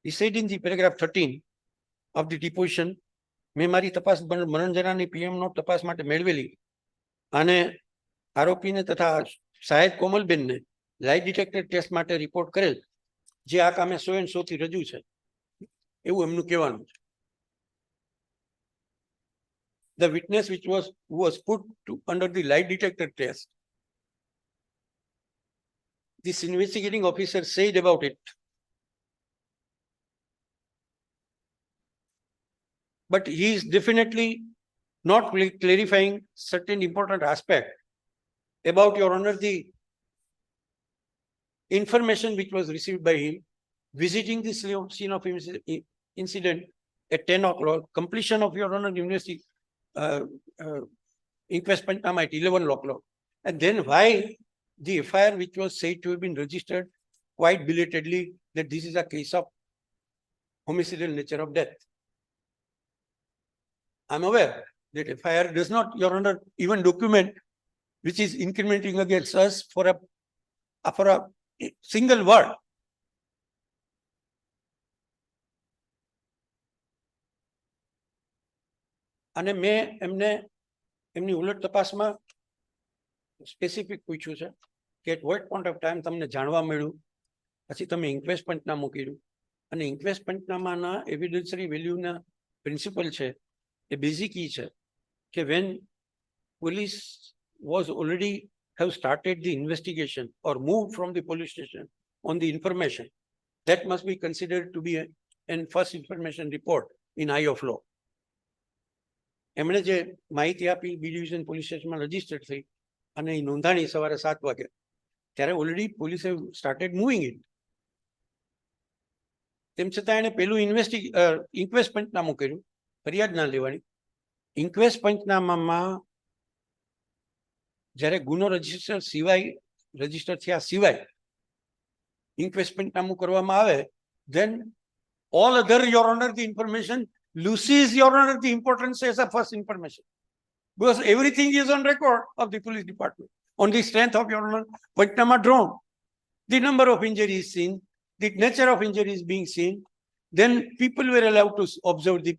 He said in the paragraph 13 of the deposition, મેં મારી તપાસ મનોરંજનાની PM not તપાસ માટે મેળવેલી અને આરોપીને તથા સાહેબ કોમલબેનને લાઇટ ડિટેક્ટર ટેસ્ટ માટે રિપોર્ટ કરેલ, જે આ કામે 100 થી રજૂ છે, એવું એમનું કહેવાનું છે. The witness who was put under the lie detector test, this investigating officer said about it, but he is definitely not clarifying certain important aspect about, Your Honor, the information which was received by him visiting the scene of incident at 10 o'clock, completion of, Your Honor, university inquest Panchnama at 11 o'clock, and then why the FIR which was said to have been registered quite belatedly, that this is a case of homicidal nature of death. I'm aware that FIR does not, Your Honor, even document which is incriminating against us for a single word. અને મેં એમને એમની ઉલટ તપાસમાં specific પૂછ્યું છે કે at what point of time તમને જાણવા મળ્યું, પછી તમે ઇન્ક્વેસ્ટ પંચનામું કર્યું, અને ઇન્ક્વેસ્ટ પંચનામાના એવિડન્સરી વેલ્યુના પ્રિન્સિપલ છે એ બેઝિક ઈ છે કે when police was already have started the investigation or moved from the police station on the information, that must be considered to be an first information report in eye of law. એમણે જે માહિતી આપી બી division police સ્ટેશનમાં registered થઈ અને એ નોંધાણી સવારે 7 વાગે, ત્યારે ઓલરેડી પોલીસે સ્ટાર્ટેડ મૂવિંગ ઇટ. તેમ છતાં એણે પેલું ઇન્ક્વેસ્ટ પંચનામું કર્યું, ફરિયાદ ના લેવાની. ઇન્ક્વેસ્ટ પંચનામામાં જ્યારે ગુનો રજીસ્ટર થયા સિવાય ઇન્ક્વેસ્ટ પંચનામું કરવામાં આવે, then all other, your honor, the information loses, your honor, the importance as a first information, because everything is on record of the police department. On the strength of, your honor, Pantnama drawn, the number of injuries seen, the nature of injuries being seen, then people were allowed to observe the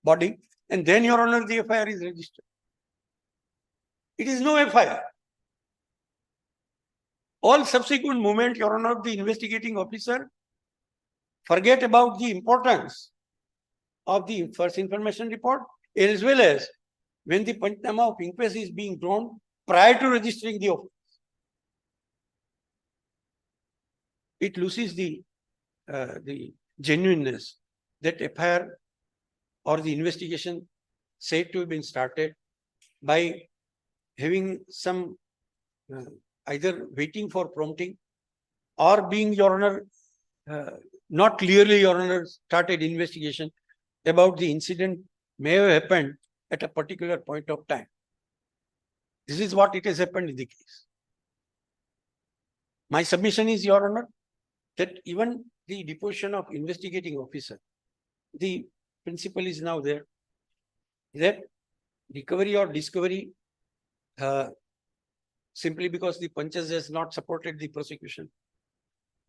body, and then, your honor, the FIR is registered. It is no FIR. All subsequent movement, your honor, the investigating officer forget about the importance of the first information report, as well as when the Pantnama of inquest is being drawn prior to registering the offense. It loses the genuineness that FIR or the investigation said to have been started by having some either waiting for prompting or being, your honor, not clearly, your honor, started investigation about the incident may have happened at a particular point of time. This is what it has happened in the case. My submission is, your honor, that even the deposition of investigating officer, the principle is now there, that recovery or discovery simply because the punches has not supported the prosecution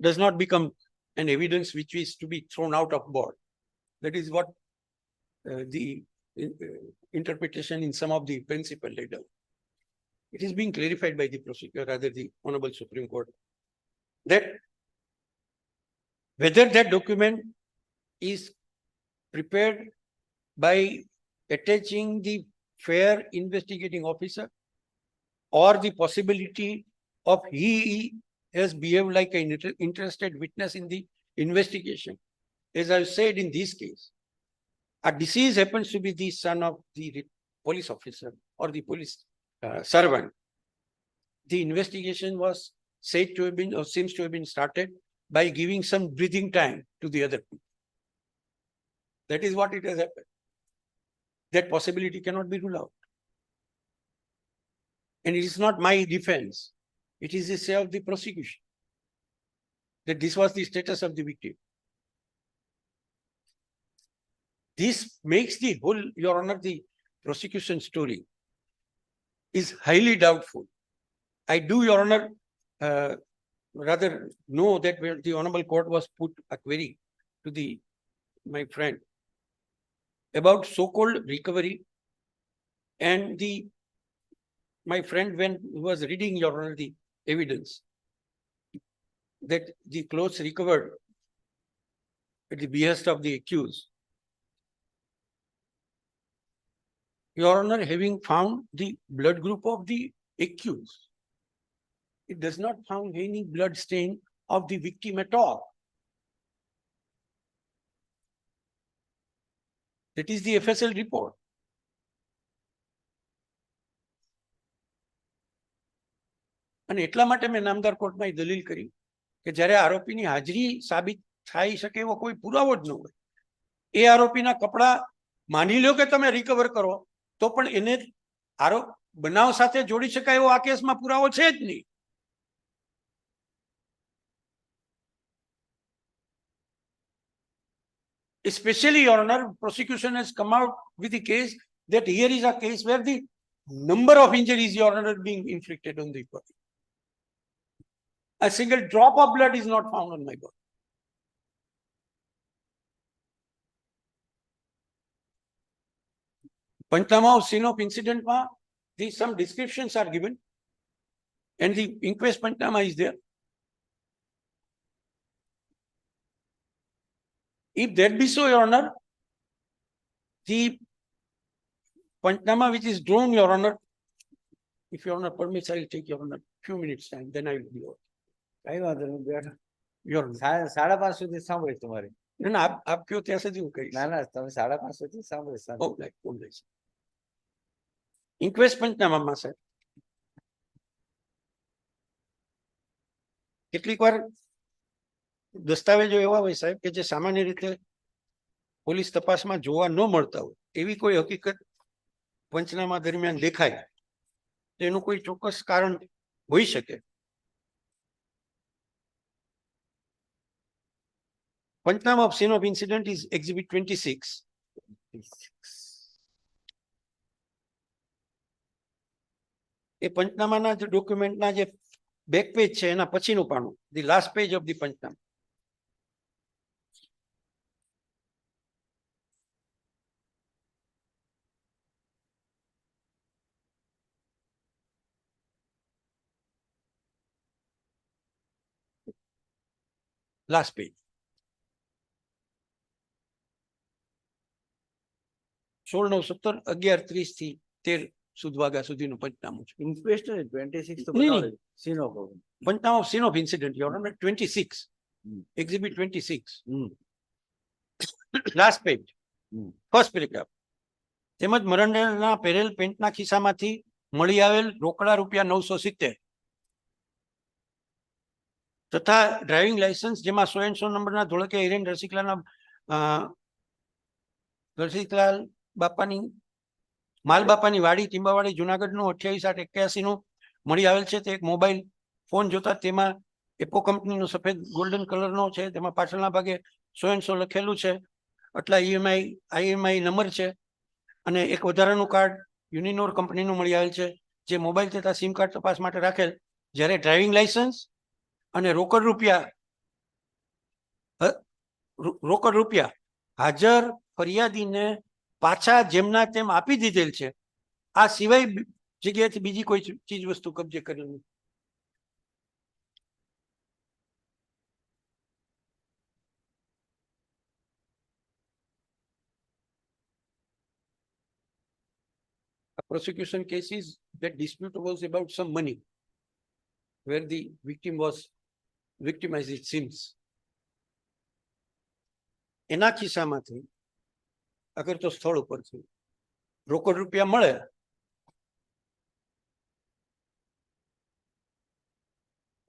does not become an evidence which is to be thrown out of board. That is what the interpretation in some of the principle laid out. It is being clarified by the prosecutor, rather the Honorable Supreme Court, that whether that document is prepared by attaching the fair investigating officer or the possibility of he has behaved like an interested witness in the investigation. As I've said, in this case, a deceased happens to be the son of the police officer or the police servant. The investigation was said to have been, or seems to have been started by giving some breathing time to the other people. That is what it has happened. That possibility cannot be ruled out. And it is not my defense. It is the say of the prosecution that this was the status of the victim. This makes the whole, your honor, the prosecution story is highly doubtful. I do, your honor, rather know that where the honorable court was put a query to my friend about so-called recovery, and my friend, when he was reading, your honor, the evidence that the clothes recovered at the behest of the accused, your honor, having found the blood group of the accused, it does not found any blood stain of the victim at all. That is the FSL report. અને એટલા માટે મેં નામદાર કોર્ટમાં એ દલીલ કરી કે જ્યારે આરોપીની હાજરી સાબિત થઈ શકે એવો કોઈ પુરાવો જ ન હોય, એ આરોપીના કપડા માની લો કે તમે રિકવર કરો તો પણ એને આરોપ બનાવ સાથે જોડી શકાય એવો આ કેસમાં પુરાવો છે જ નહીં. Especially, your honor, prosecution has come out with the case that here is a case where the number of injuries, your honor, being inflicted on the body. A single drop of blood is not found on my body. Pantnama of scene of incident, some descriptions are given. and the inquest Pantnama is there. If that be so, Your Honor, the Pantnama which is drawn, Your Honor, if Your Honor permits, I will take Your Honor few minutes time, then I will be over. કઈ વાંધો નહીં બેઠો. Your Honor. 5:30 સુધી સાંભળીશ તમારી. ના આપ કયો ત્યાં સુધી હું કહીશ. ના ના તમે 5:30 સુધી સાંભળીશ. ઓકે. ઇન્ક્વેસ્ટ પંચનામામાં સાહેબ કેટલીક વાર દસ્તાવેજો એવા હોય સાહેબ કે જે સામાન્ય રીતે પોલીસ તપાસમાં જોવા ન મળતા હોય, એવી કોઈ હકીકત પંચનામા દરમિયાન દેખાય તેનું કોઈ ચોક્કસ કારણ હોઈ શકે. પંચનામા of scene of incident is exhibit 26. એ પંચનામાના જે ડોક્યુમેન્ટના જે બેક પેજ છે એના પછીનું પાનું, the last page of the panchnama. Last page 16/9/17 11:30 થી 13 વાગ્યા સુધીનું પંચનામું છે. ઇન્ક્વેસ્ટ 26 તો નહીં. બતાવે scene of panchnama scene of incident, Your Honor, 26, exhibit 26, last page, first paragraph. તેમજ મરણના પહેરેલ પેન્ટના ખિસ્સામાંથી મળી આવેલ રોકડા ₹970 તથા ડ્રાઇવિંગ લાયસન્સ જેમાં 100 નંબરના ધોળકે હિરેન રસિકલાલ બાપાની માલ બાપાની વાડી ટીંબાવાડી જુનાગઢનું 28/8/81 મળી આવેલ છે. તે એક મોબાઈલ ફોન જોતા તેમાં એપો કંપનીનો સફેદ ગોલ્ડન કલરનો છે, તેમાં પાછળના ભાગે 100 લખેલું છે, આટલા IMI નંબર છે, અને એક વધારાનું કાર્ડ યુનિનોર કંપનીનું મળી આવેલ છે, જે મોબાઈલ તથા સિમ કાર્ડ તપાસ માટે રાખેલ. જ્યારે ડ્રાઇવિંગ લાયસન્સ અને રોકડ રૂપિયા હાજર ફરિયાદીને પાછા જેમના તેમ આપી દીધેલ છે. આ સિવાય જગ્યાએથી બીજી કોઈ ચીજ વસ્તુ કબજે કરેલ નથી. A prosecution case is that dispute was about some money where the victim was victimized, it seems. એના ખિસ્સામાંથી અગર તો સ્થળ ઉપરથી રોકડ રૂપિયા મળે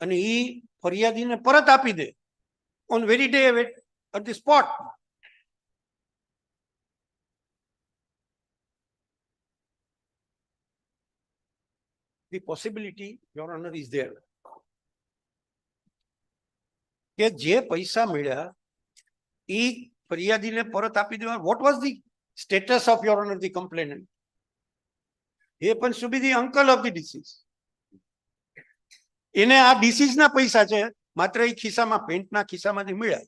અને એ ફરિયાદીને પરત આપી દે on very day at the spot, the possibility, Your Honor, is there કે જે પૈસા મળ્યા એ ફરિયાદીને પરત આપી દેવા. What was the status of your Honour the complainant? એ પણ to be the uncle of the deceased. એને આ ડિસીઝના પૈસા છે, માત્ર એ ખિસ્સામાં પેન્ટના ખિસ્સામાંથી મળ્યા.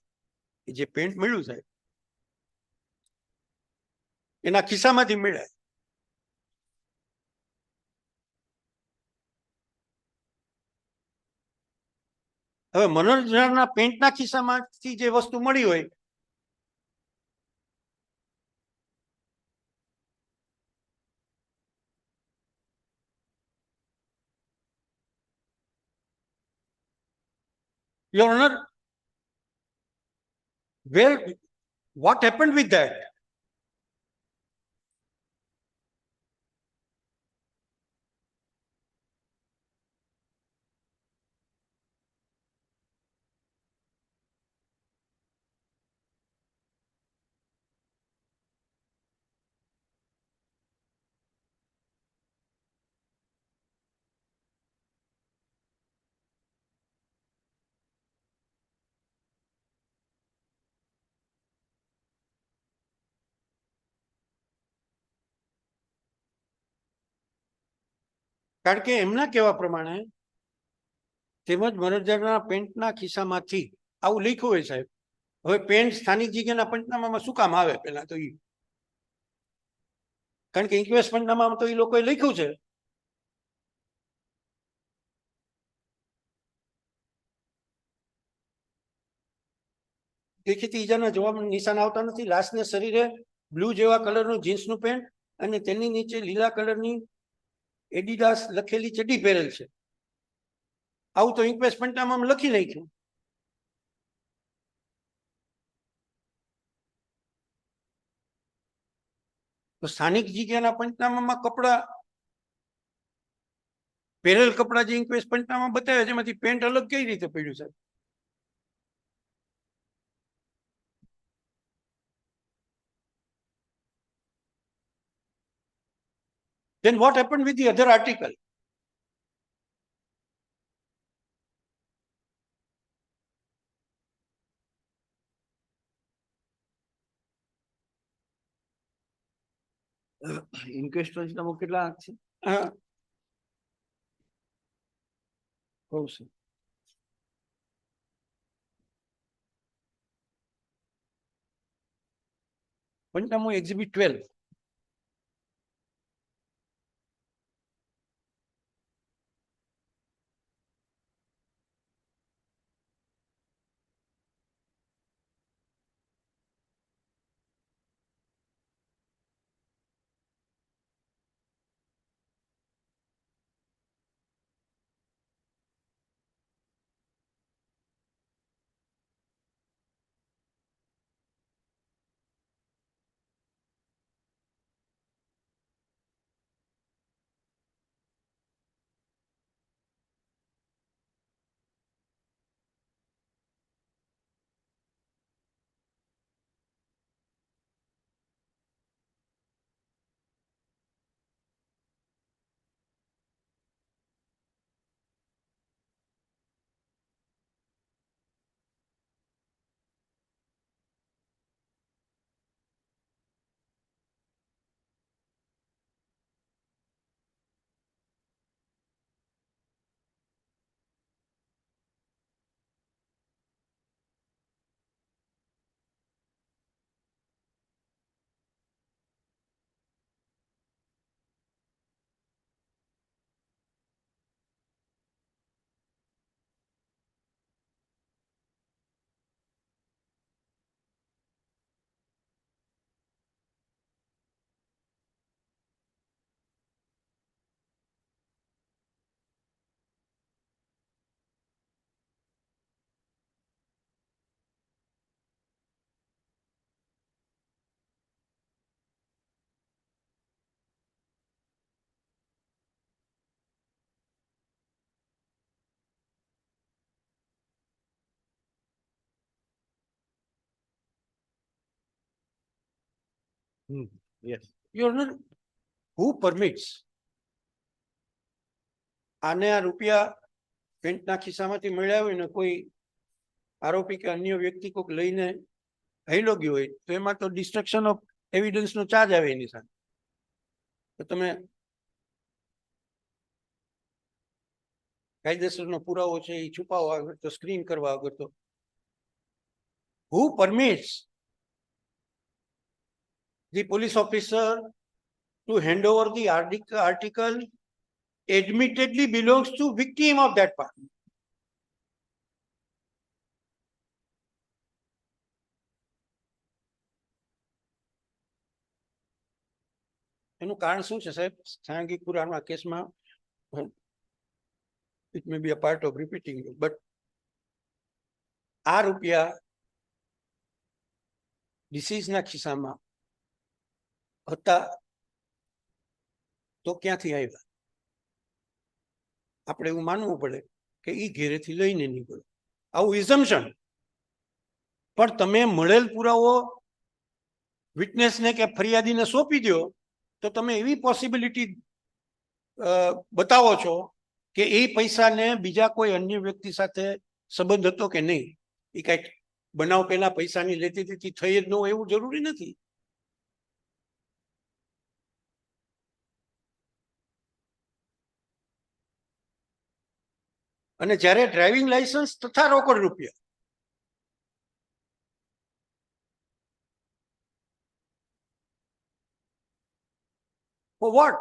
એ જે પેન્ટ મળ્યું છે એના ખિસ્સામાંથી મળ્યા. હવે મનોજના પેન્ટના ખિસ્સામાંથી જે વસ્તુ મળી હોય Your Honor, what happened with that? કારણ કે એમના કહેવા પ્રમાણે તેમજ મરજના પેન્ટના ખિસ્સામાંથી આવું લખ્યું હોય સાહેબ. હવે પેન્ટ સ્થાનિક જગ્યાના પંચનામામાં શું કામ આવે? પેલા તો કારણ કે ઇન્ક્વેસ્ટ પંચનામામાં તો એ લોકોએ લખ્યું છે દેખીતી ઈજાના જવાબ નિશાન આવતા નથી. લાશને શરીરે બ્લુ જેવા કલરનું જીન્સનું પેન્ટ અને તેની નીચે લીલા કલરની એડિડાસ લખેલી ચડ્ડી પહેરેલ છે. આવું તો ઇન્ક્વેસ્ટ પંચનામામાં લખી નાખ્યું. તો સ્થાનિક જગ્યાના પંચનામામાં કપડા પહેરેલ કપડા જે ઇન્ક્વેસ્ટ પંચનામા બતાવે છે એમાંથી પેન્ટ અલગ કઈ રીતે પડ્યું છે? Then what happened with the other article? Inquest પંચનામું કેટલા છે? કહું છું. પંચનામું exhibit 12. Yes. Your Honor, who permits? આને આ રૂપિયા પેન્ટના ખિસ્સામાંથી મળ્યા હોય ને કોઈ આરોપી કે અન્ય વ્યક્તિ કોઈક લઈને હૈલો ગયો હોય તો એમાં તો ડિસ્ટ્રક્શન ઓફ એવિડન્સનો ચાર્જ આવે એની સાથે. તો તમે કાયદેસરનો પુરાવો છે એ છુપાવવા આગળ તો સ્ક્રીન કરવા આગળ તો who permits the police officer to hand over the article admittedly belongs to victim of that party? એનું કારણ શું છે સાહેબ? સાંઘિક પુરાણના કેસમાં it may be a part of repeating it, but આ રૂપિયા ડિસીઝના ખિસ્સામાં હતા તો ક્યાંથી આવ્યા? આપણે એવું માનવું પડે કે ઈ ઘેરેથી લઈને નીકળ્યો, આવું ઇઝમ્પશન. પણ તમે મળેલ પુરાવો વિટનેસને કે ફરિયાદીને સોંપી દો તો તમે એવી પોસિબિલિટી બતાવો છો કે એ પૈસાને બીજા કોઈ અન્ય વ્યક્તિ સાથે સંબંધ હતો કે નહીં. એ કઈક બનાવ પેલા પૈસાની લેતી દેતી થઈ જ ન હોય એવું જરૂરી નથી. અને જ્યારે ડ્રાઇવિંગ લાયસન્સ તથા રોકડ રૂપિયા for what?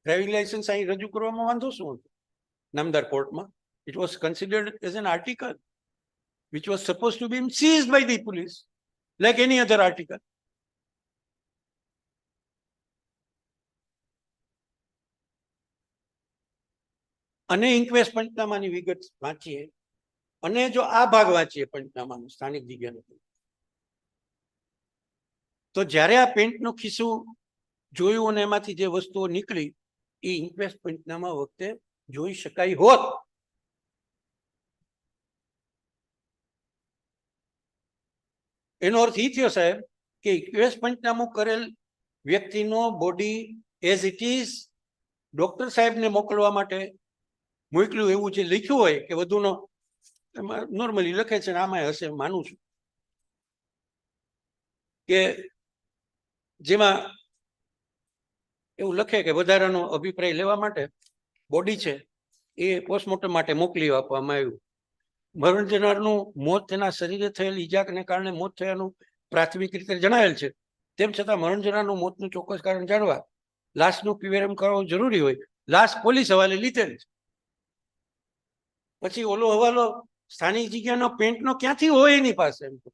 ડ્રાઇવિંગ લાયસન્સ અહીં રજૂ કરવામાં વાંધો શું હતો? નામદાર કોર્ટમાં it was considered as an article. which was supposed to be seized by the police, like any other article. અને ઇન્ક્વેસ્ટ પંચનામાની વિગત વાંચીએ અને જો આ ભાગ વાંચીએ પંચનામાનું સ્થાનિક જગ્યાનું, તો જ્યારે આ પેન્ટનું ખિસ્સું જોયું અને એમાંથી જે વસ્તુઓ નીકળી એ ઇન્ક્વેસ્ટ પંચનામા વખતે જોઈ શકાય હોત. એનો અર્થ એ થયો સાહેબ કે ઇન્ક્વેસ્ટ પંચનામું કરેલ વ્યક્તિનો body as it is doctor સાહેબને મોકલવા માટે મોકલ્યું એવું જે લખ્યું હોય કે વધુનો નોર્મલી લખે છે ને આમાં હશે માનું છું કે જેમાં એવું લખે કે વધારાનો અભિપ્રાય લેવા માટે બોડી છે એ પોસ્ટમોર્ટમ માટે મોકલી આપવામાં આવ્યું. મરણ જનારનું મોત તેના શરીરે થયેલ ઈજાને કારણે મોત થયાનું પ્રાથમિક રીતે જણાવેલ છે. તેમ છતાં મરણ જનારનું મોતનું ચોક્કસ કારણ જાણવા લાશનું પીએમ કરવું જરૂરી હોય. લાશ પોલીસ હવાલે લીધેલ છે. પછી ઓલો હવાલો સ્થાનિક જગ્યાનો પેન્ટનો ક્યાંથી હોય એની પાસે? એમ તો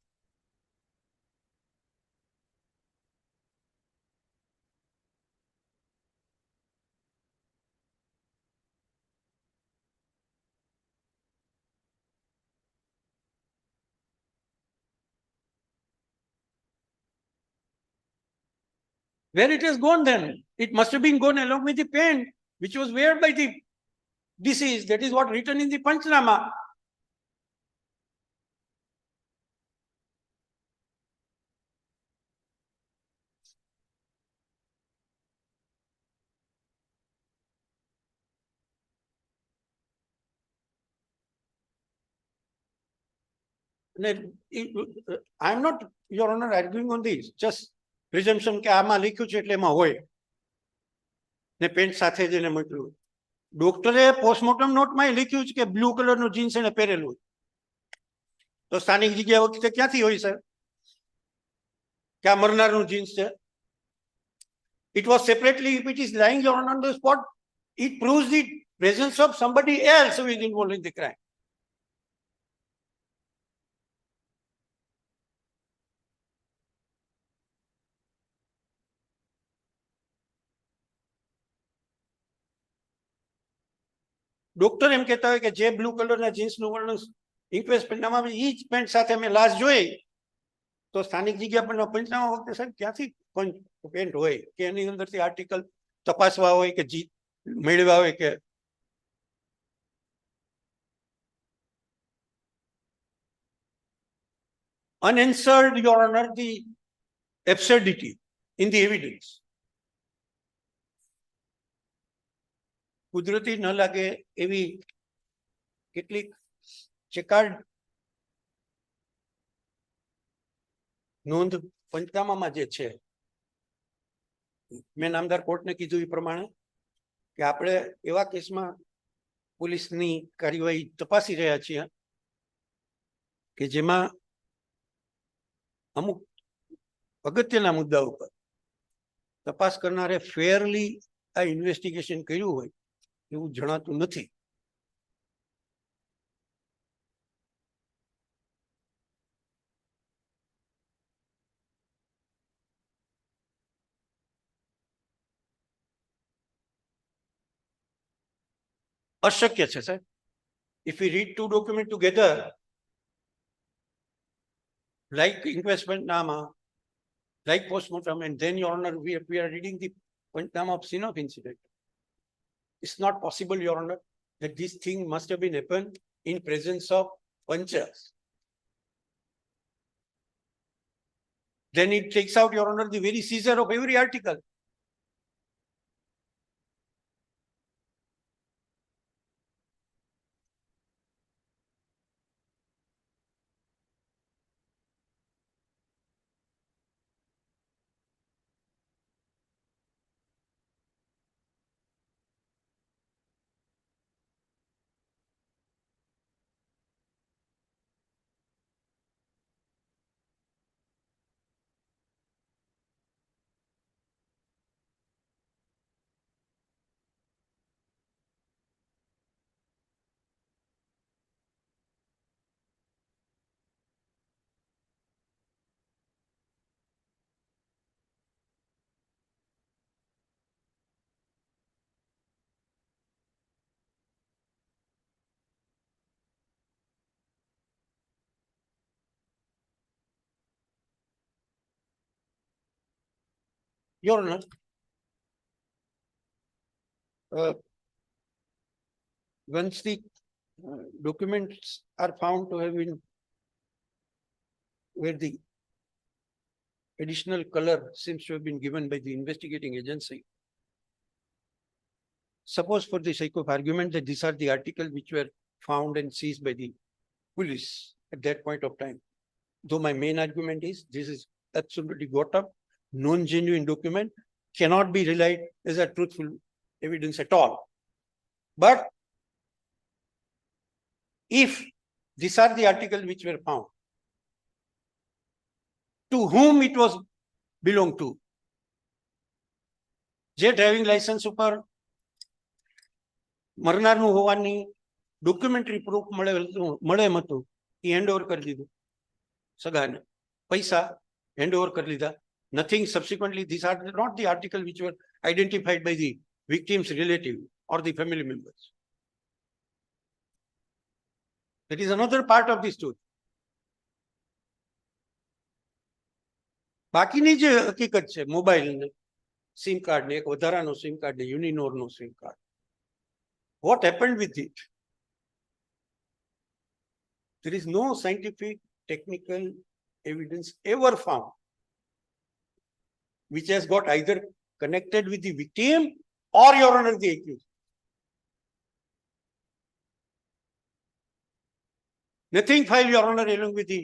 where it has gone then? It must have been gone along with the pen which was wear by the deceased. That is what written in the Panchnama. I am not, Your Honor, arguing on this. Just presumption કે આમાં લખ્યું છે એટલે એમાં હોય ને pant સાથે જઈને મોકલ્યું. ડોક્ટરે પોસ્ટમોર્ટમ નોટમાં લખ્યું છે કે બ્લુ કલરનું જીન્સ એને પહેરેલું. તો સ્થાનિક જગ્યા વખતે ક્યાંથી હોય સર કે આ મરનારનું જીન્સ છે? It was separately, if it is lying on the spot, it proves the presence of somebody else who is involved in the crime. Doctor એમ કહેતા હોય કે જે બ્લુ કલરના જીન્સનું વર્ણન ઇન્ક્વેસ્ટ પંચનામામાં એ જ પેન્ટ સાથે અમે લાશ જોઈ, તો સ્થાનિક જગ્યા પરના પંચનામા વખતે સાહેબ ક્યાંથી પેન્ટ હોય કે એની અંદરથી આર્ટિકલ તપાસવા હોય કે જીત મેળવ્યા હોય કે unanswered, Your Honor, the absurdity in the evidence. કુદરતી ન લાગે એવી કેટલીક ચેકાર્ડ નોંધ પંચનામામાં જે છે, મેં નામદાર કોર્ટને કીધું એ પ્રમાણે કે આપણે એવા કેસમાં પોલીસની કાર્યવાહી તપાસી રહ્યા છીએ કે જેમાં અમુક અગત્યના મુદ્દાઓ પર તપાસ કરનારે ફેરલી આ ઇન્વેસ્ટિગેશન કર્યું હોય એવું જણાતું નથી. અશક્ય છે સાહેબ. If we read two documents together, like inquest Pantnama, like postmortem, and then, Your Honor, we are reading the Pantnama of scene of incident. It's not possible, Your Honor, that this thing must have been happened in presence of punchers. Then it takes out, Your Honor, the very seizure of every article. Your Honor, once the documents are found to have been where the additional color seems to have been given by the investigating agency. Suppose for the sake of argument that these are the articles which were found and seized by the police at that point of time. Though my main argument is this is absolutely got up, non-genuine document, cannot be relied as a truthful evidence at all. But if these are the articles which were found, to whom it was belonged to? જે driving licence ઉપર મરનારનું હોવાની documentary proof મળે એમ હતું એ handover કરી દીધું સગાને, પૈસા handover કરી લીધા. Nothing subsequently, these are not the articles which were identified by the victim's relative or the family members. That is another part of the story. બાકીની જે હકીકત છે મોબાઈલ ને સિમ કાર્ડ ને એક વધારાનો સિમ કાર્ડ ને યુનિનોર નો SIM card, what happened with it? There is no scientific technical evidence ever found which has got either connected with the victim or, Your Honor, the accused. Nothing filed, Your Honor, along with the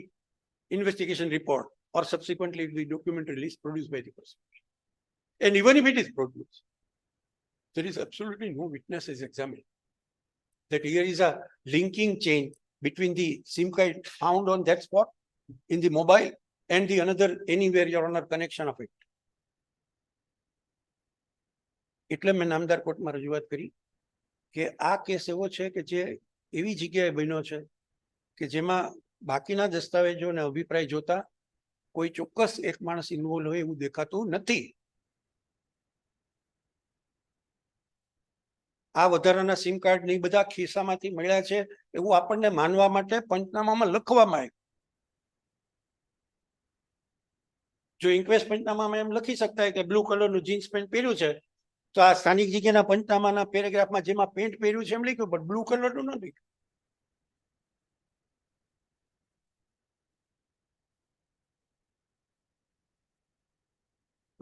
investigation report or subsequently the document release produced by the prosecution. And even if it is produced, there is absolutely no witnesses examined that here is a linking chain between the SIM card found on that spot in the mobile and the another anywhere, Your Honor, connection of it. એટલે મેં નામદાર કોર્ટમાં રજૂઆત કરી કે આ case એવો છે કે જે એવી જગ્યાએ બન્યો છે કે જેમાં બાકીના દસ્તાવેજો અને અભિપ્રાય જોતા કોઈ ચોક્કસ એક માણસ ઇન્વોલ્વ હોય એવું દેખાતું નથી. આ વધારાના સિમ કાર્ડ ને બધા ખિસ્સામાંથી મળ્યા છે એવું આપણને માનવા માટે પંચનામામાં લખવામાં આવ્યું. જો ઇન્ક્વેસ્ટ પંચનામામાં એમ લખી શકતા હોય કે બ્લુ કલરનું જીન્સ પેન્ટ પહેર્યું છે તો આ સ્થાનિક જગ્યાના પંચનામાના પેરેગ્રાફમાં જેમાં પેન્ટ પહેર્યું છે એમ લખ્યું, પણ બ્લુ કલરનું નથી.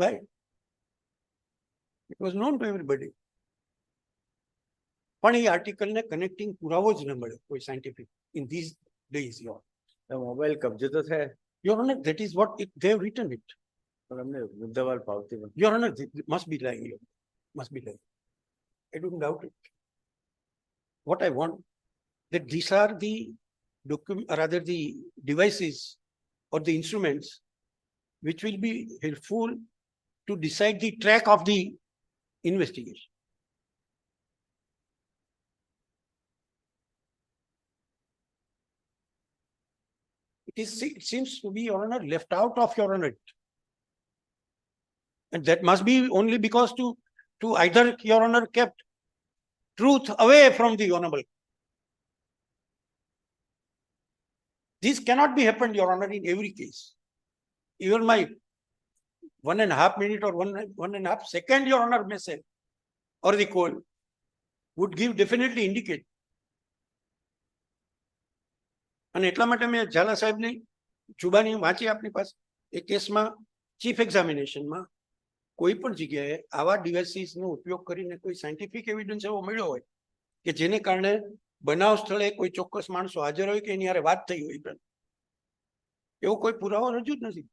Right? It was known to everybody. પણ એ આર્ટિકલને કનેક્ટિંગ પુરાવો જ ન મળે કોઈ scientific in these days. Your mobile કબજે તો થાય. Your honour, that is what it, they have written it. પણ અમને મુદ્દામાલ પાવતી નથી. Your Honor, must be lying. Must be lying. I don't doubt it. What I want, that these are the rather the devices or the instruments which will be helpful to decide the track of the investigation. It seems to be, Your Honor, left out of Your Honor. And that must be only because to either, Your Honor, kept truth away from the honorable. This cannot be happened, Your Honor, in every case. Even my 1.5 minute or 1.5 second, Your Honor, message or the call would give definitely indicate. અને એટલા માટે મેં ઝાલા સાહેબની જુબાની વાંચી આપની પાસે એ કેસમાં ચીફ એક્ઝામિનેશનમાં કોઈ પણ જગ્યાએ આવા ડિવાઇસીસનો ઉપયોગ કરીને કોઈ સાયન્ટિફિક એવિડન્સ એવો મળ્યો હોય કે જેને કારણે બનાવ સ્થળે કોઈ ચોક્કસ માણસો હાજર હોય કે એની હારે વાત થઈ હોય, પણ એવો કોઈ પુરાવો રજૂ જ નથી.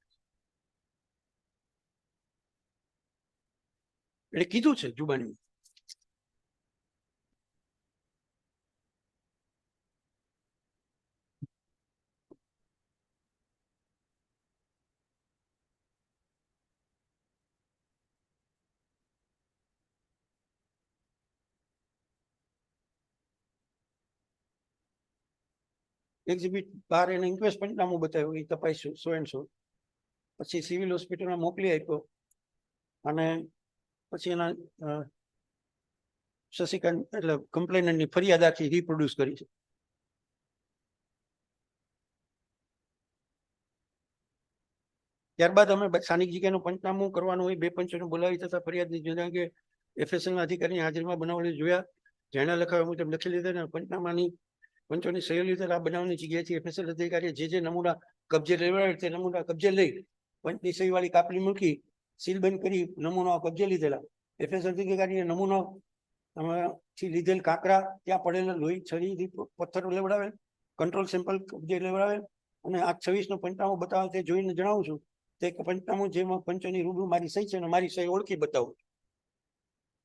એટલે કીધું છે જુબાની. એક્ઝિબિટ 12 એને ઇન્ક્વેસ્ટ પંચનામું બતાવ્યું, એ તપાસ્યું 100 પછી સિવિલ હોસ્પિટલમાં મોકલી આપ્યો અને પછી એના શશિકાંત એટલે કમ્પ્લેનન્ટની ફરિયાદ આખી રીપ્રોડ્યુસ કરી છે. ત્યારબાદ અમે સ્થાનિક જગ્યાનું પંચનામું કરવાનું હોય, 2 પંચોને બોલાવી તથા ફરિયાદની જુનાગે FSL ના અધિકારીની હાજરીમાં બનાવલી જોયા, જેણે લખાવ્યા મુજબ લખી લીધા અને પંચનામાની પંચોની સહી લીધેલ આ બનાવની જગ્યાએથી FSL અધિકારીએ જે નમૂના કબજે લેવડાવેલ તે નમૂના કબજે લઈ પંચની સહી વાળી કાપલી મૂકી સીલ બંધ કરી નમૂના કબજે લીધેલા. FSL અધિકારીએ નમૂના થી લીધેલ કાંકરા, ત્યાં પડેલા લોહી, છરી, પથ્થરો લેવડાવેલ, કંટ્રોલ સેમ્પલ કબજે લેવડાવેલ અને આ 26નો પંચનામું બતાવે તે જોઈને જણાવું છું. તે પંચનામું જેમાં પંચોની રૂબરૂ મારી સહી છે અને મારી સહી ઓળખી બતાવું.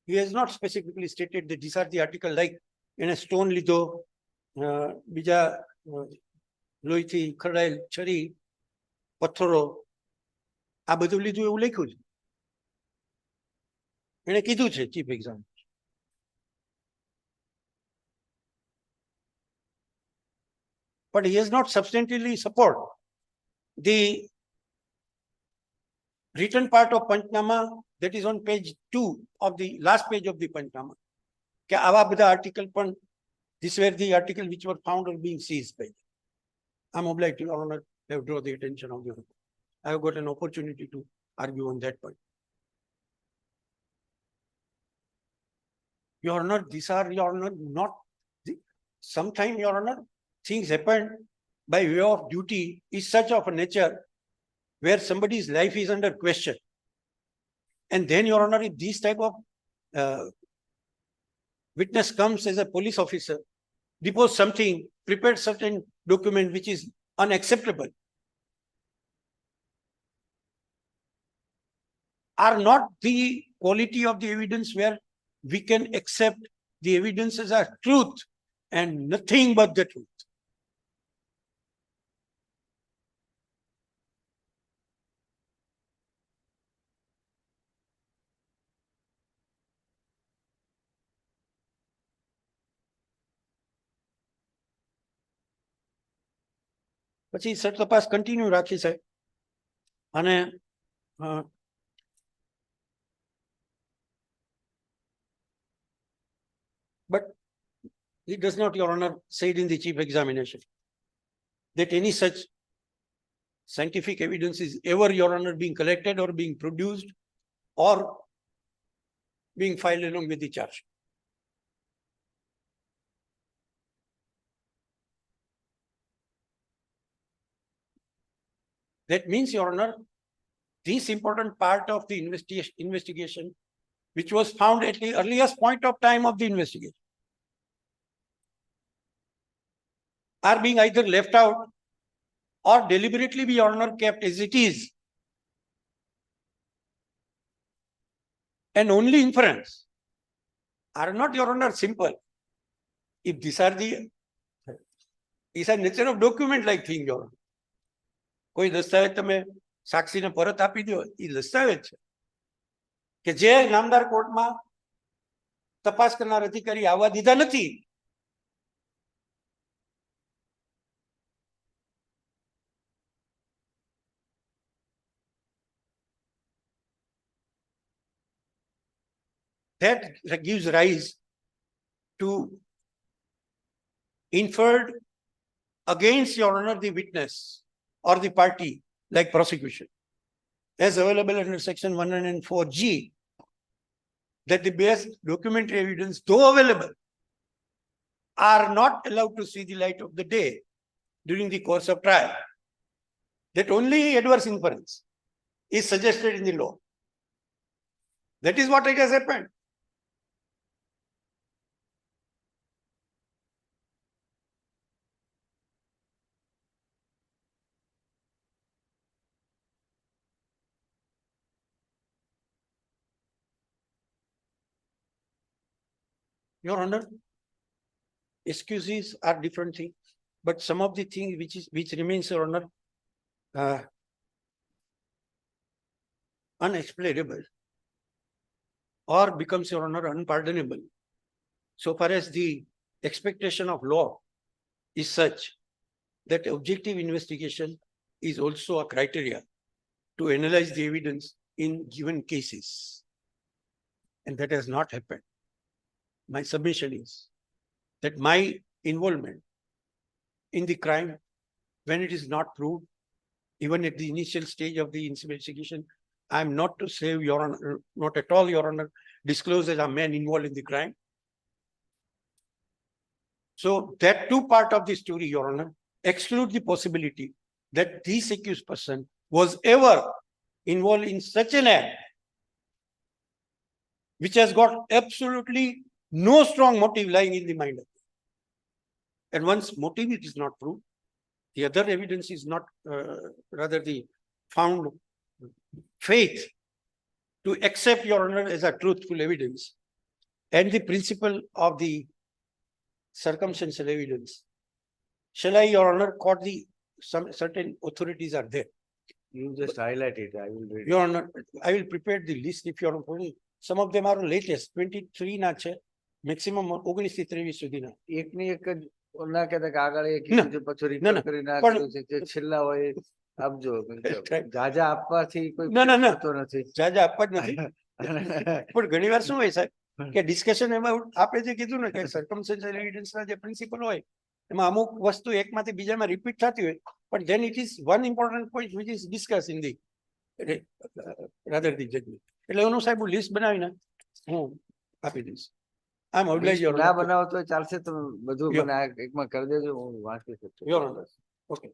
He has not specifically stated that these are the article like એને સ્ટોન લીધો, બીજા લોહીથી ખરડાયેલ છરી, પથ્થરો, આ બધું લીધું એવું લખ્યું છે. એને કીધું છે chief exam. But he has not substantially support the written part of Panchnama that is on page 2 of the last page of the Panchnama. કે આવા બધા આર્ટિકલ પણ these were the article which were found or being seized by. I'm obliged to, Your Honor, have draw the attention of the. I have got an opportunity to argue on that point. Your Honor, these are, Your Honor, not sometime, Your Honor, things happen by way of duty is such of a nature where somebody's life is under question. And then, Your Honor, if this type of witness comes as a police officer, depose something, prepared certain document which is unacceptable, are not the quality of the evidence where we can accept the evidence as a truth and nothing but the truth. પછી sir તપાસ continue રાખી સાહેબ અને but he does not, Your Honor, said in the chief examination that any such scientific evidence is ever, Your Honor, being collected or being produced or being filed along with the charge. That means, Your Honor, this important part of the investigation, which was found at the earliest point of time of the investigation, are being either left out or deliberately be, Your Honor, kept as it is. And only inference are not, Your Honor, simple. If these are nature of document like thing, Your Honor. કોઈ દસ્તાવેજ તમે સાક્ષીને પરત આપી દો, એ દસ્તાવેજ છે કે જે નામદાર કોર્ટમાં તપાસ કરનાર અધિકારી આવવા દીધા નથી. That gives rise to inferred against, Your Honor, the witness or the party like prosecution as available under section 104G, that the best documentary evidence, though available, are not allowed to see the light of the day during the course of trial. That only adverse inference is suggested in the law. That is what it has happened. Your Honor, excuses are different things, but some of the things which remains, Your Honor, unexplainable or becomes, Your Honor, unpardonable, so far as the expectation of law is such that objective investigation is also a criteria to analyze the evidence in given cases. And that has not happened. My submission is that my involvement in the crime, when it is not proved, even at the initial stage of the investigation, I am not to say, Your Honor, not at all, Your Honor, disclose as a man involved in the crime. So that two part of the story, Your Honor, exclude the possibility that this accused person was ever involved in such an act which has got absolutely no strong motive lying in the mind of it. And once motive is not proved, the other evidence is not, rather the found faith to accept, Your Honor, as a truthful evidence, and the principle of the circumstantial evidence. Shall I, Your Honor, quote the some certain authorities are there? You just highlight it. I will read. Your Honor, I will prepare the list if Your Honor. Some of them are latest, 23 ના છે, maximum 19 થી 23 સુધીના. એકની એક જ ના કહેતા કે આગળ એ ના, કીધું છે, પછી ના, refer ના, કરી પણ- નાખ્યું છે, જે છેલ્લા હોય એ આપજો. Right. જાજા આપવાથી કોઈ ના, ના, ના. થતો નથી. જાજા આપવા જ નથી. પણ ઘણીવાર શું હોય સાહેબ કે ડિસ્કશન એમાં આપણે જે કીધું ને કે સર્કમસ્ટન્શિયલ એવિડન્સના જે પ્રિન્સિપલ હોય એમાં અમુક વસ્તુ એકમાંથી બીજામાં રિપીટ થતી હોય, પણ then it is one important point which is discussed in the rather the judgment. એટલે એનું સાહેબ લિસ્ટ બનાવીને હું આપી દઈશ. આમ oblige Your ના Honor. બનાવો તો ચાલશે, તો બધું Your- મને આ એકમાં કરી દેજો, હું વાંચી શકું. Your Honor. Okay.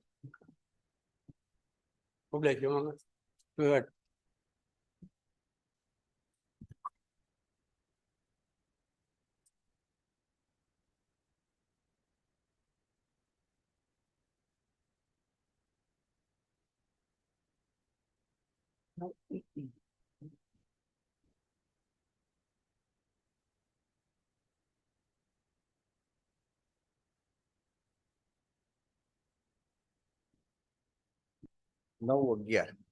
Oblige Your Honor. Go ahead. નવ 11